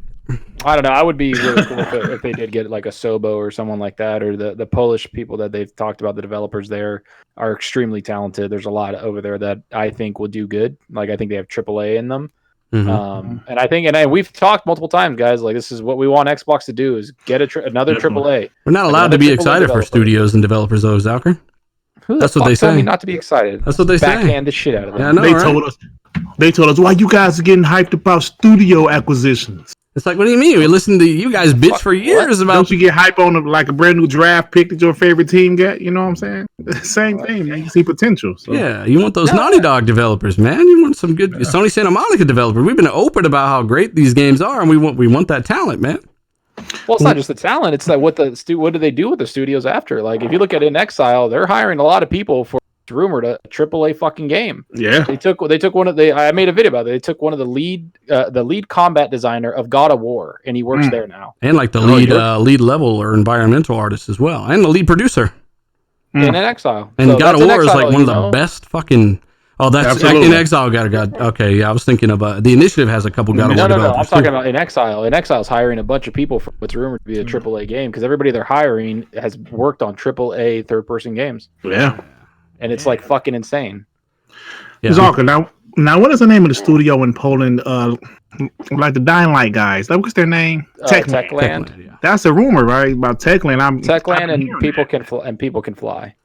I don't know. I would be really cool if they did get like a Sobo or someone like that, or the Polish people that they've talked about. The developers there are extremely talented. There's a lot over there that I think will do good. Like I think they have AAA in them. And I think, and we've talked multiple times, guys. Like this is what we want Xbox to do: is get another AAA. We're not allowed to be excited for studios and developers, though, Zalker. That's what they say. Told me not to be excited. That's what they say. Backhand the shit out of them. Yeah, I know, They right? told us why you guys are getting hyped about studio acquisitions. It's like, what do you mean? We listened to you guys bitch for years about. Don't you get hype on like a brand new draft pick that your favorite team get? You know what I'm saying? Same thing. Man. You see potential. So. Yeah, you want those Naughty Dog developers, man. You want some good Sony Santa Monica developers. We've been open about how great these games are, and we want that talent, man. Well, it's not just the talent; it's like what do they do with the studios after? Like, if you look at In Exile, they're hiring a lot of people for rumored a AAA fucking game. Yeah, they took one of I made a video about it. They took one of the lead combat designer of God of War, and he works there now. And like the lead level or environmental artist as well, and the lead producer. In Exile, and so God of War is like one of the best fucking. Oh, that's In Exile. God. Okay, yeah, I was thinking of the Initiative has a couple God of War developers. No. I'm talking about In Exile. In Exile is hiring a bunch of people for what's rumored to be a AAA game because everybody they're hiring has worked on AAA third-person games. Yeah, and it's like fucking insane. Yeah. Zalker, now, what is the name of the studio in Poland? Like the Dying Light guys. Like, what's their name? Techland. Yeah. That's a rumor, right? About Techland. Techland and people can fly.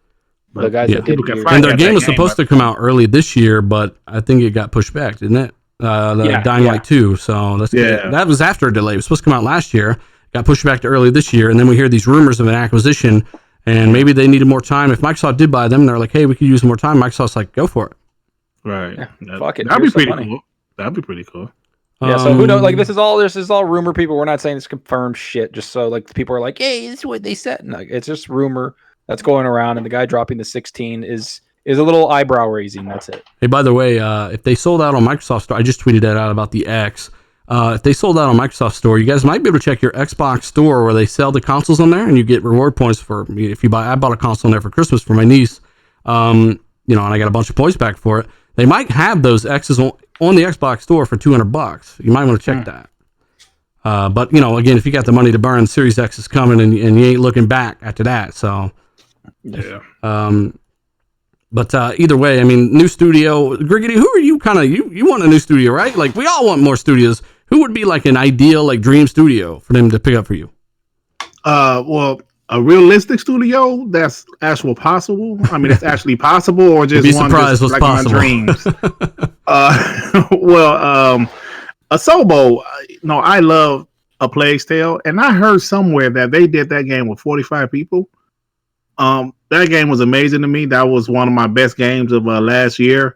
The guys that did and their game was supposed to come out early this year, but I think it got pushed back, didn't it? Dying Light 2. So that was after a delay. It was supposed to come out last year, got pushed back to early this year, and then we hear these rumors of an acquisition, and maybe they needed more time. If Microsoft did buy them, they're like, hey, we could use more time. Microsoft's like, go for it. Right. Yeah, fuck it. That'd be pretty cool. That'd be pretty cool. Yeah, so who knows? Like, this is all rumor, people. We're not saying it's confirmed shit, just so like people are like, hey, this is what they said. No, it's just rumor that's going around, and the guy dropping the 16 is a little eyebrow raising. That's it. Hey, by the way, if they sold out on Microsoft Store, I just tweeted that out about the X. If they sold out on Microsoft Store, you guys might be able to check your Xbox Store where they sell the consoles on there, and you get reward points for if you buy. I bought a console on there for Christmas for my niece, and I got a bunch of points back for it. They might have those X's on the Xbox Store for $200. You might want to check that. But again, if you got the money to burn, Series X is coming, and you ain't looking back after that. So. Yeah. But either way, I mean, new studio. Griggity, who are you you want a new studio, right? Like, we all want more studios. Who would be like an ideal, like, dream studio for them to pick up for you? Well, a realistic studio that's actually possible. I mean, it's actually possible, or just be one surprised just what's like possible. my dreams. A Sobo. No, I love A Plague's Tale, and I heard somewhere that they did that game with 45 people. That game was amazing to me. That was one of my best games of last year.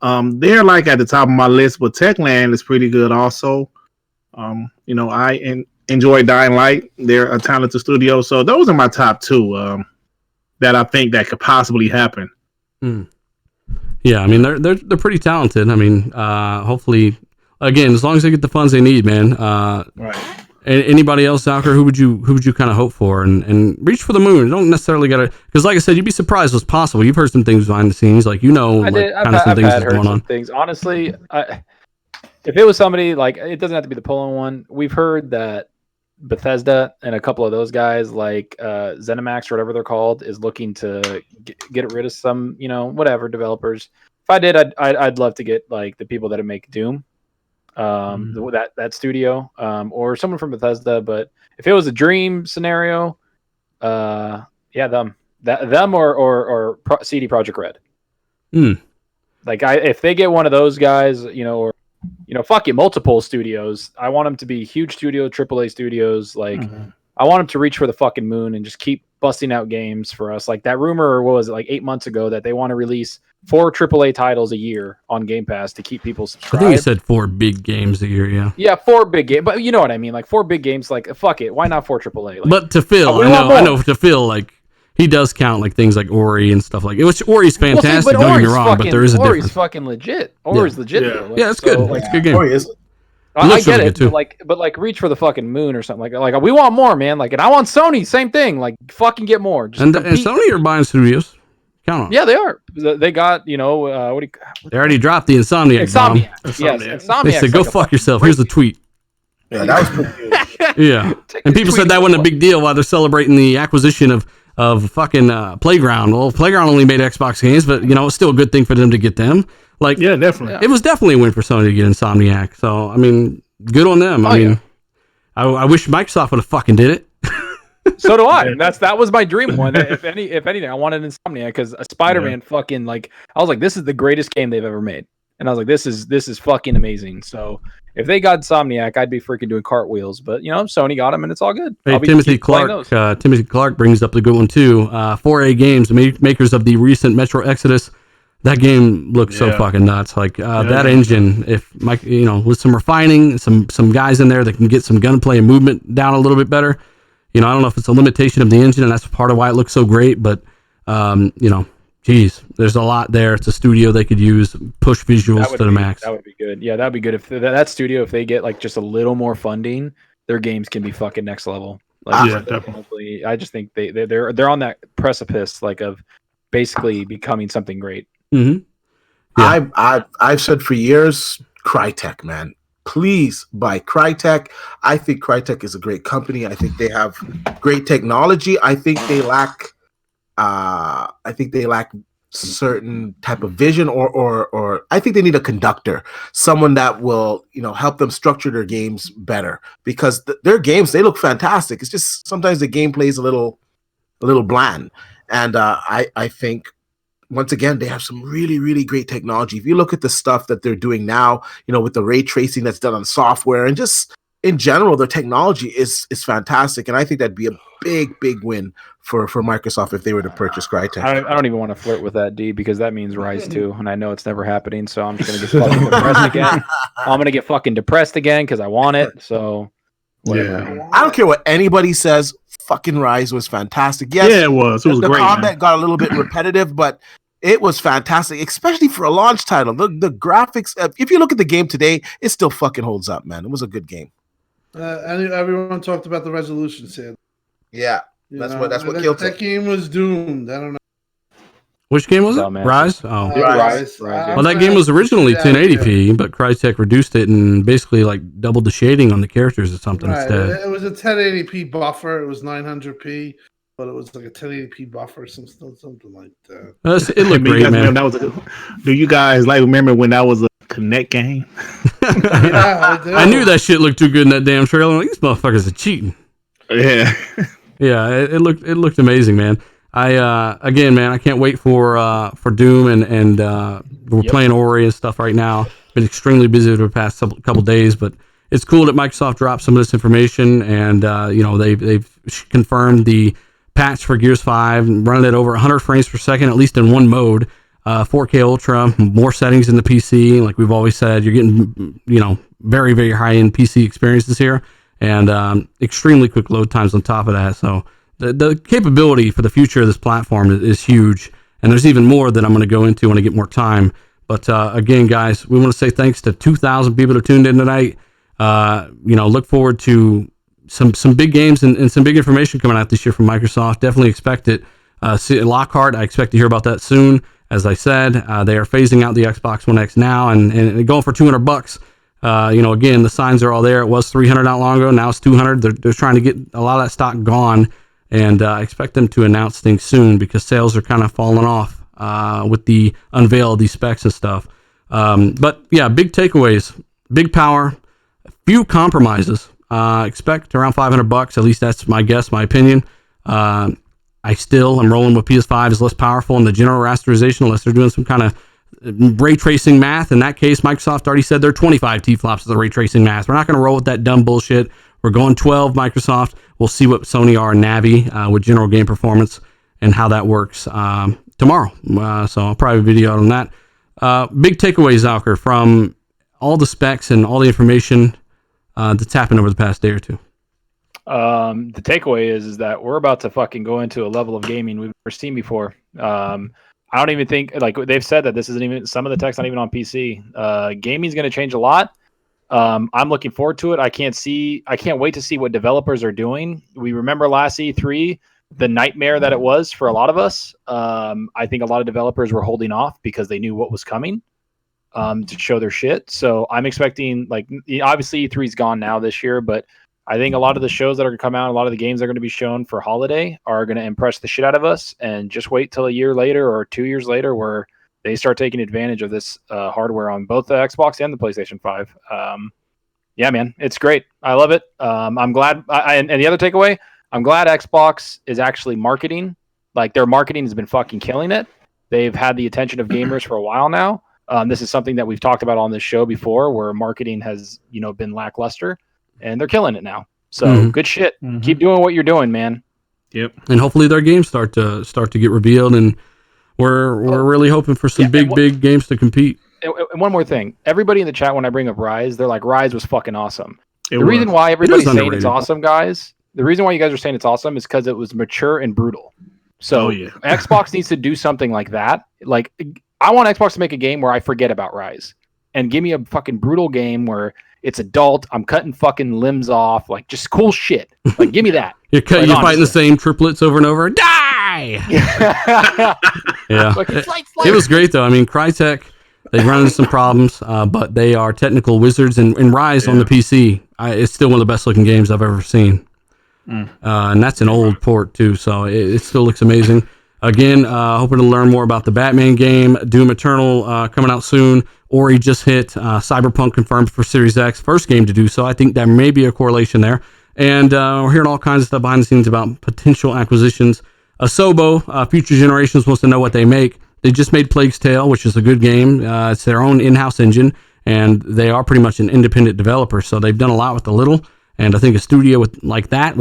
They're like at the top of my list, but Techland is pretty good also. I enjoy Dying Light. They're a talented studio, so those are my top two that I think that could possibly happen. Yeah, I mean they're pretty talented. I mean, hopefully, again, as long as they get the funds they need, man. Right. Anybody else out there? Who would you kind of hope for and reach for the moon? You don't necessarily gotta, because like I said, you'd be surprised what's possible. You've heard some things behind the scenes, like kind of some things that's going on. Things. Honestly, if it was somebody like, it doesn't have to be the Poland one. We've heard that Bethesda and a couple of those guys, like ZeniMax or whatever they're called, is looking to get rid of some whatever developers. If I did, I'd love to get like the people that make Doom. That studio or someone from Bethesda, but if it was a dream scenario, them or CD Projekt Red. Like if they get one of those guys, or fuck it, multiple studios. I want them to be huge studio, AAA studios. Like I want them to reach for the fucking moon and just keep busting out games for us. Like that rumor, what was it, like 8 months ago, that they want to release 4 AAA titles a year on Game Pass to keep people subscribed. I think you said 4 big games a year, yeah. Yeah, 4 big games, but you know what I mean. Like 4 big games, like fuck it, why not 4 AAA? Like, but to Phil, I know to Phil, like he does count like things like Ori and stuff like it. Which Ori's fantastic, don't get me wrong, but there is a difference. Ori's fucking legit. Ori's legit. Though. Yeah, it's good. It's a good game. Ori is. I get it, but like reach for the fucking moon or something like we want more, man. Like, and I want Sony, same thing. Like, fucking get more. Just and Sony are buying studios. Count on. Yeah, they are. They got they already dropped the Insomniac. Yes, Insomniac. They said, "Go fuck yourself." Here's the tweet. Yeah, that was pretty good. Yeah, and people said that wasn't a big deal while they're celebrating the acquisition of fucking Playground. Well, Playground only made Xbox games, but it's still a good thing for them to get them. Like, Yeah, definitely. it was definitely a win for Sony to get Insomniac. So I mean, good on them. I wish Microsoft would have fucking did it. So do I. That was my dream one. If anything, I wanted Insomniac because a Spider-Man fucking I was like, this is the greatest game they've ever made, and I was like, this is fucking amazing. So if they got Insomniac, I'd be freaking doing cartwheels. But Sony got them, and it's all good. Hey, Timothy Clark brings up the good one too. 4A Games, the makers of the recent Metro Exodus. That game looks so fucking nuts. Like that engine, if Mike, with some refining, some guys in there that can get some gunplay and movement down a little bit better. I don't know if it's a limitation of the engine, and that's part of why it looks so great. But geez, there's a lot there. It's a studio they could use, push visuals to the max. That would be good. Yeah, that'd be good if that studio, if they get like just a little more funding, their games can be fucking next level. Like, definitely. I just think they're on that precipice of basically becoming something great. Mm-hmm. Yeah. I've said for years, Crytek, man. Please buy Crytek. I think Crytek is a great company. I think they have great technology. I think they lack certain type of vision, or I think they need a conductor, someone that will help them structure their games better, because their games, they look fantastic. It's just sometimes the gameplay is a little bland, and I think, once again, they have some really, really great technology. If you look at the stuff that they're doing now, with the ray tracing that's done on software, and just in general, their technology is fantastic. And I think that'd be a big, big win for Microsoft if they were to purchase Crytek. I don't even want to flirt with that, D, because that means Rise 2, and I know it's never happening, so I'm just going to get fucking depressed again. I'm going to get fucking depressed again because I want it, so whatever. Yeah. I don't care what anybody says. Fucking Rise was fantastic. Yes, it was. It was great. The combat got a little bit repetitive, but it was fantastic, especially for a launch title. The graphics, if you look at the game today, it still fucking holds up, man. It was a good game. Everyone talked about the resolution, Sam. Yeah, that's what killed it. That game was doomed. I don't know. Which game was it? Rise? Oh. Rise. Well, that game was originally 1080p, but Crytek reduced it and basically doubled the shading on the characters or something instead. It was a 1080p buffer. It was 900p. But it was like a 1080p buffer, something like that. It looked great, man. Do you guys remember when that was a Connect game? Yeah, I knew that shit looked too good in that damn trailer. I'm like, these motherfuckers are cheating. Yeah, yeah. It looked amazing, man. Again, man, I can't wait for Doom and we're playing Ori and stuff right now. Been extremely busy over the past couple days, but it's cool that Microsoft dropped some of this information, and they've confirmed the patch for Gears 5, running it over 100 frames per second, at least in one mode, 4K Ultra, more settings in the PC. Like we've always said, you're getting, very, very high-end PC experiences here, and extremely quick load times on top of that. So the capability for the future of this platform is huge, and there's even more that I'm going to go into when I get more time. But again, guys, we want to say thanks to 2,000 people that tuned in tonight. Look forward to some big games and some big information coming out this year from Microsoft. Definitely expect it. Lockhart, I expect to hear about that soon. As I said, they are phasing out the Xbox One X now and going for $200. Again, the signs are all there. It was $300 not long ago. Now it's $200. They're trying to get a lot of that stock gone, and I expect them to announce things soon because sales are kind of falling off with the unveil of these specs and stuff. But yeah, big takeaways, big power, few compromises. Expect around $500. At least that's my guess, my opinion. I still am rolling with PS5 is less powerful in the general rasterization unless they're doing some kind of ray tracing math. In that case, Microsoft already said they're 25 T-flops of the ray tracing math. We're not going to roll with that dumb bullshit. We're going 12 Microsoft. We'll see what Sony are in Navi with general game performance and how that works tomorrow. So I'll probably video on that. Big takeaways, Zalker, from all the specs and all the information that's happened over the past day or two. The takeaway is that we're about to fucking go into a level of gaming we've never seen before. I don't even think, they've said that this isn't even, some of the tech's not even on PC. Gaming's going to change a lot. I'm looking forward to it. I can't wait to see what developers are doing. We remember last E3, the nightmare that it was for a lot of us. I think a lot of developers were holding off because they knew what was coming. to show their shit. So I'm expecting, like, obviously E3's gone now this year, but I think a lot of the shows that are going to come out, a lot of the games that are going to be shown for holiday are going to impress the shit out of us. And just wait till a year later or 2 years later where they start taking advantage of this hardware on both the Xbox and the PlayStation 5. Yeah, man, it's great. I love it. I'm glad. And the other takeaway, I'm glad Xbox is actually marketing. Like, their marketing has been fucking killing it. They've had the attention of gamers for a while now. This is something that we've talked about on this show before, where marketing has, been lackluster, and they're killing it now. So good shit. Keep doing what you're doing, man. Yep. And hopefully their games start to get revealed, and we're really hoping for some big games to compete. And one more thing, everybody in the chat, when I bring up Rise, they're like, Rise was fucking awesome. The reason was. why everybody's saying underrated. it's awesome, guys, the reason why you guys are saying it's awesome is because it was mature and brutal. So Xbox needs to do something like that. Like, I want Xbox to make a game where I forget about Rise and give me a fucking brutal game where it's adult. I'm cutting fucking limbs off, like, just cool shit. Like, give me that. You're fighting the same triplets over and over. Die! Yeah. Like, It was great, though. I mean, Crytek, they've run into some problems, but they are technical wizards. And Rise on the PC, it's still one of the best looking games I've ever seen. And that's an old port, too, so it still looks amazing. Again, hoping to learn more about the Batman game. Doom Eternal coming out soon. Ori just hit. Cyberpunk confirmed for Series X. First game to do so. I think there may be a correlation there. And we're hearing all kinds of stuff behind the scenes about potential acquisitions. Asobo, Future Generations wants to know what they make. They just made Plague's Tale, which is a good game. It's their own in-house engine, and they are pretty much an independent developer. So they've done a lot with the little. And I think a studio with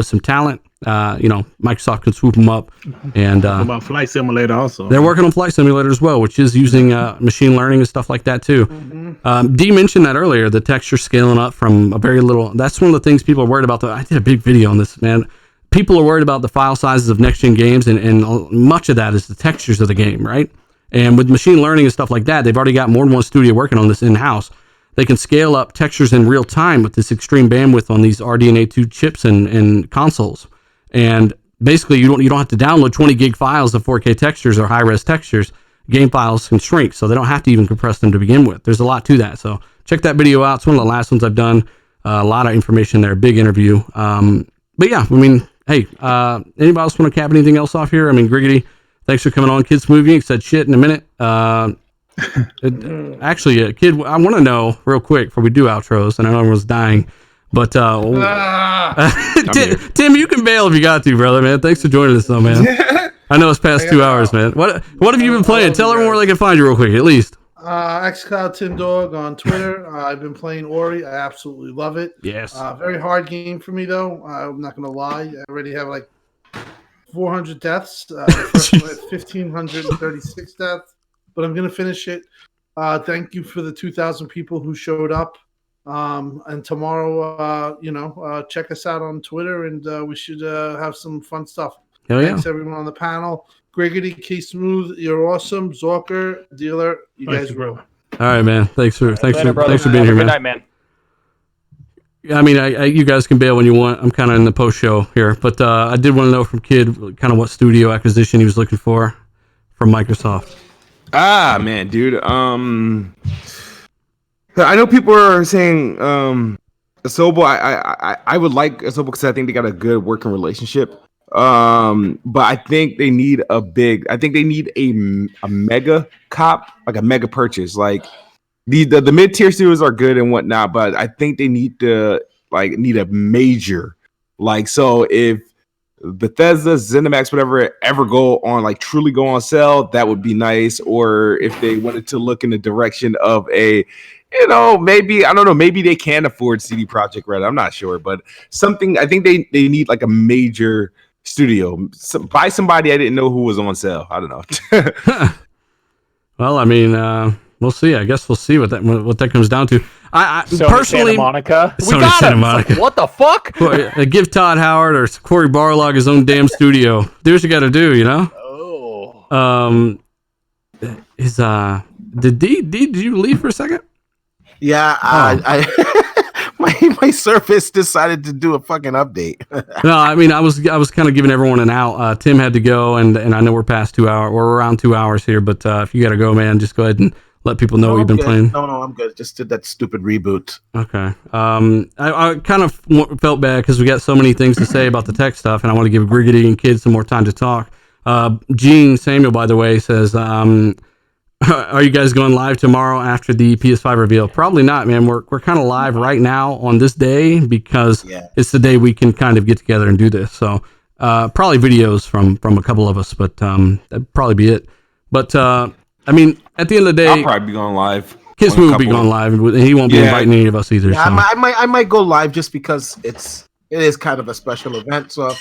some talent, Microsoft can swoop them up. And about Flight Simulator also. They're working on Flight Simulator as well, which is using machine learning and stuff like that too. Dee mentioned that earlier, the texture scaling up from a very little. That's one of the things people are worried about. I did a big video on this, man. People are worried about the file sizes of next-gen games, and much of that is the textures of the game, right? And with machine learning and stuff like that, they've already got more than one studio working on this in-house. They can scale up textures in real time with this extreme bandwidth on these RDNA 2 chips and consoles. And basically, you don't have to download 20 gig files of 4K textures or high-res textures. Game files can shrink, so they don't have to even compress them to begin with. There's a lot to that. So check that video out. It's one of the last ones I've done. A lot of information there. Big interview. But yeah, I mean, hey, anybody else want to cap anything else off here? I mean, Griggity, thanks for coming on. Kids Movie, you said shit in a minute. Actually, Kid, I want to know real quick before we do outros, and I know everyone's dying, but Tim, you can bail if you got to, brother, man. Thanks for joining us, though, man. I know it's past 2 hours, man. What have you been playing? Tell everyone where they can find you real quick, at least. xCloud Tim Dog on Twitter. I've been playing Ori. I absolutely love it. Yes. Very hard game for me, though. I'm not going to lie. I already have like 400 deaths. First one at 1,536 deaths. But I'm going to finish it. Thank you for the 2,000 people who showed up. And tomorrow, check us out on Twitter, and we should have some fun stuff. Hell yeah. Thanks, everyone on the panel. Griggity, K Smooth, you're awesome. Zorker, Dealer, you guys rule. All right, man. Thanks for being here, Good man. night, man. I mean, you guys can bail when you want. I'm kind of in the post show here, but I did want to know from Kid kind of what studio acquisition he was looking for from Microsoft. Man, dude. I know people are saying Asobo. I would like Asobo because I think they got a good working relationship. But I think they need a mega cop, like a mega purchase. Like the mid tier studios are good and whatnot, but I think they need a major. Like, so if Bethesda, ZeniMax, whatever, ever truly go on sale, that would be nice. Or if they wanted to look in the direction of maybe they can afford CD Projekt Red. I'm not sure, but something. I think they need like a major studio. Buy somebody I didn't know who was on sale. I don't know. Well, I mean, we'll see. I guess we'll see what that comes down to. I personally, Santa Monica. We Sony got Santa him. Monica. What the fuck? Give Todd Howard or Corey Barlog his own damn studio. Do what you got to do, you know. Oh. Did you leave for a second? Yeah, I my Surface decided to do a fucking update. No, I mean, I was kind of giving everyone an out. Tim had to go, and I know we're past 2 hours. We're around 2 hours here, but if you got to go, man, just go ahead and let people know what you've been playing? No, I'm good. Just did that stupid reboot. Okay. I kind of felt bad because we got so many things to say about the tech stuff, and I want to give Griggity and kids some more time to talk. Gene Samuel, by the way, says, are you guys going live tomorrow after the PS5 reveal? Probably not, man. We're kind of live right now on this day because it's the day we can kind of get together and do this. So probably videos from a couple of us, but that'd probably be it. But I mean, at the end of the day, I'll probably be going live. Kiss will be going live, and he won't be inviting any of us either. Yeah, so. I might go live just because it is kind of a special event. So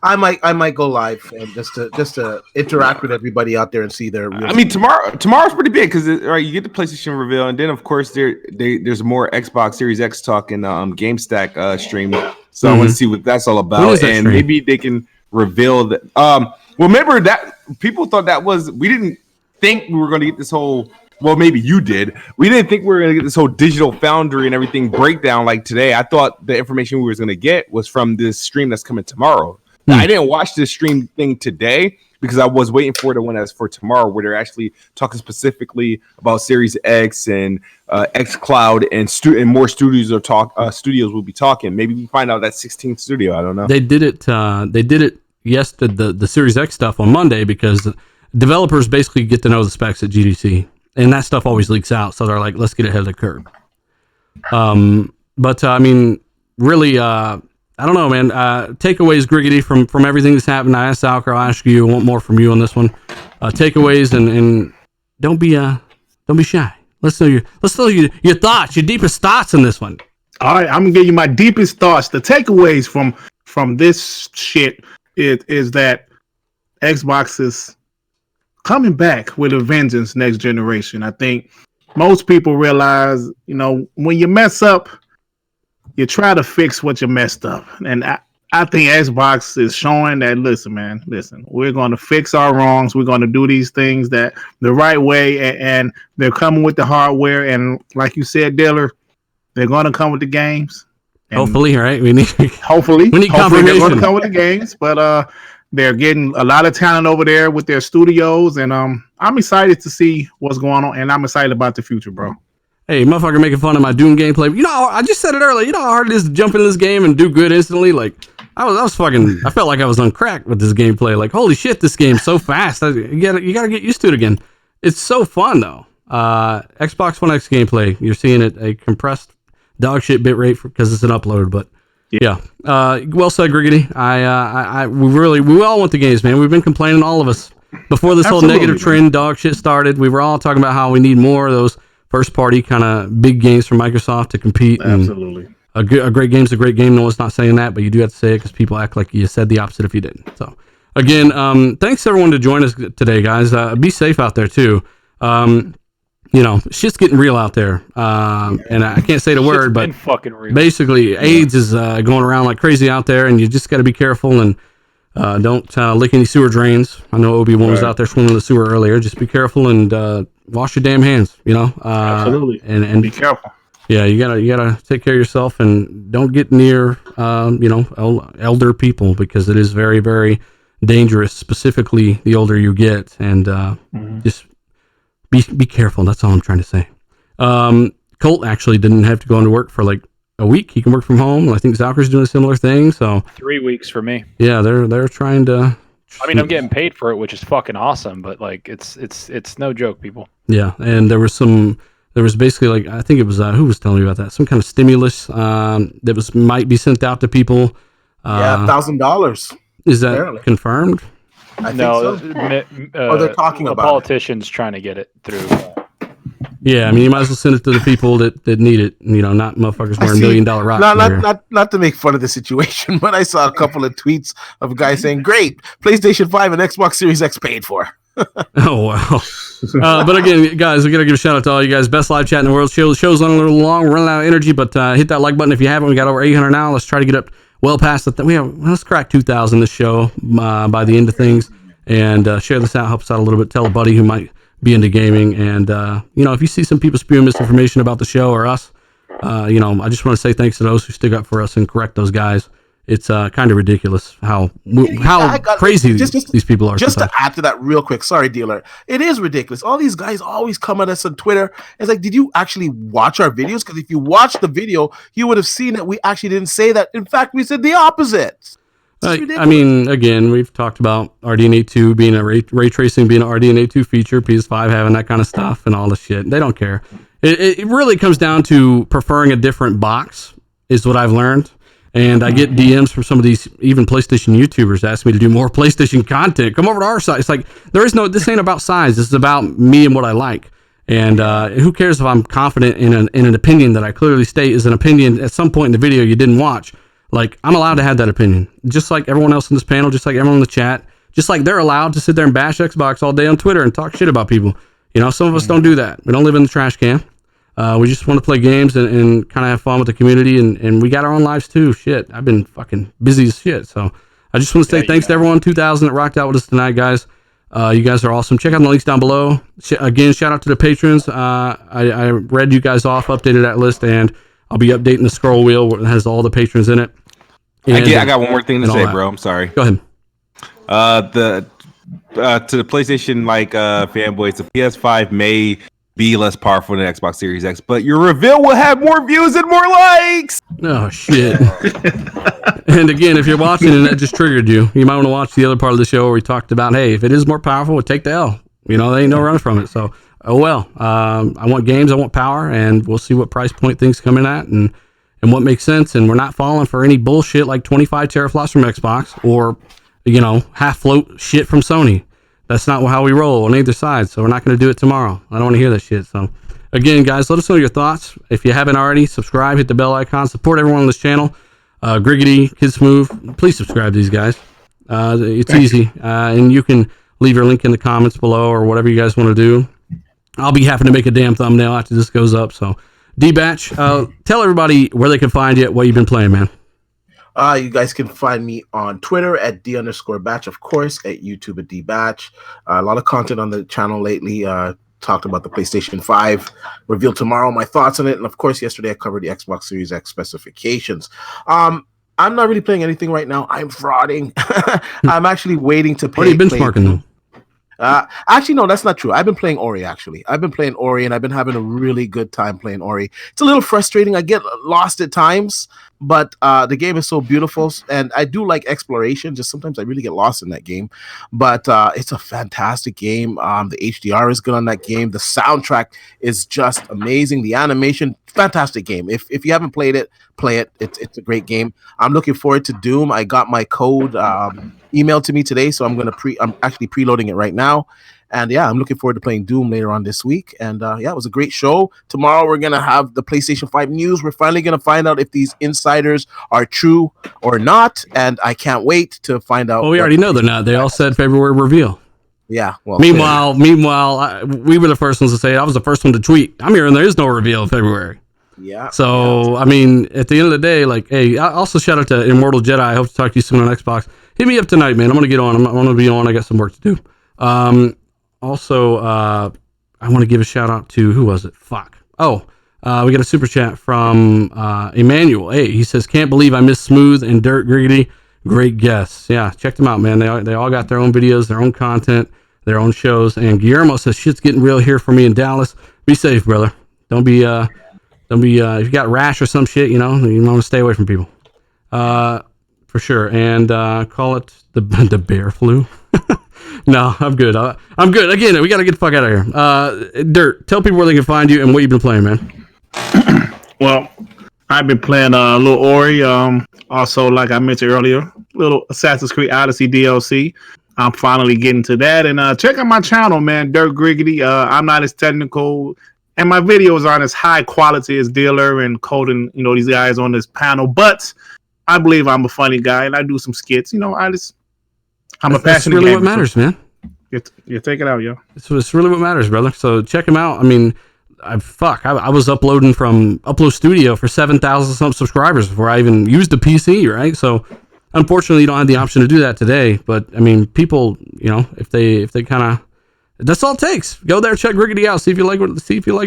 I might go live and just to interact with everybody out there and see their. I mean, tomorrow's pretty big because right, you get the PlayStation reveal, and then of course there's more Xbox Series X talk in GameStack stream. So I want to see what that's all about, and maybe they can reveal that. Well, remember that people thought we didn't think we were going to get this whole. Well, maybe you did. We didn't think we were going to get this whole digital foundry and everything breakdown like today. I thought the information we were going to get was from this stream that's coming tomorrow. I didn't watch this stream thing today because I was waiting for the one that's for tomorrow, where they're actually talking specifically about Series X and xCloud and more studios studios will be talking. Maybe we find out that 16th studio. I don't know. They did it. Yesterday, the Series X stuff on Monday because developers basically get to know the specs at GDC, and that stuff always leaks out. So they're like, let's get ahead of the curve. But I mean, really. I don't know, man. Takeaways, Griggity, from everything that's happened. I asked Alker, I'll ask you. I want more from you on this one. Takeaways and don't be shy. Let's know your thoughts, your deepest thoughts in this one. All right, I'm gonna give you my deepest thoughts. The takeaways from this shit is that Xbox is coming back with a vengeance next generation. I think most people realize, when you mess up, you try to fix what you messed up. And I think Xbox is showing that, listen, we're going to fix our wrongs. We're going to do these things the right way. And they're coming with the hardware. And like you said, Diller, they're going to come with the games. And hopefully, right? We need confirmation. They're going to come with the games. But they're getting a lot of talent over there with their studios. And I'm excited to see what's going on. And I'm excited about the future, bro. Hey, motherfucker making fun of my Doom gameplay. I just said it earlier. You know how hard it is to jump into this game and do good instantly? Like, I felt like I was on crack with this gameplay. Like, holy shit, this game's so fast. You gotta get used to it again. It's so fun, though. Xbox One X gameplay, you're seeing it a compressed dog shit bit rate because it's an upload, but yeah. Well said, Griggity. We all want the games, man. We've been complaining, all of us. Before this whole negative trend dog shit started, we were all talking about how we need more of those first party kind of big games from Microsoft to compete. Absolutely. A great game's a great game. No one's not saying that, but you do have to say it because people act like you said the opposite if you didn't. So again, thanks everyone to join us today, guys. Be safe out there too. Shit's getting real out there. And I can't say the word, but fucking real. Basically AIDS is going around like crazy out there, and you just got to be careful and don't lick any sewer drains. I know Obi-Wan was out there swimming in the sewer earlier. Just be careful and wash your damn hands, Absolutely. And be careful. Yeah, you gotta take care of yourself and don't get near elder people because it is very, very dangerous, specifically the older you get, and just be careful. That's all I'm trying to say. Colt actually didn't have to go into work for like a week. He can work from home. I think Zalker's doing a similar thing. So 3 weeks for me. Yeah, they're trying to. I mean, I'm getting paid for it, which is fucking awesome. But like, it's no joke, people. Yeah, and there was basically like I think it was who was telling me about that? Some kind of stimulus that might be sent out to people. $1,000. Is that confirmed? I think so. They're talking about politicians trying to get it through. Yeah, I mean, you might as well send it to the people that need it. Not motherfuckers wearing $1 million rocks. Not to make fun of the situation, but I saw a couple of tweets of guys saying, "Great, PlayStation 5 and Xbox Series X paid for." Oh wow! But again, guys, we gotta give a shout out to all you guys. Best live chat in the world. Show's on a little long. We're running out of energy, but hit that like button if you haven't. We got over 800 now. Let's try to get up well past the. Let's crack 2,000 this show by the end of things, and share this out. Help us out a little bit. Tell a buddy who might be into gaming, and if you see some people spewing misinformation about the show or us, I just want to say thanks to those who stick up for us and correct those guys. it's kind of ridiculous how crazy these people are. Just sometimes. to add to that real quick, sorry, dealer, it is ridiculous. All these guys always come at us on Twitter. It's like, did you actually watch our videos? Because if you watched the video, you would have seen that we actually didn't say that. In fact, we said the opposite. I mean, again, we've talked about RDNA 2 being a ray tracing being an RDNA 2 feature, PS5 having that kind of stuff and all the shit. They don't care. It really comes down to preferring a different box is what I've learned. And I get DMs from some of these even PlayStation YouTubers asking me to do more PlayStation content. Come over to our side. It's like, this ain't about size. This is about me and what I like. And who cares if I'm confident in an opinion that I clearly state is an opinion at some point in the video you didn't watch. Like, I'm allowed to have that opinion, just like everyone else in this panel, just like everyone in the chat, just like they're allowed to sit there and bash Xbox all day on Twitter and talk shit about people. You know, some of us don't do that. We don't live in the trash can. We just want to play games and kind of have fun with the community, and we got our own lives too. Shit, I've been fucking busy as shit. So I just want to say thanks to everyone 2000 that rocked out with us tonight, guys. You guys are awesome. Check out the links down below. Again, shout out to the patrons. I read you guys off, updated that list, and I'll be updating the scroll wheel that has all the patrons in it. I got one more thing to say, bro. I'm sorry. Go ahead. To the PlayStation fanboys, the PS5 may be less powerful than Xbox Series X, but your reveal will have more views and more likes. Oh shit! And again, if you're watching and that just triggered you, you might want to watch the other part of the show where we talked about, hey, if it is more powerful, we'll take the L. You know, there ain't no running from it. So, oh well. I want games, I want power, and we'll see what price point things come in at, and what makes sense. And we're not falling for any bullshit like 25 teraflops from Xbox or, half float shit from Sony. That's not how we roll on either side. So we're not going to do it tomorrow. I don't want to hear that shit. So again, guys, let us know your thoughts. If you haven't already, subscribe, hit the bell icon, support everyone on this channel. Griggity, Kid Smooth, please subscribe to these guys. It's easy. And you can leave your link in the comments below or whatever you guys want to do. I'll be happy to make a damn thumbnail after this goes up. So D-Batch, tell everybody where they can find you, what you've been playing, man. You guys can find me on Twitter at D_Batch, of course, at YouTube at D-Batch. A lot of content on the channel lately. Talked about the PlayStation 5 reveal tomorrow, my thoughts on it. And of course, yesterday I covered the Xbox Series X specifications. I'm not really playing anything right now. I'm frauding. I'm actually waiting to play. What are you benchmarking though? Actually, no, that's not true. I've been playing Ori, actually. I've been playing Ori, and I've been having a really good time playing Ori. It's a little frustrating. I get lost at times, but the game is so beautiful, and I do like exploration. Just sometimes I really get lost in that game, but it's a fantastic game. The HDR is good on that game. The soundtrack is just amazing. The animation, fantastic game. If you haven't played it, play it. It's a great game. I'm looking forward to Doom. I got my code emailed to me today, so I'm actually preloading it right now. And yeah, I'm looking forward to playing Doom later on this week. And it was a great show. Tomorrow we're gonna have the PlayStation 5 news. We're finally gonna find out if these insiders are true or not. And I can't wait to find out. Well, we already know they're not. They all said February reveal. Yeah. Well. Meanwhile, we were the first ones to say it. I was the first one to tweet. I'm hearing there is no reveal in February. Yeah. So I mean, at the end of the day, like, hey, also shout out to Immortal Jedi. I hope to talk to you soon on Xbox. Hit me up tonight, man. I'm gonna get on. I'm gonna be on. I got some work to do. Also, I want to give a shout out to, who was it? Fuck. Oh, we got a super chat from Emmanuel. Hey, he says, can't believe I missed Smooth and Dirt Griggity. Great guests. Yeah, check them out, man. They all got their own videos, their own content, their own shows. And Guillermo says, shit's getting real here for me in Dallas. Be safe, brother. Don't be, if you got rash or some shit, you want to stay away from people. For sure. And call it the bear flu. No, I'm good. I'm good. Again, we got to get the fuck out of here. Dirt, tell people where they can find you and what you've been playing, man. Well, I've been playing a little Ori. Also, like I mentioned earlier, little Assassin's Creed Odyssey DLC. I'm finally getting to that. And check out my channel, man, Dirt Griggity. I'm not as technical, and my videos aren't as high quality as Dealer and Colton, these guys on this panel. But I believe I'm a funny guy, and I do some skits. I'm a passionate That's really gamer, what matters, man. You take it out, yo. It's really what matters, brother. So check him out. I mean, I was uploading from Upload Studio for 7,000 some subscribers before I even used a PC, right? So unfortunately, you don't have the option to do that today. But I mean, people, if they kind of, that's all it takes. Go there, check Griggity out, see if you like his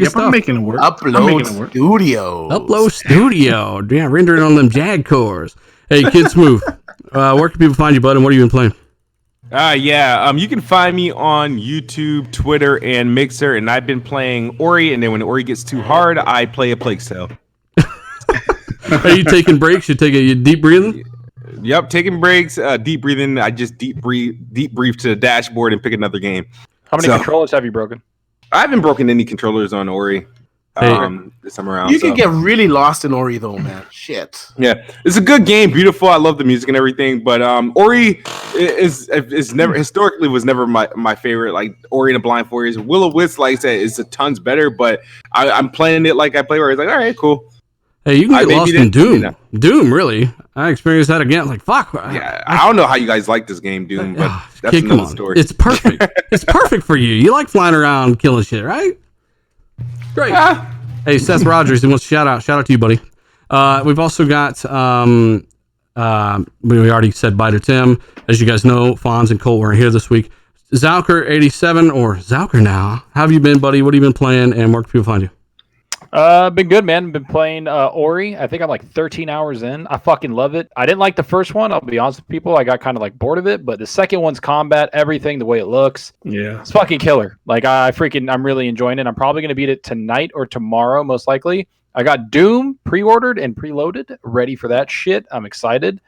stuff. I'm making it work. Upload Studio. Yeah, rendering on them Jag cores. Hey, Kid Smooth, where can people find you, bud, and what have you been playing? You can find me on YouTube, Twitter, and Mixer, and I've been playing Ori, and then when Ori gets too hard, I play a Plague Tale. Are you taking breaks? You deep breathing? Yep, taking breaks, deep breathing. I just deep breathe to the dashboard and pick another game. How many controllers have you broken? I haven't broken any controllers on Ori. This time around. You can get really lost in Ori though, man. Shit. Yeah, it's a good game, beautiful. I love the music and everything, but Ori is never historically was never my favorite. Like Ori and the Blind Forest, Will-O-Wisp, like I said, is a tons better. But I'm playing it like I play where it's like, all right, cool. Hey, you can get lost in Doom. Doom, really? I experienced that again. Like, fuck. Yeah, I don't know how you guys like this game, Doom, but that's another story. It's perfect. It's perfect for you. You like flying around killing shit, right? Great. Yeah. Hey, Seth Rogers, he wants to shout out to you, buddy. We've also got we already said bye to Tim. As you guys know, Fonz and Colt were here this week. Zalker87 or Zalker now. How have you been, buddy? What have you been playing, and where can people find you? Been good, man. Been playing Ori. I think I'm like 13 hours in. I fucking love it. I didn't like the first one. I'll be honest with people. I got kind of like bored of it. But the second one's combat, everything, the way it looks. Yeah. It's fucking killer. Like I'm really enjoying it. I'm probably going to beat it tonight or tomorrow, most likely. I got Doom pre-ordered and preloaded, ready for that shit. I'm excited.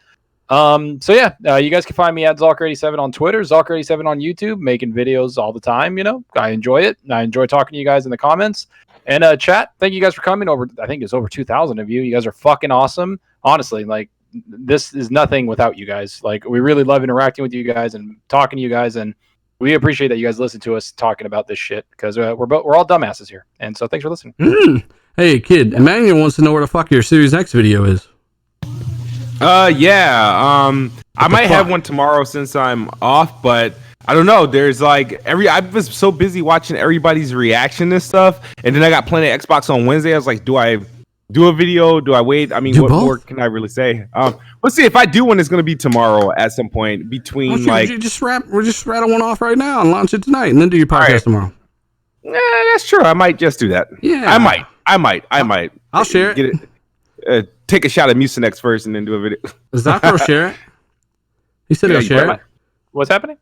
You guys can find me at Zalker87 on Twitter, Zalker87 on YouTube, making videos all the time. You know, I enjoy it. I enjoy talking to you guys in the comments. And chat, thank you guys for coming over. I think it's over 2,000 of you. You guys are fucking awesome. Honestly, like this is nothing without you guys. Like we really love interacting with you guys and talking to you guys, and we appreciate that you guys listen to us talking about this shit because we're all dumbasses here. And so thanks for listening. Hey, kid, Emmanuel wants to know where the fuck your Series X video is. I might have one tomorrow since I'm off, but I don't know. There's like I was so busy watching everybody's reaction to stuff, and then I got playing Xbox on Wednesday. I was like, do I do a video? Do I wait? I mean, what more can I really say? Let's see. If I do one, it's gonna be tomorrow at some point between we'll just rattle one off right now and launch it tonight, and then do your podcast tomorrow. That's true. I might just do that. Yeah, I might. I'll share it. Get it. Take a shot at Mucinex first, and then do a video. Zach will share it. He said he'll share it. What's happening?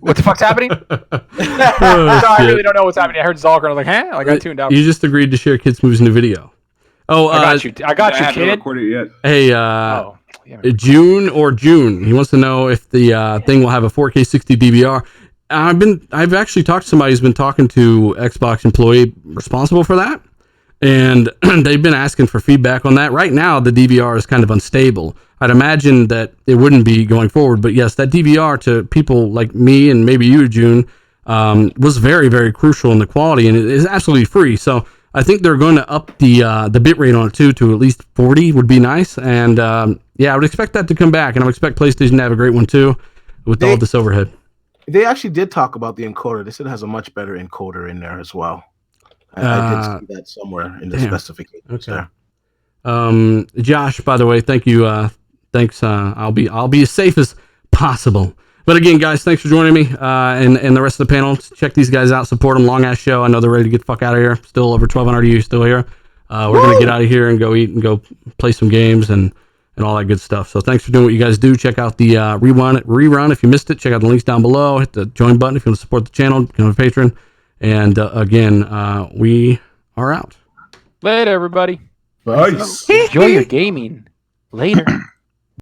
What the fuck's happening? I really don't know what's happening. I heard Zalker and I was like, huh? Like I tuned out. You just agreed to share Kids Moves in the video. Oh, I got you, kid. I haven't recorded it yet. Hey, June. He wants to know if the thing will have a 4K 60 DVR. I've actually talked to somebody who's been talking to Xbox employee responsible for that, and they've been asking for feedback on that. Right now, the DVR is kind of unstable. I'd imagine that it wouldn't be going forward, but yes, that DVR to people like me and maybe you, June, was very, very crucial in the quality, and it is absolutely free. So I think they're going to up the bit rate on it too to at least 40 would be nice. And I would expect that to come back, and I would expect PlayStation to have a great one too with all this overhead. They actually did talk about the encoder. They said it has a much better encoder in there as well. I did see that somewhere in the specifications there. Josh, by the way, thank you. Thanks. I'll be as safe as possible. But again, guys, thanks for joining me. And the rest of the panel, check these guys out. Support them. Long ass show. I know they're ready to get the fuck out of here. Still over 1,200 of you still here. We're gonna get out of here and go eat and go play some games and all that good stuff. So thanks for doing what you guys do. Check out the rerun if you missed it. Check out the links down below. Hit the join button if you want to support the channel. Become a patron. And again, we are out. Later, everybody. Nice. Enjoy your gaming. Later.